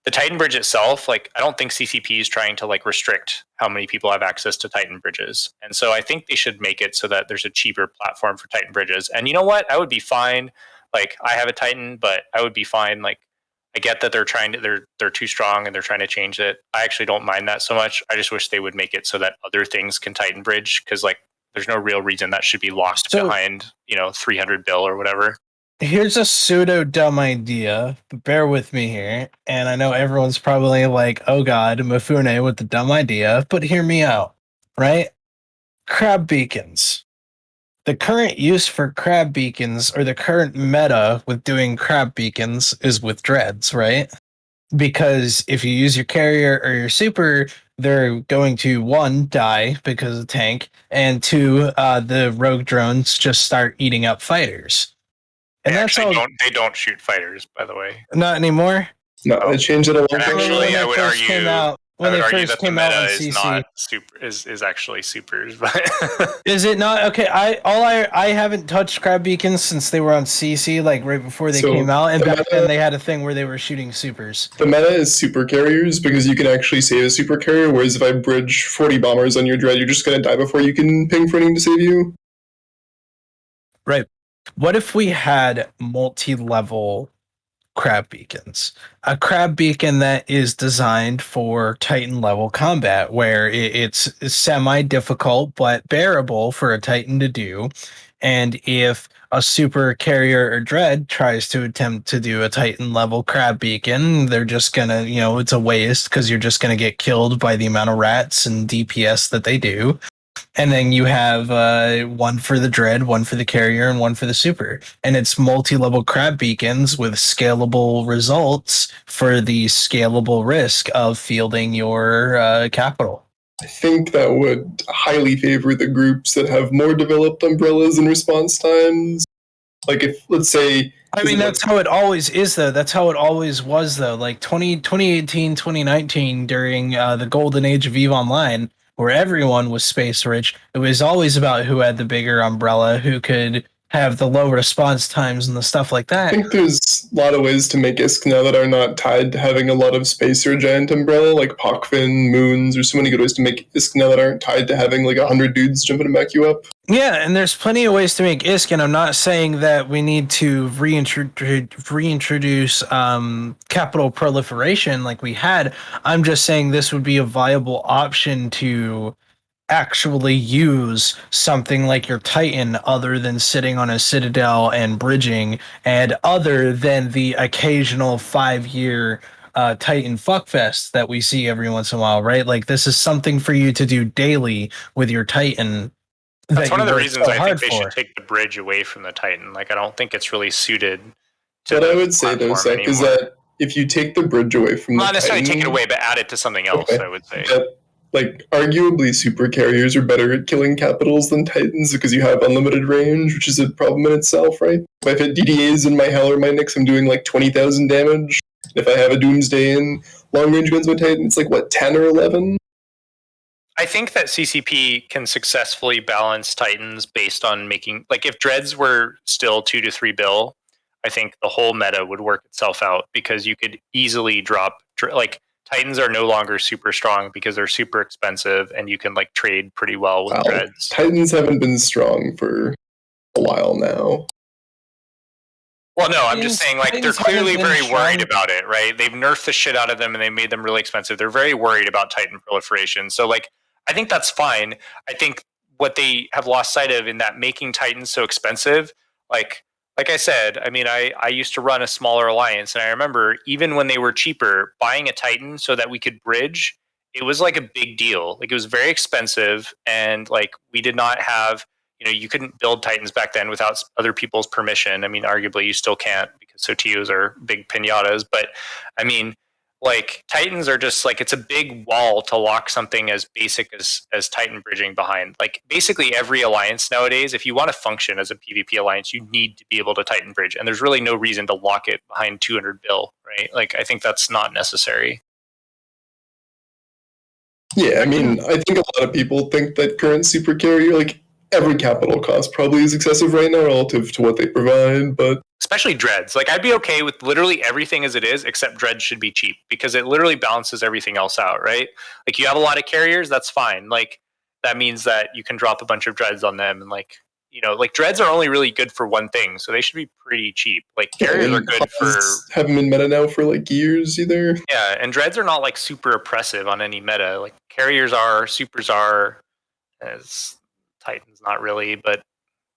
the Titan bridge itself, I don't think CCP is trying to restrict how many people have access to Titan bridges. And so I think they should make it so that there's a cheaper platform for Titan bridges. And you know what? I would be fine. I have a Titan, but I would be fine. I get that they're too strong and they're trying to change it. I actually don't mind that so much. I just wish they would make it so that other things can Titan bridge, because there's no real reason that should be locked behind 300 bill or whatever. Here's a pseudo dumb idea, but bear with me here. And I know everyone's probably oh god, Mifune with the dumb idea, but hear me out, right? Crab beacons. The current use for crab beacons, or the current meta with doing crab beacons, is with dreads, right? Because if you use your carrier or your super, they're going to, 1, die because of tank, and 2, the rogue drones just start eating up fighters. And they don't shoot fighters, by the way. Not anymore? No, they changed it a little bit. Actually, I would argue when they argue first that came the out meta on is CC. not super is actually supers, but Is it not? Okay, I haven't touched crab beacons since they were on CC, right before they came out, and back then they had a thing where they were shooting supers. The meta is super carriers because you can actually save a super carrier, whereas if I bridge 40 bombers on your dread, you're just gonna die before you can ping for anything to save you. Right. What if we had multi-level crab beacons? A crab beacon that is designed for Titan level combat, where it's semi-difficult but bearable for a Titan to do. And if a super carrier or dread tries to attempt to do a Titan level crab beacon, they're just gonna, it's a waste because you're just gonna get killed by the amount of rats and DPS that they do. And then you have one for the dread, one for the carrier, and one for the super. And it's multi-level crab beacons with scalable results for the scalable risk of fielding your capital. I think that would highly favor the groups that have more developed umbrellas and response times. If, let's say... I mean, that's how it always is, though. That's how it always was, though. 2018, 2019, during the golden age of EVE Online, where everyone was space rich, it was always about who had the bigger umbrella, who could have the low response times and the stuff like that. I think there's a lot of ways to make ISK now that are not tied to having a lot of space or giant umbrella, like Pockfin, Moons. There's so many good ways to make ISK now that aren't tied to having 100 dudes jumping to back you up. Yeah, and there's plenty of ways to make ISK, and I'm not saying that we need to reintroduce capital proliferation like we had. I'm just saying this would be a viable option to actually use something like your Titan other than sitting on a Citadel and bridging, and other than the occasional 5-year Titan fuckfest that we see every once in a while, right? Like, this is something for you to do daily with your Titan. That's one of the work reasons so I hard think they for. should take the bridge away from the Titan. Like, I don't think it's really suited to What the I would say though, platform Zach, is anymore. that if you take the bridge away from Not the necessarily Titan, take it away, but add it to something else, Okay. I would say. that, like, arguably super carriers are better at killing capitals than Titans because you have unlimited range, which is a problem in itself, right? If I've hit DDAs in my Hell or my Nyx, I'm doing like 20,000 damage. If I have a Doomsday in long range guns with Titan, it's like what, 10 or 11? I think that CCP can successfully balance Titans based on making, like, if Dreads were still 2 to 3 bill, I think the whole meta would work itself out because you could easily drop, like, Titans are no longer super strong because they're super expensive and you can, like, trade pretty well with Dreads. Titans haven't been strong for a while now. Well, no, I'm just saying, like, they're Titans haven't clearly been very worried strong. about it, right? They've nerfed the shit out of them and they made them really expensive. They're very worried about Titan proliferation. So, like, I think that's fine. I think what they have lost sight of in that making Titans so expensive, like I said, I mean, I used to run a smaller alliance, and I remember even when they were cheaper, buying a Titan so that we could bridge, it was like a big deal. Like, it was very expensive, and like we did not have, you know, you couldn't build Titans back then without other people's permission. I mean, arguably you still can't because Sotios are big pinatas, but I mean, like, Titans are just like, it's a big wall to lock something as basic as Titan bridging behind. Like, basically every alliance nowadays, if you want to function as a PvP alliance, you need to be able to Titan bridge, and there's really no reason to lock it behind 200 bill, right? Like, I think that's not necessary. Yeah, I mean, I think a lot of people think that current super carrier, like, every capital cost probably is excessive right now relative to what they provide, but Especially Dreads. Like, I'd be okay with literally everything as it is, except Dreads should be cheap because it literally balances everything else out, right? Like, you have a lot of carriers, that's fine. Like, that means that you can drop a bunch of Dreads on them, and, like, you know, like, Dreads are only really good for one thing, so they should be pretty cheap. Like, carriers are good for, haven't been meta now for like years either. yeah, and Dreads are not like super oppressive on any meta. Like, carriers are, supers are, as Titans not really, but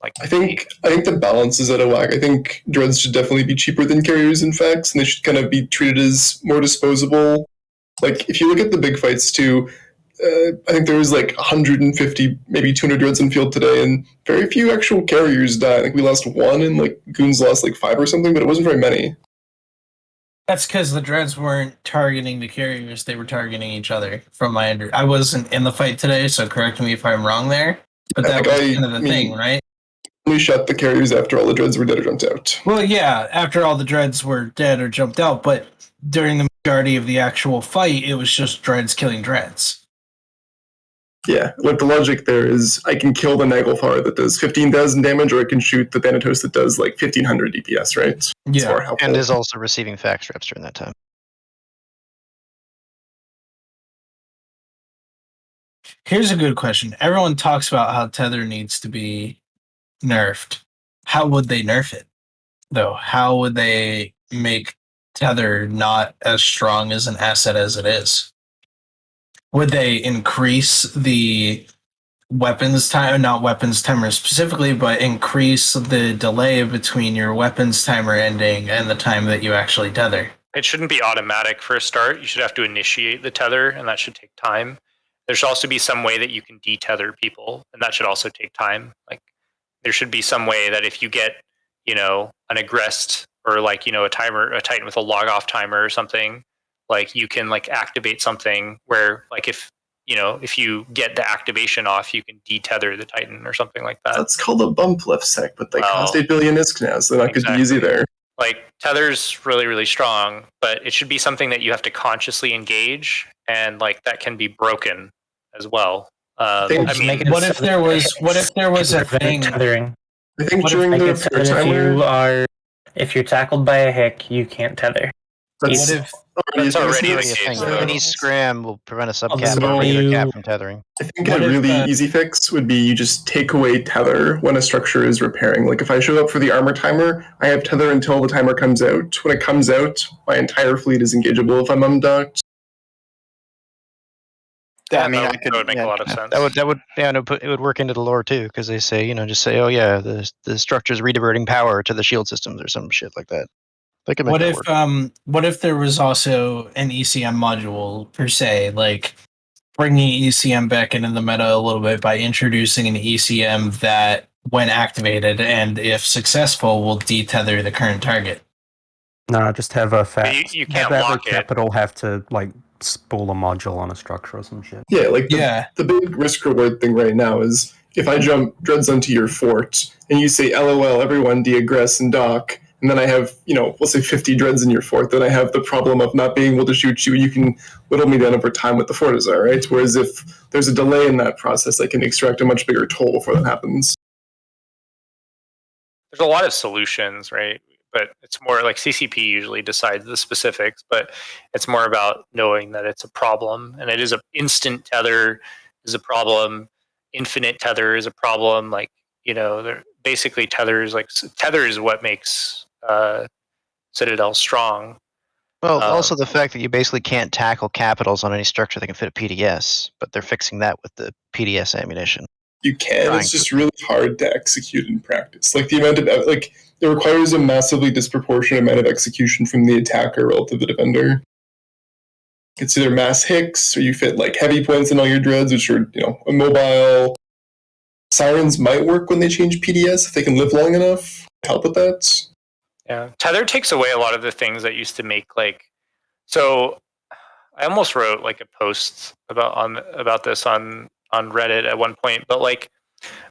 like, I think the balance is out of whack. I think Dreads should definitely be cheaper than carriers in facts, and they should kind of be treated as more disposable. Like, if you look at the big fights too, I think there was like 150, maybe 200 Dreads in field today, and very few actual carriers died. I think we lost one, and like Goons lost like 5 or something, but it wasn't very many. That's because the Dreads weren't targeting the carriers; they were targeting each other. From my I wasn't in the fight today, so correct me if I'm wrong there. But that was kind of the thing, right? We shot the carriers after all the Dreads were dead or jumped out. Well, yeah, after all the Dreads were dead or jumped out, but during the majority of the actual fight, it was just Dreads killing Dreads. Yeah, like the logic there is I can kill the Naglfar that does 15,000 damage, or I can shoot the Thanatos that does like 1,500 DPS, right? It's more helpful. And is also receiving fact reps during that time. Here's a good question. Everyone talks about how Tether needs to be nerfed. How would they nerf it, though? How would they make Tether not as strong as an asset as it is? Would they increase the weapons time, not weapons timer specifically, but increase the delay between your weapons timer ending and the time that you actually tether? It shouldn't be automatic for a start. You should have to initiate the tether, and that should take time. There should also be some way that you can detether people, and that should also take time. Like, there should be some way that if you get, you know, an aggressed or like, you know, a Titan with a log off timer or something, like, you can like activate something where, like, if, you know, if you get the activation off, you can detether the Titan or something like that. That's called a bump lift sec, but they cost 8 billion ISK now, so that could be easy there. Like, tether's really, really strong, but it should be something that you have to consciously engage, and like that can be broken as well. I mean, what if there was a thing? Tethering. I think What during if, the if you timer, if you're tackled by a hick, you can't tether. That's that's already a thing. Any scram will prevent a subcap so or regular you- cap from tethering. I think a really easy fix would be you just take away tether when a structure is repairing. Like if I show up for the armor timer, I have tether until the timer comes out. When it comes out, my entire fleet is engageable if I'm undocked. I mean, that would make a lot of sense. It would work into the lore too, because they say, just say, oh yeah, the structure's rediverting power to the shield systems or some shit like that. They can make What that if work. what if there was also an ECM module per se, like bringing ECM back into the meta a little bit by introducing an ECM that, when activated and if successful, will detether the current target? No, just have a You can't have lock a capital have to like spool a module on a structure or some shit. Yeah, like the big risk reward thing right now is if I jump dreads onto your fort and you say LOL, everyone deaggress and dock, and then I have, we'll say 50 dreads in your fort, then I have the problem of not being able to shoot you. You can whittle me down over time with the Fortizar, right? Whereas if there's a delay in that process, I can extract a much bigger toll before that happens. There's a lot of solutions, right? But it's more like CCP usually decides the specifics, but it's more about knowing that it's a problem, and it is a instant tether is a problem, infinite tether is a problem. Like, they're basically tether is what makes Citadel strong. Well, also the fact that you basically can't tackle capitals on any structure that can fit a PDS, but they're fixing that with the PDS ammunition. You can. It's just really hard to execute in practice. Like the amount of it requires a massively disproportionate amount of execution from the attacker relative to the defender. It's either mass hicks or you fit like heavy points in all your dreads, which are immobile. Sirens might work when they change PDS if they can live long enough. Help with that. Yeah, tether takes away a lot of the things that used to make so. I almost wrote like a post about this on Reddit at one point, but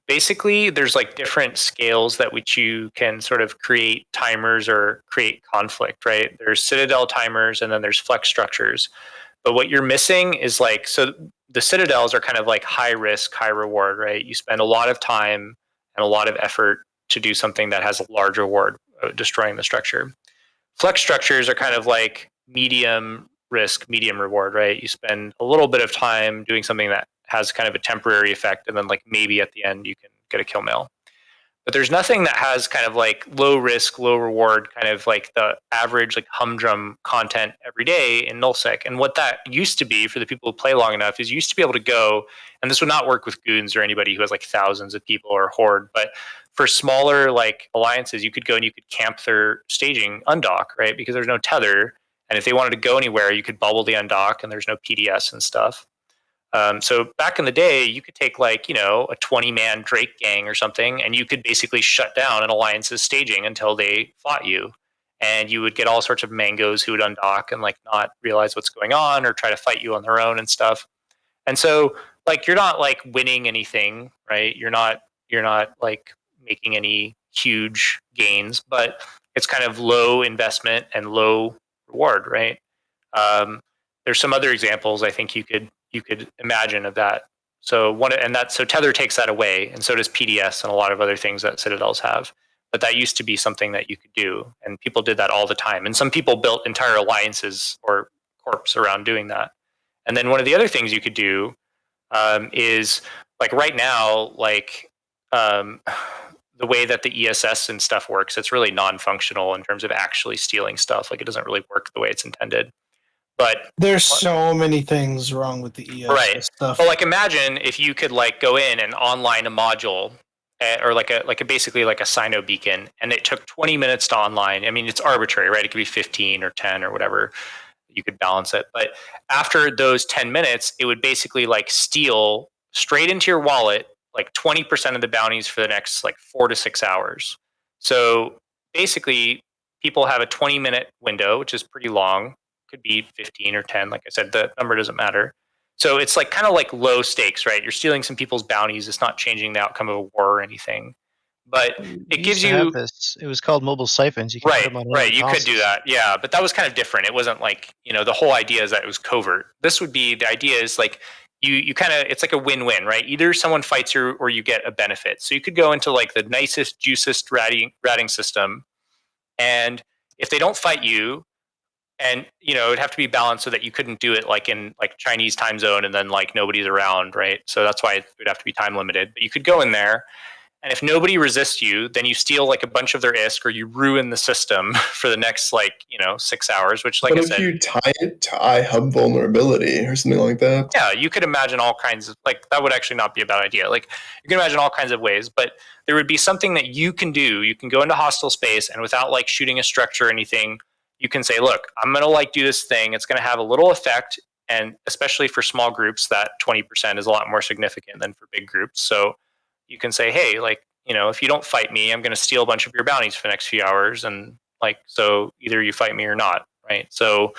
basically there's different scales that which you can sort of create timers or create conflict, right? There's Citadel timers and then there's flex structures. But what you're missing is so the Citadels are kind of high risk, high reward, right? You spend a lot of time and a lot of effort to do something that has a large reward, destroying the structure. Flex structures are kind of medium risk, medium reward, right? You spend a little bit of time doing something that has kind of a temporary effect, and then maybe at the end you can get a kill mail. But there's nothing that has kind of low risk, low reward, kind of the average humdrum content every day in nullsec. And what that used to be for the people who play long enough is you used to be able to go, and this would not work with Goons or anybody who has thousands of people or Horde, but for smaller alliances, you could go and you could camp their staging undock, right? Because there's no tether. And if they wanted to go anywhere, you could bubble the undock and there's no PDS and stuff. So back in the day, you could take a 20-man Drake gang or something, and you could basically shut down an alliance's staging until they fought you. And you would get all sorts of mangoes who would undock and not realize what's going on or try to fight you on their own and stuff. And so you're not winning anything, right? You're not making any huge gains, but it's kind of low investment and low reward, right? There's some other examples I think you could imagine of that. So Tether takes that away, and so does PDS and a lot of other things that Citadels have. But that used to be something that you could do, and people did that all the time. And some people built entire alliances or corps around doing that. And then one of the other things you could do is right now, the way that the ESS and stuff works, it's really non-functional in terms of actually stealing stuff. It doesn't really work the way it's intended. But there's so many things wrong with the ESS stuff. But imagine if you could go in and online a module or basically a Sino beacon, and it took 20 minutes to online. I mean, it's arbitrary, right? It could be 15 or 10 or whatever. You could balance it. But after those 10 minutes, it would basically steal straight into your wallet 20% of the bounties for the next 4 to 6 hours. So basically, people have a 20-minute window, which is pretty long. Could be 15 or 10. Like I said, the number doesn't matter. So it's kind of low stakes, right? You're stealing some people's bounties. It's not changing the outcome of a war or anything. But it gives you this. It was called mobile siphons. You could put them on you could do that, yeah. But that was kind of different. It wasn't the whole idea is that it was covert. This would be the idea is you kind of, it's a win-win, right? Either someone fights you or you get a benefit. So you could go into the nicest, juiciest ratting system, and if they don't fight you, and it would have to be balanced so that you couldn't do it in Chinese time zone and then nobody's around, right? So that's why it would have to be time limited. But you could go in there And if nobody resists you, then you steal like a bunch of their ISK, or you ruin the system for the next 6 hours. Which, like but I if said, you tie it to iHub vulnerability or something like that, yeah, you could imagine all kinds of that would actually not be a bad idea. Like you can imagine all kinds of ways, but there would be something that you can do. You can go into hostile space and without shooting a structure or anything, you can say, look, I'm going to do this thing. It's going to have a little effect. And especially for small groups, that 20% is a lot more significant than for big groups. So you can say, hey, if you don't fight me, I'm going to steal a bunch of your bounties for the next few hours. And so either you fight me or not. Right. So,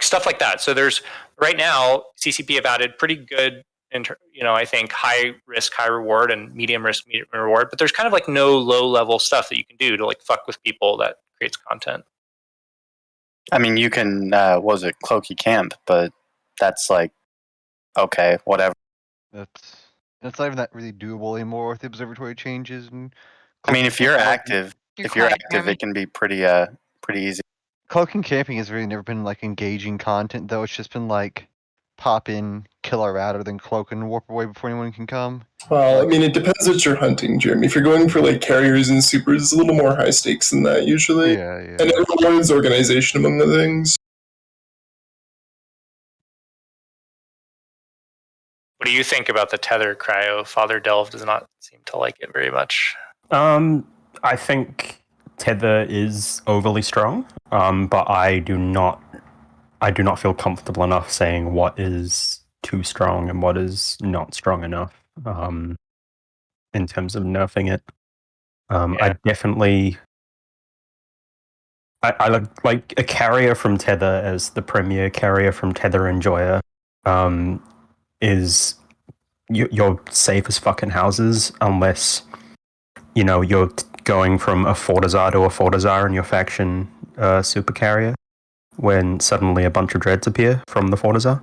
stuff like that. So there's right now CCP have added pretty good, I think high risk, high reward, and medium risk, medium reward. But there's kind of no low level stuff that you can do to fuck with people that creates content. I mean, you can was it Cloaky Camp, but that's okay, whatever. That's not even that really doable anymore with the observatory changes. And I mean, if you're active, quiet, it can be pretty easy. Cloaking camping has really never been engaging content though. It's just been pop in, kill a router, then cloak and warp away before anyone can come. Well, I mean, it depends what you're hunting, Jeremy. If you're going for carriers and supers, it's a little more high stakes than that usually. Yeah. And it rewards organization among the things. What do you think about the tether cryo? Father Delve does not seem to like it very much. I think tether is overly strong, but I do not feel comfortable enough saying what is too strong and what is not strong enough in terms of nerfing it. I definitely I like a carrier from Tether as the premier carrier from Tether Enjoyer is you're safe as fucking houses unless you're going from a Fortizar to a Fortizar in your faction super carrier when suddenly a bunch of dreads appear from the Fortizar.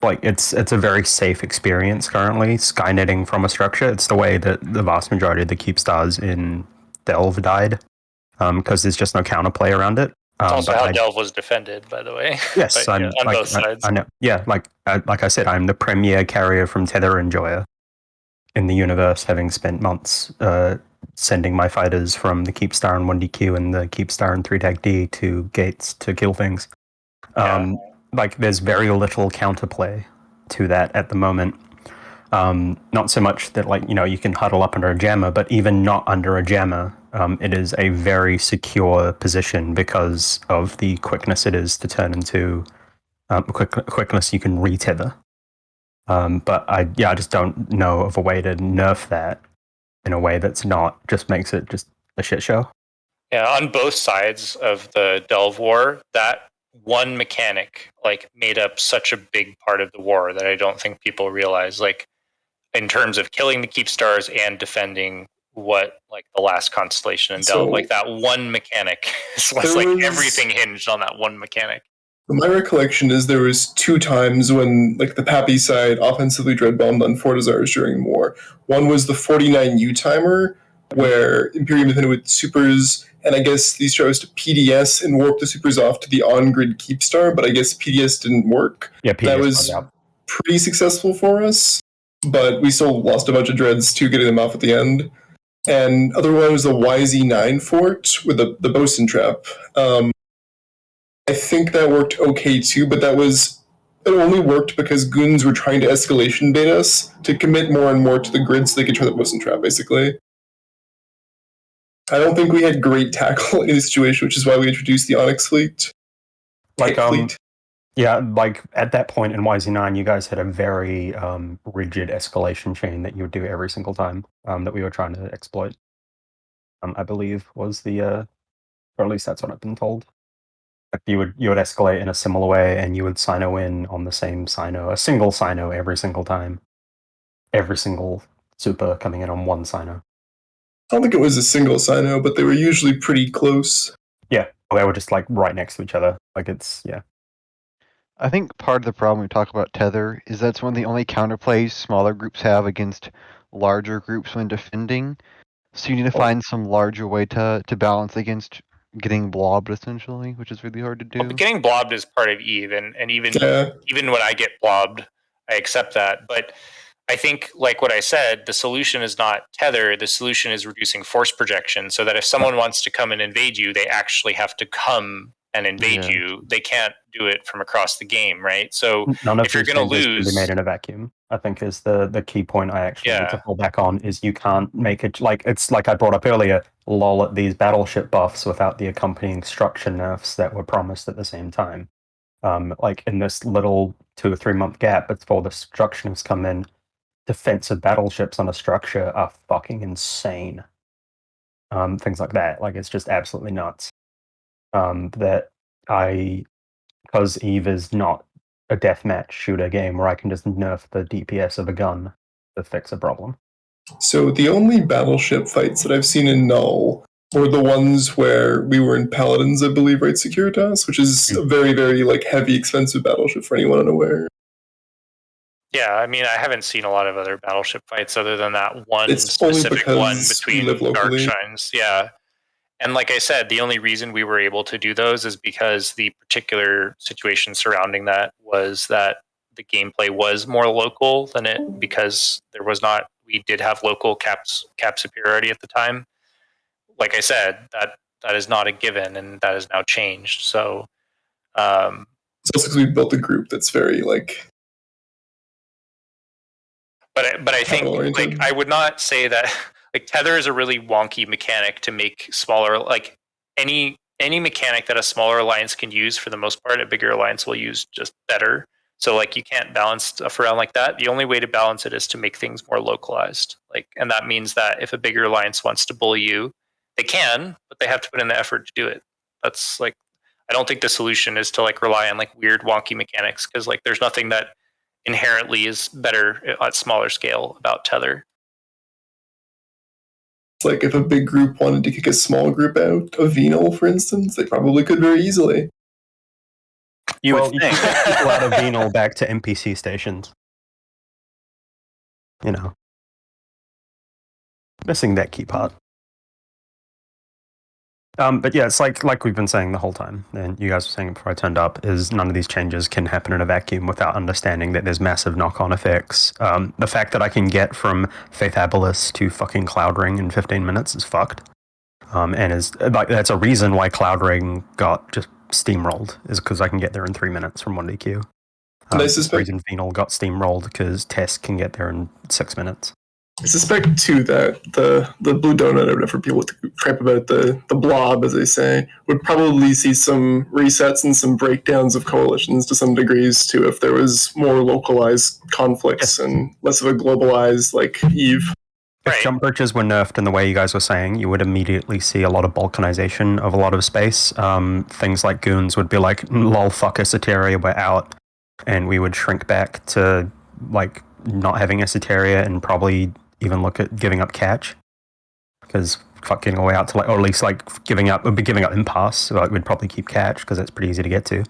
It's a very safe experience currently, skynetting from a structure. It's the way that the vast majority of the keep stars in Delve died, because there's just no counterplay around it. It's also how Delve was defended, by the way. Yes, on both sides. I know. Yeah, like I said, I'm the premier carrier from Tether Enjoyer in the universe, having spent months sending my fighters from the Keep Star and 1DQ and the Keep Star and 3-Tag-D to gates to kill things. There's very little counterplay to that at the moment. Not so much that you can huddle up under a jammer, but even not under a jammer, it is a very secure position because of the quickness it is to turn into quickness you can retether. But I just don't know of a way to nerf that in a way that's not just makes it just a shit show. Yeah, on both sides of the Delve war, that one mechanic made up such a big part of the war that I don't think people realize. In terms of killing the Keep Stars and defending what the last constellation in Delve, that one mechanic was everything hinged on that one mechanic. My recollection is there was 2 times when the Pappy side offensively dread bombed on Fortizars during war. One was the 49U timer, where Imperium defended with supers, and I guess these chose to PDS and warp the supers off to the on-grid Keep Star, but I guess PDS didn't work. Yeah, PDS that was pretty successful for us, but we still lost a bunch of dreads to getting them off at the end. And other one was the YZ9 fort with the bosun trap. I think that worked okay too, but it only worked because Goons were trying to escalation bait us to commit more and more to the grid so they could try the bosun trap, basically. I don't think we had great tackle in this situation, which is why we introduced the Onyx fleet. Yeah, at that point in YZ9, you guys had a very rigid escalation chain that you would do every single time that we were trying to exploit. I believe was or at least that's what I've been told. You would escalate in a similar way, and you would sino in on the same sino, a single sino every single time. Every single super coming in on one sino. I don't think it was a single sino, but they were usually pretty close. Yeah, they were just right next to each other. I think part of the problem we talk about Tether is that's one of the only counterplays smaller groups have against larger groups when defending. So you need to find some larger way to balance against getting blobbed, essentially, which is really hard to do. Well, getting blobbed is part of Eve, and even when I get blobbed, I accept that. But I think, like what I said, the solution is not tether. The solution is reducing force projection, so that if someone wants to come and invade you, they actually have to come and invade Yeah. you. They can't do it from across the game, right? So None of if you're these going to changes can be lose, made in a vacuum. I think is the key point I actually need to Yeah. fall back on is you can't make it like it's like I brought up earlier, lol at these battleship buffs without the accompanying structure nerfs that were promised at the same time. Like in this little 2 or 3 month gap before the structure nerfs come in, defensive battleships on a structure are fucking insane. Things like that. Like it's just absolutely nuts. That because Eve is not a deathmatch shooter game where I can just nerf the DPS of a gun to fix a problem. So the only battleship fights that I've seen in Null were the ones where we were in Paladins, I believe, right, Securitas, which is a very, very like heavy, expensive battleship for anyone unaware. Yeah, I mean, I haven't seen a lot of other battleship fights other than that one It's only specific because one we between live locally. Darkshines. Yeah. And like I said, the only reason we were able to do those is because the particular situation surrounding that was that the gameplay was more local than it, because there was not, we did have local cap superiority at the time. Like I said, that is not a given, and that has now changed. So, it's also because we built a group that's very like. But I think like I would not say that like tether is a really wonky mechanic to make smaller, like any mechanic that a smaller alliance can use for the most part, a bigger alliance will use just better. So like you can't balance stuff around like that. The only way to balance it is to make things more localized. Like, and that means that if a bigger alliance wants to bully you, they can, but they have to put in the effort to do it. That's like, I don't think the solution is to like rely on like weird wonky mechanics, because like there's nothing that inherently is better at smaller scale about tether. It's like if a big group wanted to kick a small group out of Venal, for instance, they probably could very easily. You well, would you think. can get people out of Venal back to NPC stations. You know, missing that key part. But yeah, it's like we've been saying the whole time, and you guys were saying it before I turned up, is none of these changes can happen in a vacuum without understanding that there's massive knock-on effects. The fact that I can get from Faith Abylis to fucking Cloud Ring in 15 minutes is fucked. And is like that's a reason why Cloud Ring got just steamrolled, is because I can get there in 3 minutes from 1DQ. And I suspect the reason Venal got steamrolled because Tess can get there in 6 minutes. I suspect too that the blue donut, or whatever people crap about the blob, as they say, would probably see some resets and some breakdowns of coalitions to some degrees too, if there was more localized conflicts and less of a globalized like Eve. If jump bridges were nerfed in the way you guys were saying, you would immediately see a lot of balkanization of a lot of space. Things like Goons would be like, lol, fuck Esoteria, we're out. And we would shrink back to like not having Esoteria and probably even look at giving up catch. Because fuck getting away out to like, or at least like giving up impasse. So like we'd probably keep catch because it's pretty easy to get to.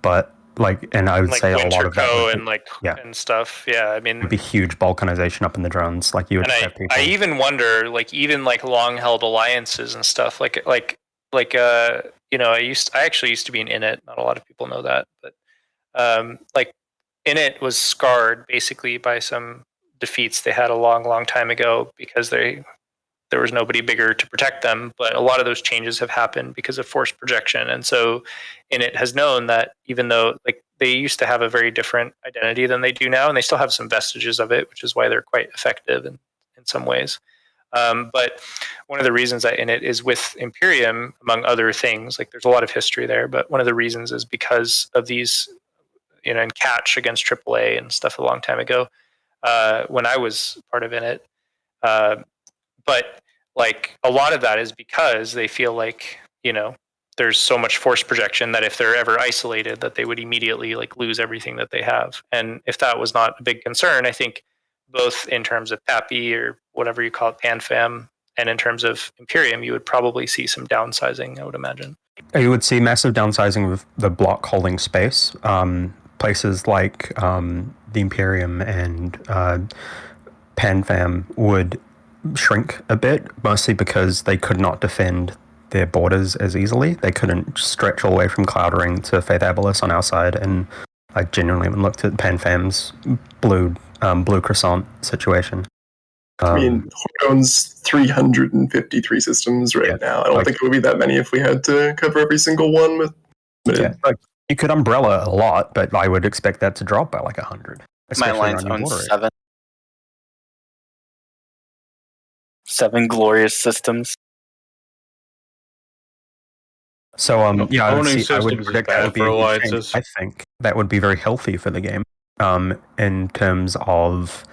But like, and I would like say a lot of that would and like and stuff. Yeah, I mean, would be huge balkanization up in the drones. Like you would have people. I even wonder, like even like long held alliances and stuff. Like you know, I actually used to be an Init. Not a lot of people know that, but like Init was scarred basically by some defeats they had a long time ago because there was nobody bigger to protect them. But a lot of those changes have happened because of force projection, and so Init has known that even though like they used to have a very different identity than they do now, and they still have some vestiges of it, which is why they're quite effective in some ways. But one of the reasons that Init is with Imperium, among other things, like there's a lot of history there, but one of the reasons is because of these, you know, and catch against AAA and stuff a long time ago when I was part of Init. But like a lot of that is because they feel like, you know, there's so much force projection that if they're ever isolated, that they would immediately like lose everything that they have. And if that was not a big concern, I think both in terms of PAPI or whatever you call it, PanFam, and in terms of Imperium, you would probably see some downsizing, I would imagine. You would see massive downsizing of the block holding space. Places like the Imperium and PanFam would shrink a bit, mostly because they could not defend their borders as easily. They couldn't stretch all the way from Cloud Ring to Faith Abylis on our side, and I genuinely looked at PanFam's blue Blue Croissant situation. I mean, Horde owns 353 systems right now. I don't think it would be that many if we had to cover every single one with. Yeah, like you could umbrella a lot, but I would expect that to drop by like 100. My Alliance owns 7. 7 glorious systems. So I would systems is predict that bad would be for a huge change. alliances. I think that would be very healthy for the game, in terms of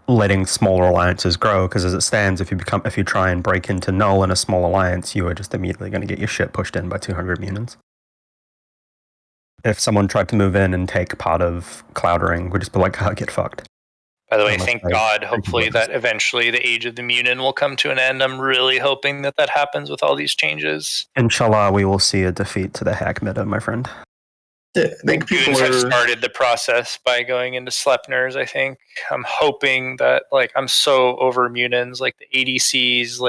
letting smaller alliances grow. Because as it stands, if you try and break into Null in a small alliance, you are just immediately going to get your shit pushed in by 200 mutants. If someone tried to move in and take part of Cloud Ring, we'd just be like, oh, get fucked. By the way, thank God, hopefully that eventually the Age of the Munin will come to an end. I'm really hoping that happens with all these changes. Inshallah, we will see a defeat to the hack meta, my friend. Yeah, I think Goons have started the process by going into Slepners, I think. I'm hoping that, I'm so over Munins, the ADCs,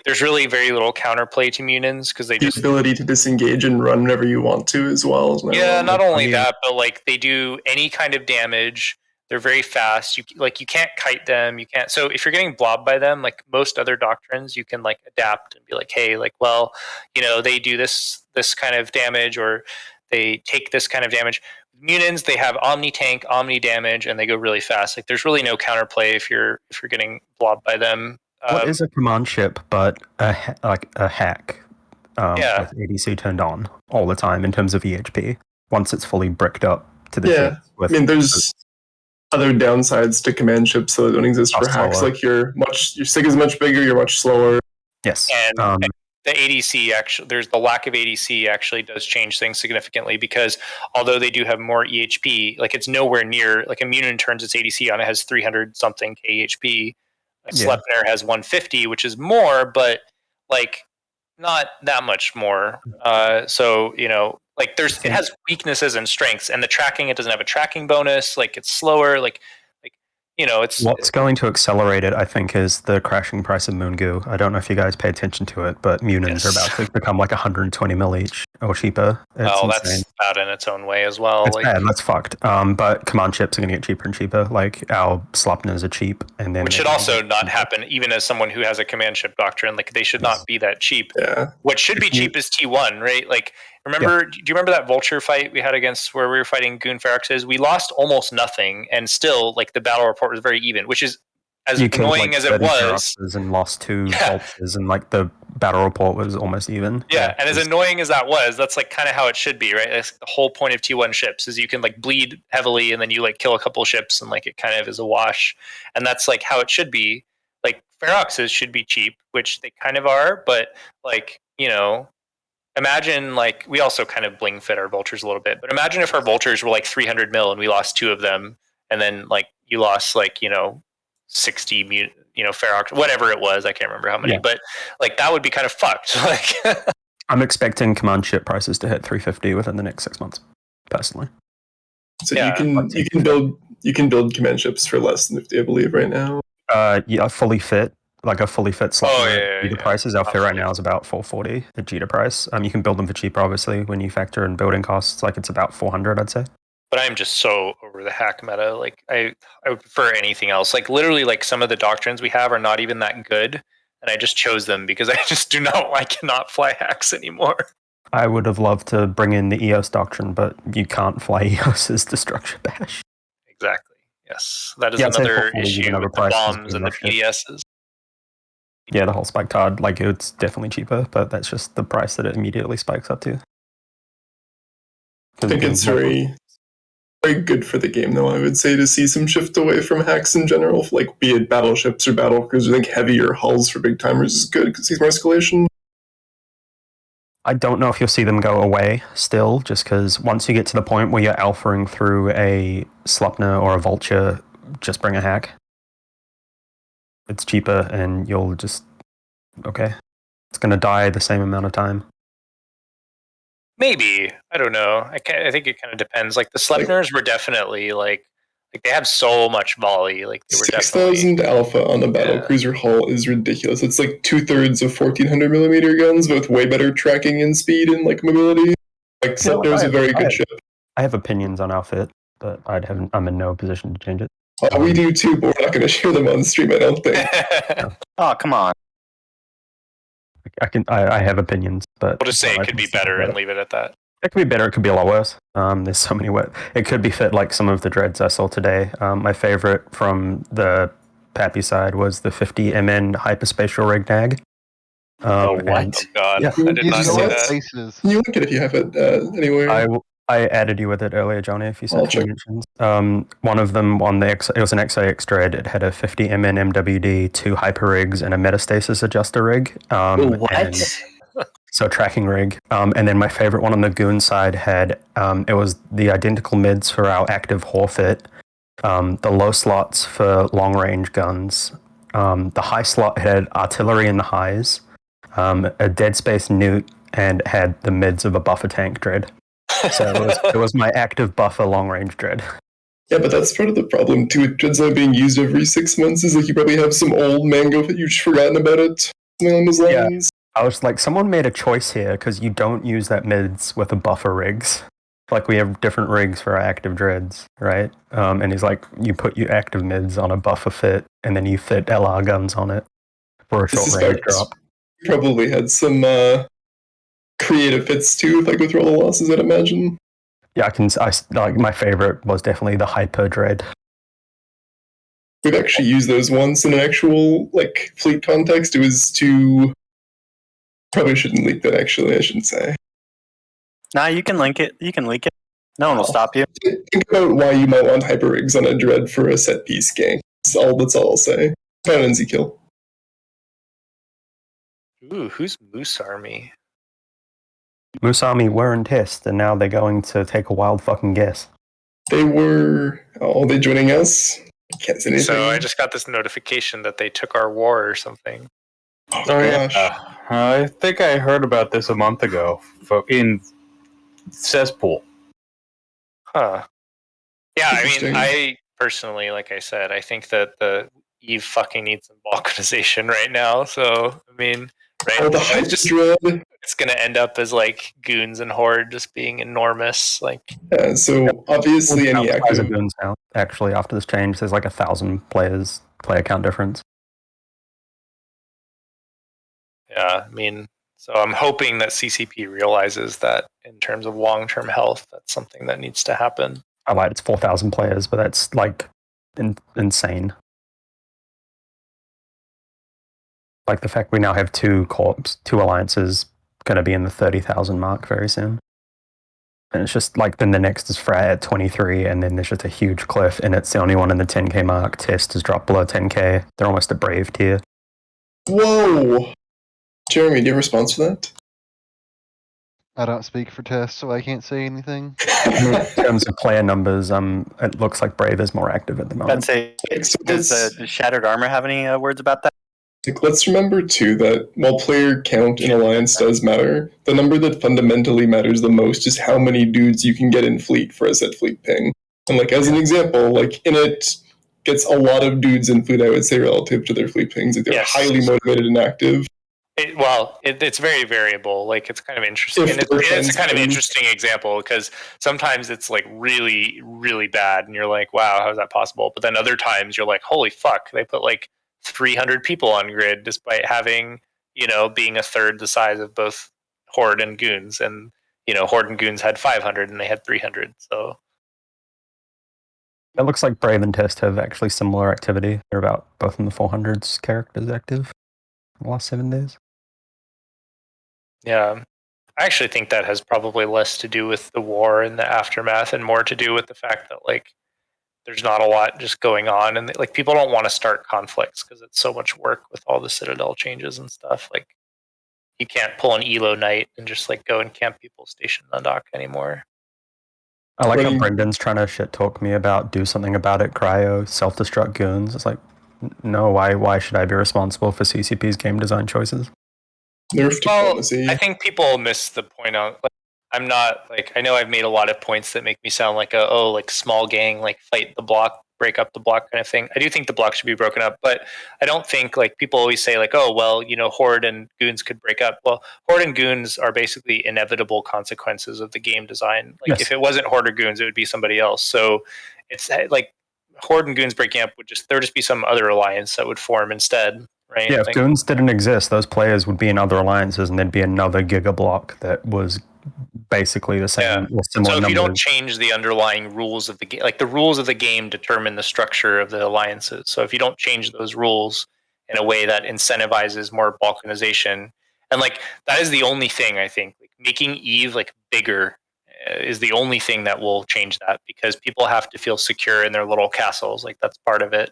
there's really very little counterplay to Munins because they the ability to disengage and run whenever you want to as well. Yeah, not only that, but they do any kind of damage. They're very fast. You can't kite them. You can't. So if you're getting blobbed by them, like most other doctrines, you can adapt and be like, hey, they do this kind of damage, or they take this kind of damage. Munins, they have Omni tank, Omni damage, and they go really fast. There's really no counterplay if you're getting blobbed by them. What is a command ship but a hack with ADC turned on all the time in terms of EHP once it's fully bricked up to the ship? I mean, there's other downsides to command ships that don't exist for hacks. Slower. Like your sig is much bigger, you're much slower. Yes. And the ADC there's the lack of ADC actually does change things significantly, because although they do have more EHP, it's nowhere near a Munin turns its ADC on, it has 300 something KHP. Slepner has 150, which is more, but not that much more. So it has weaknesses and strengths, and the tracking, it doesn't have a tracking bonus. It's slower. It's what's going to accelerate it, I think, is the crashing price of Moongoo. I don't know if you guys pay attention to it, but Munins are about to become 120 mil each or cheaper. It's insane. That's bad in its own way as well. It's bad. That's fucked. But command ships are going to get cheaper and cheaper. Our Slupners are cheap, and then which should also not happen. Even as someone who has a command ship doctrine, they should not be that cheap. Yeah. What should be cheap is T1, right? Remember? Do you remember that Vulture fight we had against where we were fighting Goon Feroxes? We lost almost nothing, and still the battle report was very even, which is as annoying as it was. And lost 2 Vultures, and the battle report was almost even. Yeah, and as annoying as that was, that's kind of how it should be, right? That's the whole point of T1 ships, is you can bleed heavily, and then you kill a couple of ships, and it kind of is a wash, and that's how it should be. Feroxes should be cheap, which they kind of are, but imagine we also kind of bling fit our Vultures a little bit, but imagine if our Vultures were 300 mil and we lost 2 of them, and then you lost 60 Ferox, whatever it was, I can't remember how many, but that would be kind of fucked. I'm expecting command ship prices to hit 350 within the next 6 months, personally. So you can build command ships for less than 50, I believe, right now. Fully fit. A fully fit slot. Jita prices out there right now is about 440 the Jita price. You can build them for cheaper, obviously, when you factor in building costs. It's about 400, I'd say. But I'm just so over the hack meta. I would prefer anything else. Literally, some of the doctrines we have are not even that good, and I just chose them because I cannot fly hacks anymore. I would have loved to bring in the EOS doctrine, but you can't fly EOS's Destruction Bash. Exactly. Yes, that is another issue with the bombs and the PDSs. Yeah, the whole spike card, it's definitely cheaper, but that's just the price that it immediately spikes up to. I think it's very good for the game, though, I would say, to see some shift away from hacks in general, be it battleships or battlecruisers. I think heavier hulls for big timers is good because it's more escalation. I don't know if you'll see them go away still, just because once you get to the point where you're alphaing through a Slupner or a Vulture, just bring a hack. It's cheaper, and you'll just... Okay. It's going to die the same amount of time. Maybe. I don't know. I think it kind of depends. The Slepners were definitely, they have so much volley. They were 6,000 alpha on a battlecruiser hull is ridiculous. It's 2/3 of 1,400 millimeter guns, but with way better tracking and speed and mobility. Slepner's a very good ship. I have opinions on outfit. but I'm in no position to change it. We do too, but we're not going to share them on stream, I don't think. Oh, come on. I have opinions, but We'll just say it could be better and leave it at that. It could be better. It could be a lot worse. There's so many ways. It could be fit like some of the dreads I saw today. My favorite from the Pappy side was the 50 MN hyperspatial rig nag. What? Oh god, Yeah. I did not see that. You look at it if you have it anywhere. I added you with it earlier, Johnny, if you I'll said check. mentions. One of them on the it was an XIX dread. It had a 50 MN MWD, 2 hyper rigs, and a metastasis adjuster rig. So tracking rig. And then my favorite one on the Goon side had, it was the identical mids for our active Horfit, the low slots for long range guns. The high slot had artillery in the highs, a dead space newt, and had the mids of a buffer tank dread. So it was my active buffer long range dread. Yeah, but that's part of the problem too with dreads not being used every 6 months is like you probably have some old mango that you've forgotten about it. Something along those lines. I was like, someone made a choice here because you don't use that mids with the buffer rigs. Like we have different rigs for our active dreads, right? And he's like, you put your active mids on a buffer fit, and then you fit LR guns on it for a short range drop. You probably had some creative fits too, if I go through all the losses, I'd imagine. Yeah, like my favorite was definitely the hyper dread. We've actually used those once in an actual like fleet context. It was to probably shouldn't leak that. Actually, I shouldn't say. Nah, you can link it. You can leak it. No one will stop you. Think about why you might want hyper rigs on a dread for a set piece gang. That's all I'll say. Kind of NZ kill. Ooh, who's Moose Army? Moose Army were in test, and now they're going to take a wild fucking guess. They were. Oh, they joining us? Can't say anything. So I just got this notification that they took our war or something. Oh gosh. I think I heard about this a month ago in Cesspool. Huh. Yeah, I mean, I personally, like I said, I think that the Eve fucking needs some balkanization right now. So, I mean, right? Oh, the it's going to end up as like Goons and Horde just being enormous. Like, yeah, so obviously any active Goons now. Actually, after this change, there's like 1,000 player count difference. Yeah, I mean, so I'm hoping that CCP realizes that in terms of long-term health, that's something that needs to happen. I lied, it's 4,000 players, but that's like insane. Like the fact we now have 2 corps, 2 alliances, going to be in the 30,000 mark very soon. And it's just like, then the next is Frat at 23, and then there's just a huge cliff, and it's the only one in the 10k mark. Test has dropped below 10k. They're almost a Brave tier. Whoa! Jeremy, do you have a response for that? I don't speak for Test, so I can't say anything. In terms of player numbers, it looks like Brave is more active at the moment. Does Shattered Armor have any words about that? Like, let's remember too that while player count in Alliance does matter, the number that fundamentally matters the most is how many dudes you can get in fleet for a set fleet ping. And like as an example, like Init gets a lot of dudes in fleet, I would say, relative to their fleet pings. Like they're highly motivated and active. It's very variable. Like it's kind of interesting. And it's a kind of interesting example because sometimes it's like really, really bad, and you're like, "Wow, how is that possible?" But then other times you're like, "Holy fuck!" They put like 300 people on grid, despite having being a third the size of both Horde and Goons, and Horde and Goons had 500 and they had 300. So it looks like Brave and Test have actually similar activity. They're about both in the 400s characters active in the last 7 days. Yeah, I actually think that has probably less to do with the war and the aftermath and more to do with the fact that like there's not a lot just going on, and like people don't want to start conflicts because it's so much work with all the Citadel changes and stuff. Like you can't pull an Elo night and just like go and camp people stationed on dock anymore. I like how Brendan's trying to shit talk me about do something about it, cryo, self-destruct Goons. It's like, no, why should I be responsible for CCP's game design choices? I think people miss the point on. Like, I'm not like I know I've made a lot of points that make me sound like like small gang, like fight the block break up the block kind of thing. I do think the block should be broken up, but I don't think like people always say like, oh well, Horde and Goons could break up. Well, Horde and Goons are basically inevitable consequences of the game design. Like if it wasn't Horde or Goons, it would be somebody else. So it's like Horde and Goons breaking up there'd just be some other alliance that would form instead, right? Yeah, if Goons didn't exist, those players would be in other alliances, and there'd be another Giga block that was basically the same or similar So if numbers. you don't change the underlying rules of the game, like the rules of the game determine the structure of the alliances. So if you don't change those rules in a way that incentivizes more balkanization, and like that is the only thing I think, like making Eve like bigger is the only thing that will change that, because people have to feel secure in their little castles. Like that's part of it.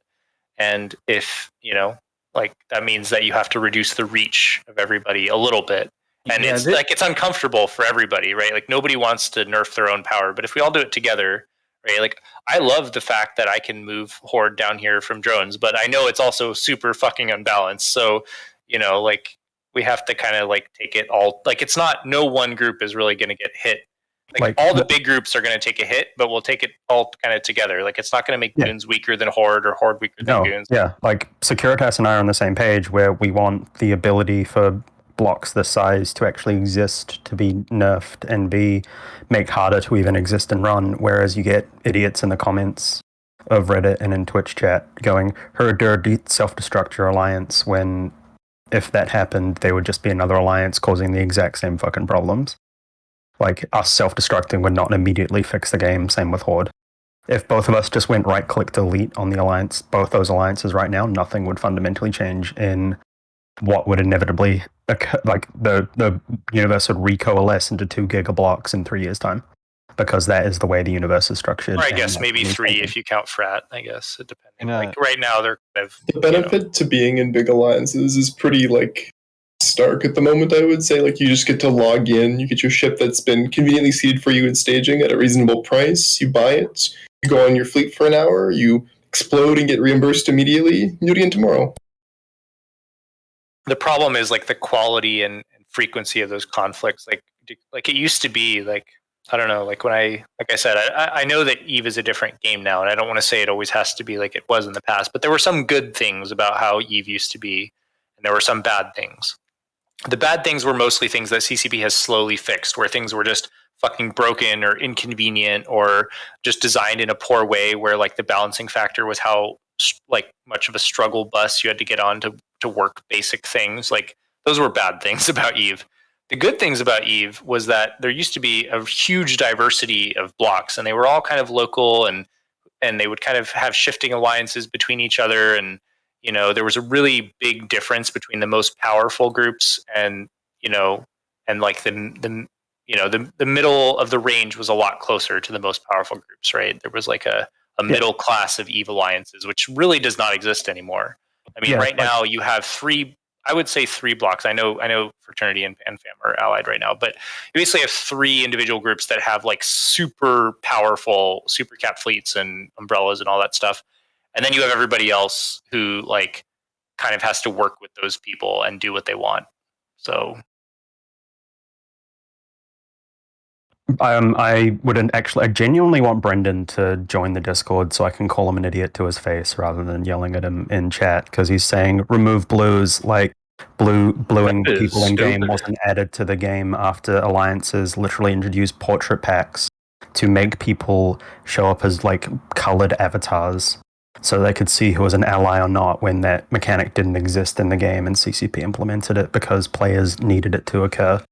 And if, like that means that you have to reduce the reach of everybody a little bit. And it's like it's uncomfortable for everybody, right? Like nobody wants to nerf their own power, but if we all do it together, right? Like I love the fact that I can move Horde down here from drones, but I know it's also super fucking unbalanced. So, like we have to kind of like take it all. Like it's not, no one group is really going to get hit. Like all the big groups are going to take a hit, but we'll take it all kind of together. Like it's not going to make Goons weaker than Horde or Horde weaker than Goons. Yeah, like Securitas and I are on the same page where we want the ability for blocks this size to actually exist, to be nerfed, and make harder to even exist and run, whereas you get idiots in the comments of Reddit and in Twitch chat going, herd self-destruct your alliance, when if that happened, they would just be another alliance causing the exact same fucking problems. Like, us self-destructing would not immediately fix the game, same with Horde. If both of us just went right-click delete on the alliance, both those alliances right now, nothing would fundamentally change in what would inevitably occur. Like, the universe would recoalesce into 2 giga blocks in 3 years' time, because that is the way the universe is structured. Or I guess maybe 3 if you count Frat, I guess, it depends. Like right now, they're kind of... The benefit to being in big alliances is pretty, like, stark at the moment, I would say. Like, you just get to log in, you get your ship that's been conveniently seeded for you in staging at a reasonable price, you buy it, you go on your fleet for an hour, you explode and get reimbursed immediately, and you do it again tomorrow. The problem is like the quality and frequency of those conflicts. Like it used to be, like, I don't know, like when like I said, I know that Eve is a different game now, and I don't want to say it always has to be like it was in the past, but there were some good things about how Eve used to be, and there were some bad things. The bad things were mostly things that CCP has slowly fixed, where things were just fucking broken or inconvenient or just designed in a poor way, where like the balancing factor was how like much of a struggle bus you had to get on to work basic things. Like those were bad things about Eve. The good things about Eve was that there used to be a huge diversity of blocks, and they were all kind of local, and they would kind of have shifting alliances between each other. And there was a really big difference between the most powerful groups and like the middle of the range was a lot closer to the most powerful groups, right? There was like a middle class of Eve alliances, which really does not exist anymore. I mean, right now you have 3, I would say 3 blocks. I know Fraternity and FAM are allied right now, but you basically have 3 individual groups that have like super powerful super cap fleets and umbrellas and all that stuff. And then you have everybody else who like kind of has to work with those people and do what they want. So I wouldn't actually. I genuinely want Brendan to join the Discord so I can call him an idiot to his face rather than yelling at him in chat, because he's saying remove blues, like bluing people in game wasn't added to the game after alliances literally introduced portrait packs to make people show up as like colored avatars so they could see who was an ally or not, when that mechanic didn't exist in the game and CCP implemented it because players needed it to occur.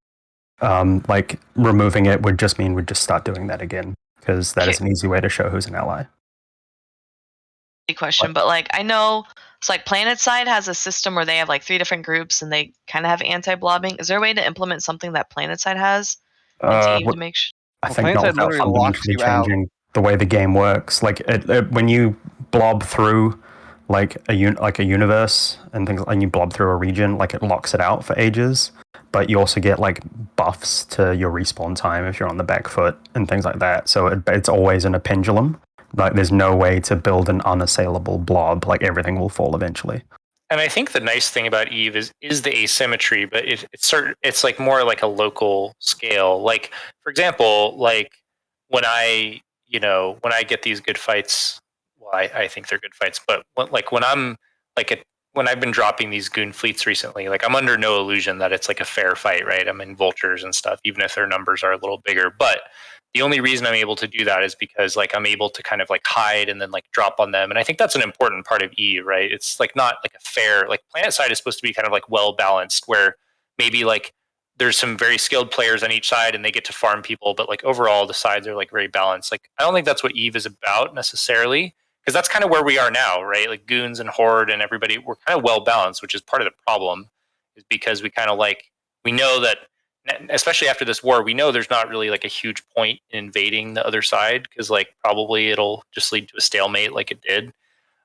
Like removing it would just mean we'd just start doing that again, because that is an easy way to show who's an ally. Question, but like I know it's like PlanetSide has a system where they have like 3 different groups and they kind of have anti-blobbing. Is there a way to implement something that PlanetSide has into Eve to make sure? I think not without fundamentally changing the way the game works. Like when you blob through like a universe and things, and you blob through a region, like it locks it out for ages. But you also get like buffs to your respawn time if you're on the back foot and things like that. So it's always in a pendulum. Like there's no way to build an unassailable blob. Like everything will fall eventually. And I think the nice thing about Eve is the asymmetry, but it's like more like a local scale. Like for example, like when I get these good fights, well, I think they're good fights. But when I'm when I've been dropping these goon fleets recently, like I'm under no illusion that it's like a fair fight, right? I'm in vultures and stuff, even if their numbers are a little bigger. But the only reason I'm able to do that is because like I'm able to kind of like hide and then like drop on them. And I think that's an important part of Eve, right? It's like not like a fair, like planet side is supposed to be kind of like well balanced, where maybe like there's some very skilled players on each side and they get to farm people, but like overall the sides are like very balanced. Like I don't think that's what Eve is about necessarily, because that's kind of where we are now, right? Like Goons and Horde and everybody, we're kind of well balanced, which is part of the problem, is because we kind of like, we know that, especially after this war, we know there's not really like a huge point in invading the other side, because like probably it'll just lead to a stalemate like it did.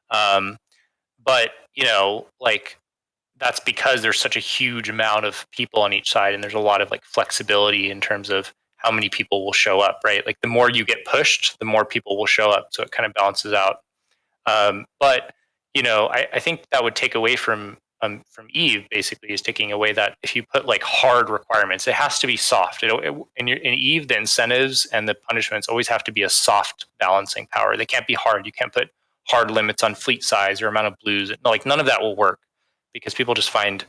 But you know, like that's because there's such a huge amount of people on each side, and there's a lot of like flexibility in terms of how many people will show up, right? Like the more you get pushed, the more people will show up, so it kind of balances out. But you know, I think that would take away from Eve. Basically, is taking away that if you put like hard requirements, it has to be soft. In Eve, the incentives and the punishments always have to be a soft balancing power. They can't be hard. You can't put hard limits on fleet size or amount of blues. Like none of that will work, because people just find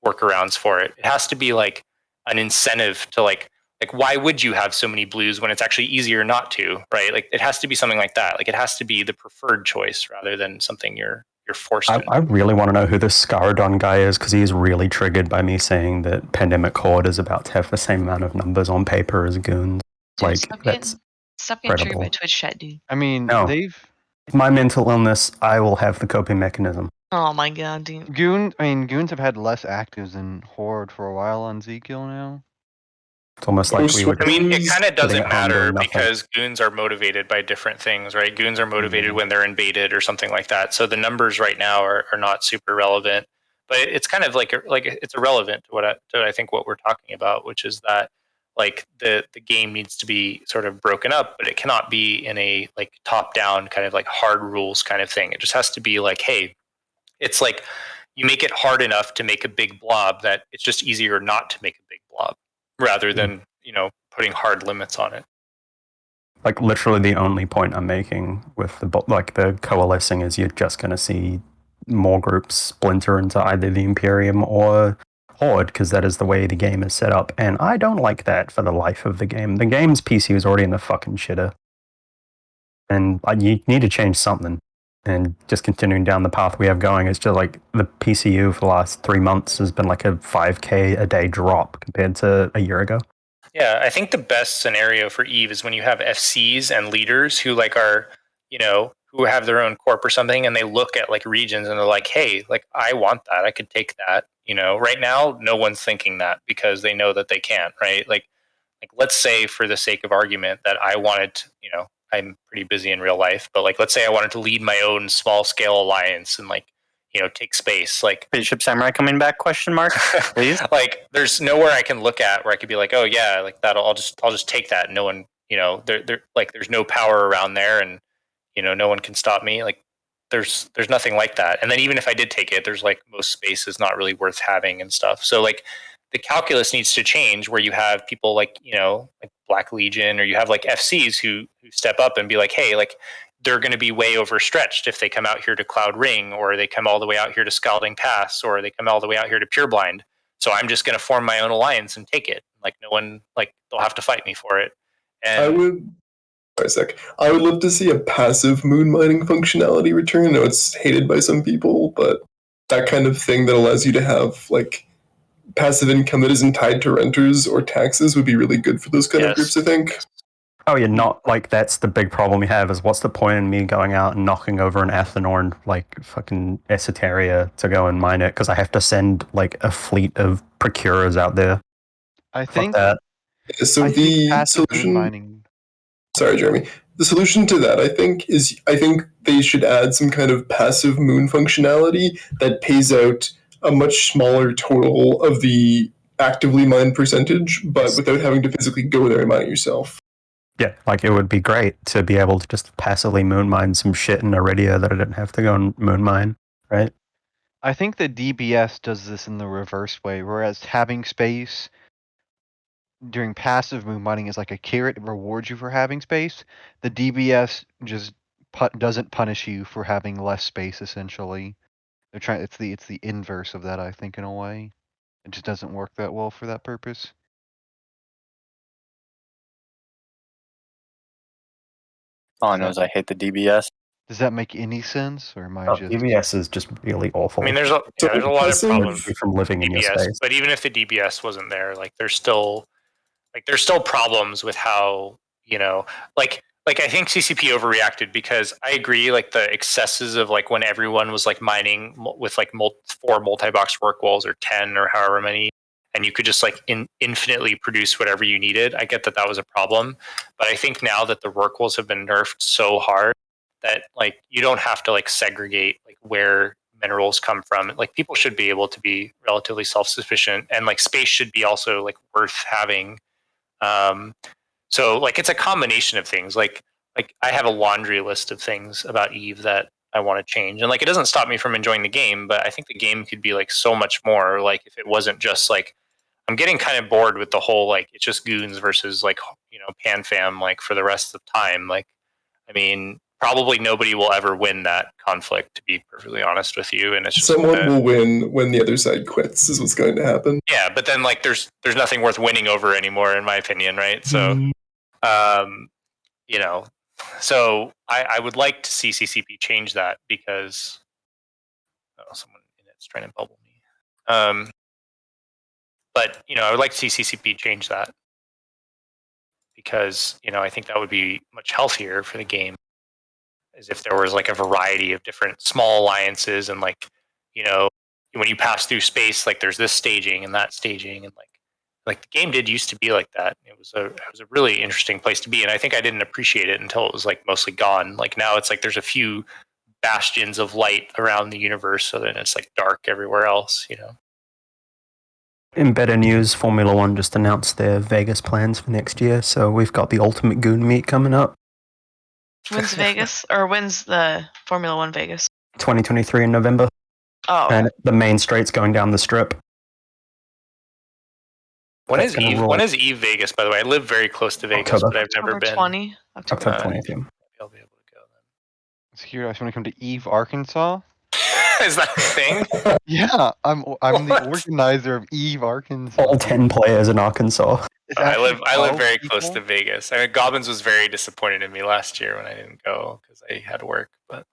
workarounds for it. It has to be like an incentive to like why would you have so many blues when it's actually easier not to, right? Like it has to be something like that. Like it has to be the preferred choice rather than something you're forced to. I really want to know who this Scaradon guy is, because he's really triggered by me saying that Pandemic Horde is about to have the same amount of numbers on paper as Goons. Dude, Like stop that's getting triggered incredible. by Twitch chat, dude. I mean, No. they've My mental illness, I will have the coping mechanism. Oh my god, dude. Goons have had less actives than Horde for a while on Zkill now. It's almost like we were. I mean, it kind of doesn't sitting at home matter doing nothing. because Goons are motivated by different things, right? Goons are motivated when they're invaded or something like that. So the numbers right now are not super relevant, but it's kind of like it's irrelevant to I think what we're talking about, which is that like the game needs to be sort of broken up, but it cannot be in a like top down kind of like hard rules kind of thing. It just has to be like, hey, it's like you make it hard enough to make a big blob that it's just easier not to make a big blob, rather than putting hard limits on it. Like literally, the only point I'm making with the coalescing is you're just going to see more groups splinter into either the Imperium or Horde, because that is the way the game is set up, and I don't like that for the life of the game. The game's PC is already in the fucking shitter, and you need to change something. And just continuing down the path we have going, it's just like the PCU for the last 3 months has been like a 5K a day drop compared to a year ago. Yeah, I think the best scenario for Eve is when you have FCs and leaders who like are, who have their own corp or something, and they look at like regions and they're like, hey, like I want that. I could take that. Right now, no one's thinking that because they know that they can't, right? Like let's say for the sake of argument that I wanted to, I'm pretty busy in real life, but like let's say I wanted to lead my own small scale alliance and like take space. Like Spaceship Samurai coming back? Question mark, please. Like there's nowhere I can look at where I could be like, oh yeah, like that'll I'll just take that. No one, there like there's no power around there, and no one can stop me. Like there's nothing like that. And then even if I did take it, there's like most space is not really worth having and stuff. So like the calculus needs to change where you have people like like Black Legion, or you have like FCs who step up and be like, hey, like they're going to be way overstretched if they come out here to Cloud Ring, or they come all the way out here to Scalding Pass, or they come all the way out here to Pureblind. So I'm just going to form my own alliance and take it. Like no one, like they'll have to fight me for it. And I would love to see a passive moon mining functionality return. I know it's hated by some people, but that kind of thing that allows you to have like passive income that isn't tied to renters or taxes would be really good for those kind of groups, I think. Oh, you're not like that's the big problem we have is what's the point in me going out and knocking over an Athenor like fucking Esoteria to go and mine it, because I have to send like a fleet of procurers out there. I think that. So the solution. Sorry, Jeremy. The solution to that, I think they should add some kind of passive moon functionality that pays out a much smaller total of the actively mined percentage, but without having to physically go there and mine it yourself. Yeah, like it would be great to be able to just passively moon mine some shit in Iridia that I didn't have to go and moon mine, right? I think the DBS does this in the reverse way, whereas having space during passive moon mining is like a carrot, it rewards you for having space. The DBS just doesn't punish you for having less space. Essentially, they're trying. It's the inverse of that, I think, in a way. It just doesn't work that well for that purpose. All I know is I hate the DBS. Does that make any sense, or am I Oh, just? DBS is just really awful. I mean, there's a lot of problems with from living in your DBS, space. but even if the DBS wasn't there, like there's still problems with how, like I think CCP overreacted, because I agree, like the excesses of like when everyone was like mining with like 4 multi-box work walls or 10 or however many, and you could just like infinitely produce whatever you needed. I get that was a problem, but I think now that the work walls have been nerfed so hard that like you don't have to like segregate like where minerals come from. Like people should be able to be relatively self-sufficient, and like space should be also like worth having. So like it's a combination of things. Like I have a laundry list of things about Eve that I want to change, and like it doesn't stop me from enjoying the game, but I think the game could be like so much more. Like if it wasn't just like, I'm getting kind of bored with the whole like it's just goons versus like PanFam like for the rest of the time. Like I mean, probably nobody will ever win that conflict, to be perfectly honest with you. And it's just someone will win when the other side quits, is what's going to happen. Yeah, but then like there's nothing worth winning over anymore, in my opinion, right? So, so I would like to see CCP change that, because someone in it's trying to bubble me. But I would like to see CCP change that, because I think that would be much healthier for the game, as if there was like a variety of different small alliances, and like when you pass through space, like there's this staging and that staging, and like the game did used to be like that. It was a really interesting place to be, and I think I didn't appreciate it until it was like mostly gone. Like now it's like there's a few bastions of light around the universe, so then it's like dark everywhere else. In better news, Formula One just announced their Vegas plans for next year, so we've got the Ultimate Goon meet coming up. When's Vegas, or when's the Formula One Vegas? 2023 in November. Oh. And the main straight's going down the strip. When is Eve? When is Eve Vegas? By the way, I live very close to Vegas, October. but I've never October been. 20. October 20th. Yeah. I'll be able to go So here, I just want to come to Eve, Arkansas. then. Is that a thing? Yeah, I'm the organizer of Eve, Arkansas. All 10 players in Arkansas. I live very close to Vegas. I mean, Gobbins was very disappointed in me last year when I didn't go because I had work, but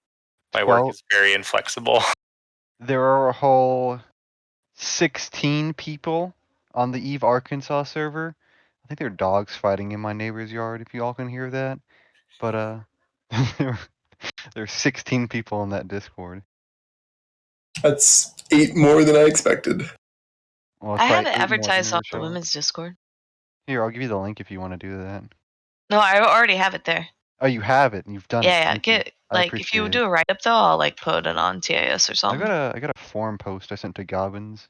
my work is very inflexible. There are a whole 16 people on the Eve, Arkansas server. I think there are dogs fighting in my neighbor's yard, if you all can hear that. But there's 16 people in that Discord. That's 8 more than I expected. Well, I had it advertised on the women's Discord. Here, I'll give you the link if you want to do that. No, I already have it there. Oh, you have it, and you've done it. Yeah, if you do a write up though, I'll like put it on TIS or something. I got a forum post I sent to Gobbins.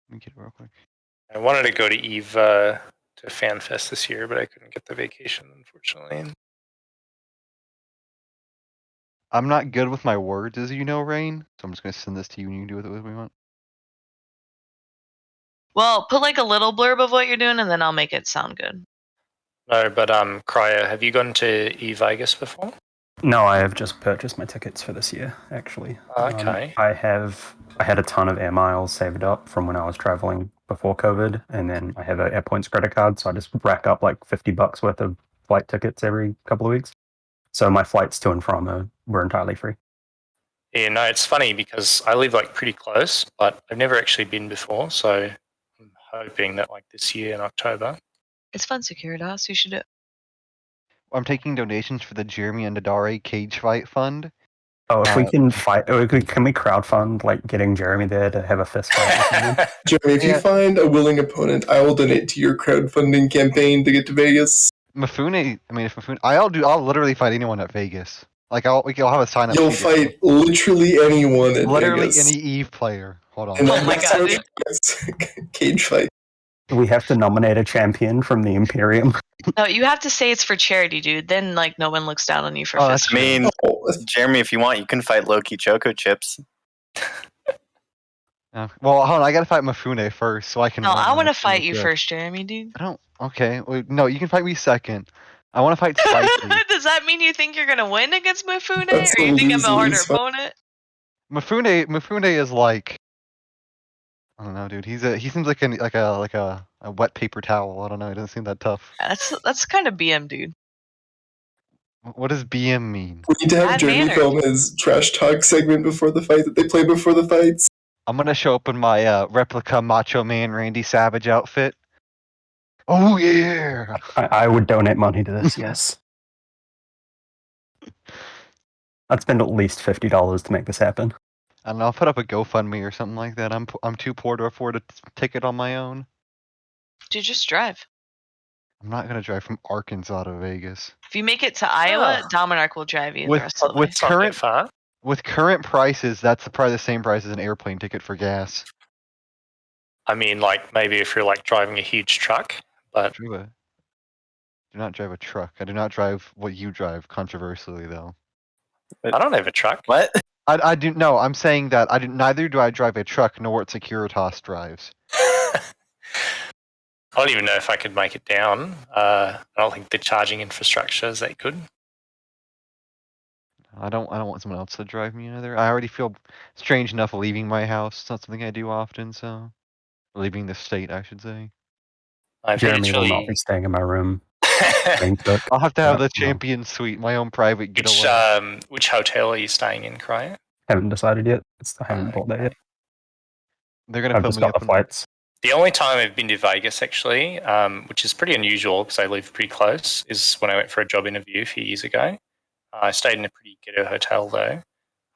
Let me get it real quick. I wanted to go to Eve to FanFest this year, but I couldn't get the vacation, unfortunately. I'm not good with my words, as you know, Rain. So I'm just gonna send this to you, and you can do with it what you want. Well, put like a little blurb of what you're doing, and then I'll make it sound good. No, but Krya, have you gone to Eve Vegas before? No, I have just purchased my tickets for this year, actually. Okay. I had a ton of air miles saved up from when I was traveling before COVID, and then I have an AirPoints credit card, so I just rack up like $50 worth of flight tickets every couple of weeks. So my flights to and from were entirely free. Yeah, no, it's funny because I live like pretty close, but I've never actually been before, so I'm hoping that like this year in October. It's fun, Securitas. You should do it. I'm taking donations for the Jeremy and Adare Cage Fight Fund. Oh, if we can fight, can we crowdfund like getting Jeremy there to have a fist fight? Jeremy, if you find a willing opponent, I will donate to your crowdfunding campaign to get to Vegas. Mifune, I'll literally fight anyone at Vegas. Like I'll have a sign up. You'll fight literally anyone at literally Vegas. any Eve player. Hold on. And Oh my god, dude. Cage fight. We have to nominate a champion from the Imperium. No, you have to say it's for charity, dude. Then like no one looks down on you for fist. I mean, Jeremy, if you want, you can fight Loki Choco Chips. Well, hold on. I gotta fight Mifune first, so I can. No, I want to fight you first, Jeremy, dude. I don't. Okay. Wait, no, you can fight me second. I want to fight Spicy. Does that mean you think you're gonna win against Mifune, That's or you think I'm a harder lose-lose fight. opponent? Mifune is like, I don't know, dude. He seems like a wet paper towel. I don't know. He doesn't seem that tough. That's kind of BM, dude. What does BM mean? We need to have Bad Jeremy manners. film his trash talk segment before the fight that they play before the fights. I'm gonna show up in my replica Macho Man Randy Savage outfit. Oh yeah! I would donate money to this. Yes. I'd spend at least $50 to make this happen. I don't know. I'll put up a GoFundMe or something like that. I'm too poor to afford a ticket on my own. Dude, just drive. I'm not gonna drive from Arkansas to Vegas. If you make it to Iowa, Dominark will drive you the rest of the way. With current prices, that's probably the same price as an airplane ticket for gas. I mean, like maybe if you're like driving a huge truck, but Do not drive a truck. I do not drive what you drive. Controversially, though. I don't have a truck. What? I do no. I'm saying that neither do I drive a truck, nor what Securitas drives. I don't even know if I could make it down. I don't think the charging infrastructure is that good. I don't want someone else to drive me either. I already feel strange enough leaving my house. It's not something I do often, so leaving the state, I should say. Jeremy will not be staying in my room. I'll have to have the champion suite, my own private getaway. Which hotel are you staying in, Cryo? Haven't decided yet. I haven't bought that yet. They're gonna I've put just me got up the flights. The only time I've been to Vegas, actually, which is pretty unusual because I live pretty close, is when I went for a job interview a few years ago. I stayed in a pretty ghetto hotel though,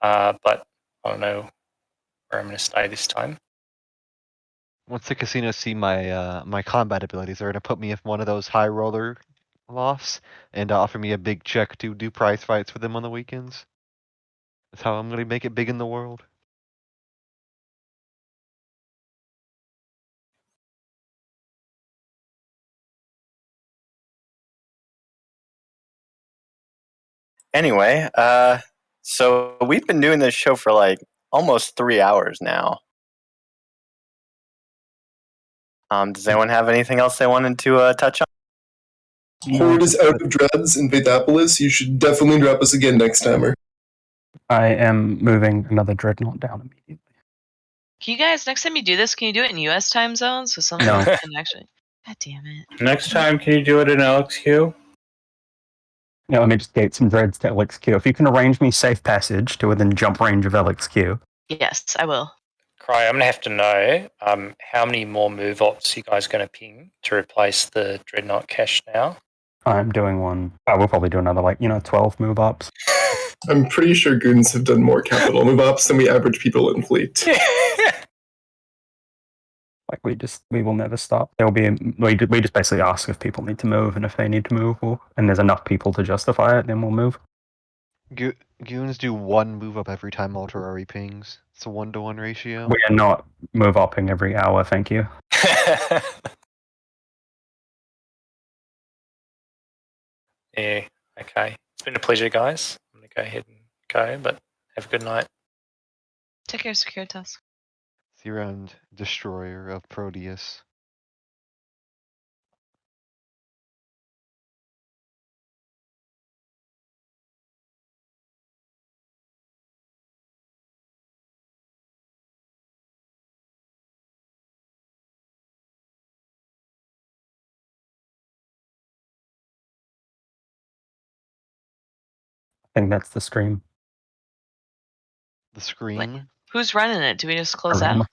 but I don't know where I'm going to stay this time. Once the casinos see my my combat abilities, they're gonna put me in one of those high roller lofts and offer me a big check to do prize fights for them on the weekends. That's how I'm gonna make it big in the world. Anyway, so we've been doing this show for like almost 3 hours now. Does anyone have anything else they wanted to touch on? Horde is out of dreads in Vaithopolis. You should definitely drop us again next timer. I am moving another dreadnought down immediately. Can you guys, next time you do this, can you do it in U.S. time zones so someone No. can actually? God damn it! Next time, can you do it in LXQ? Yeah, let me just gate some dreads to LXQ. If you can arrange me safe passage to within jump range of LXQ. Yes, I will. Cry, I'm going to have to know how many more move ops you guys going to ping to replace the Dreadnought cache now. I'm doing one. I will probably do another 12 move ups. I'm pretty sure Goons have done more capital move ups than we average people in fleet. We will never stop. There will be we just basically ask if people need to move, and if they need to move, and there's enough people to justify it, then we'll move. Goons do one move up every time Ultra pings. It's a 1-to-1 ratio. We are not move upping every hour, thank you. Yeah, okay. It's been a pleasure, guys. I'm going to go ahead and go, but have a good night. Take care, Securitas. See you around, Destroyer of Proteus. I think that's the stream. The scream? Who's running it? Do we just close Arena. out?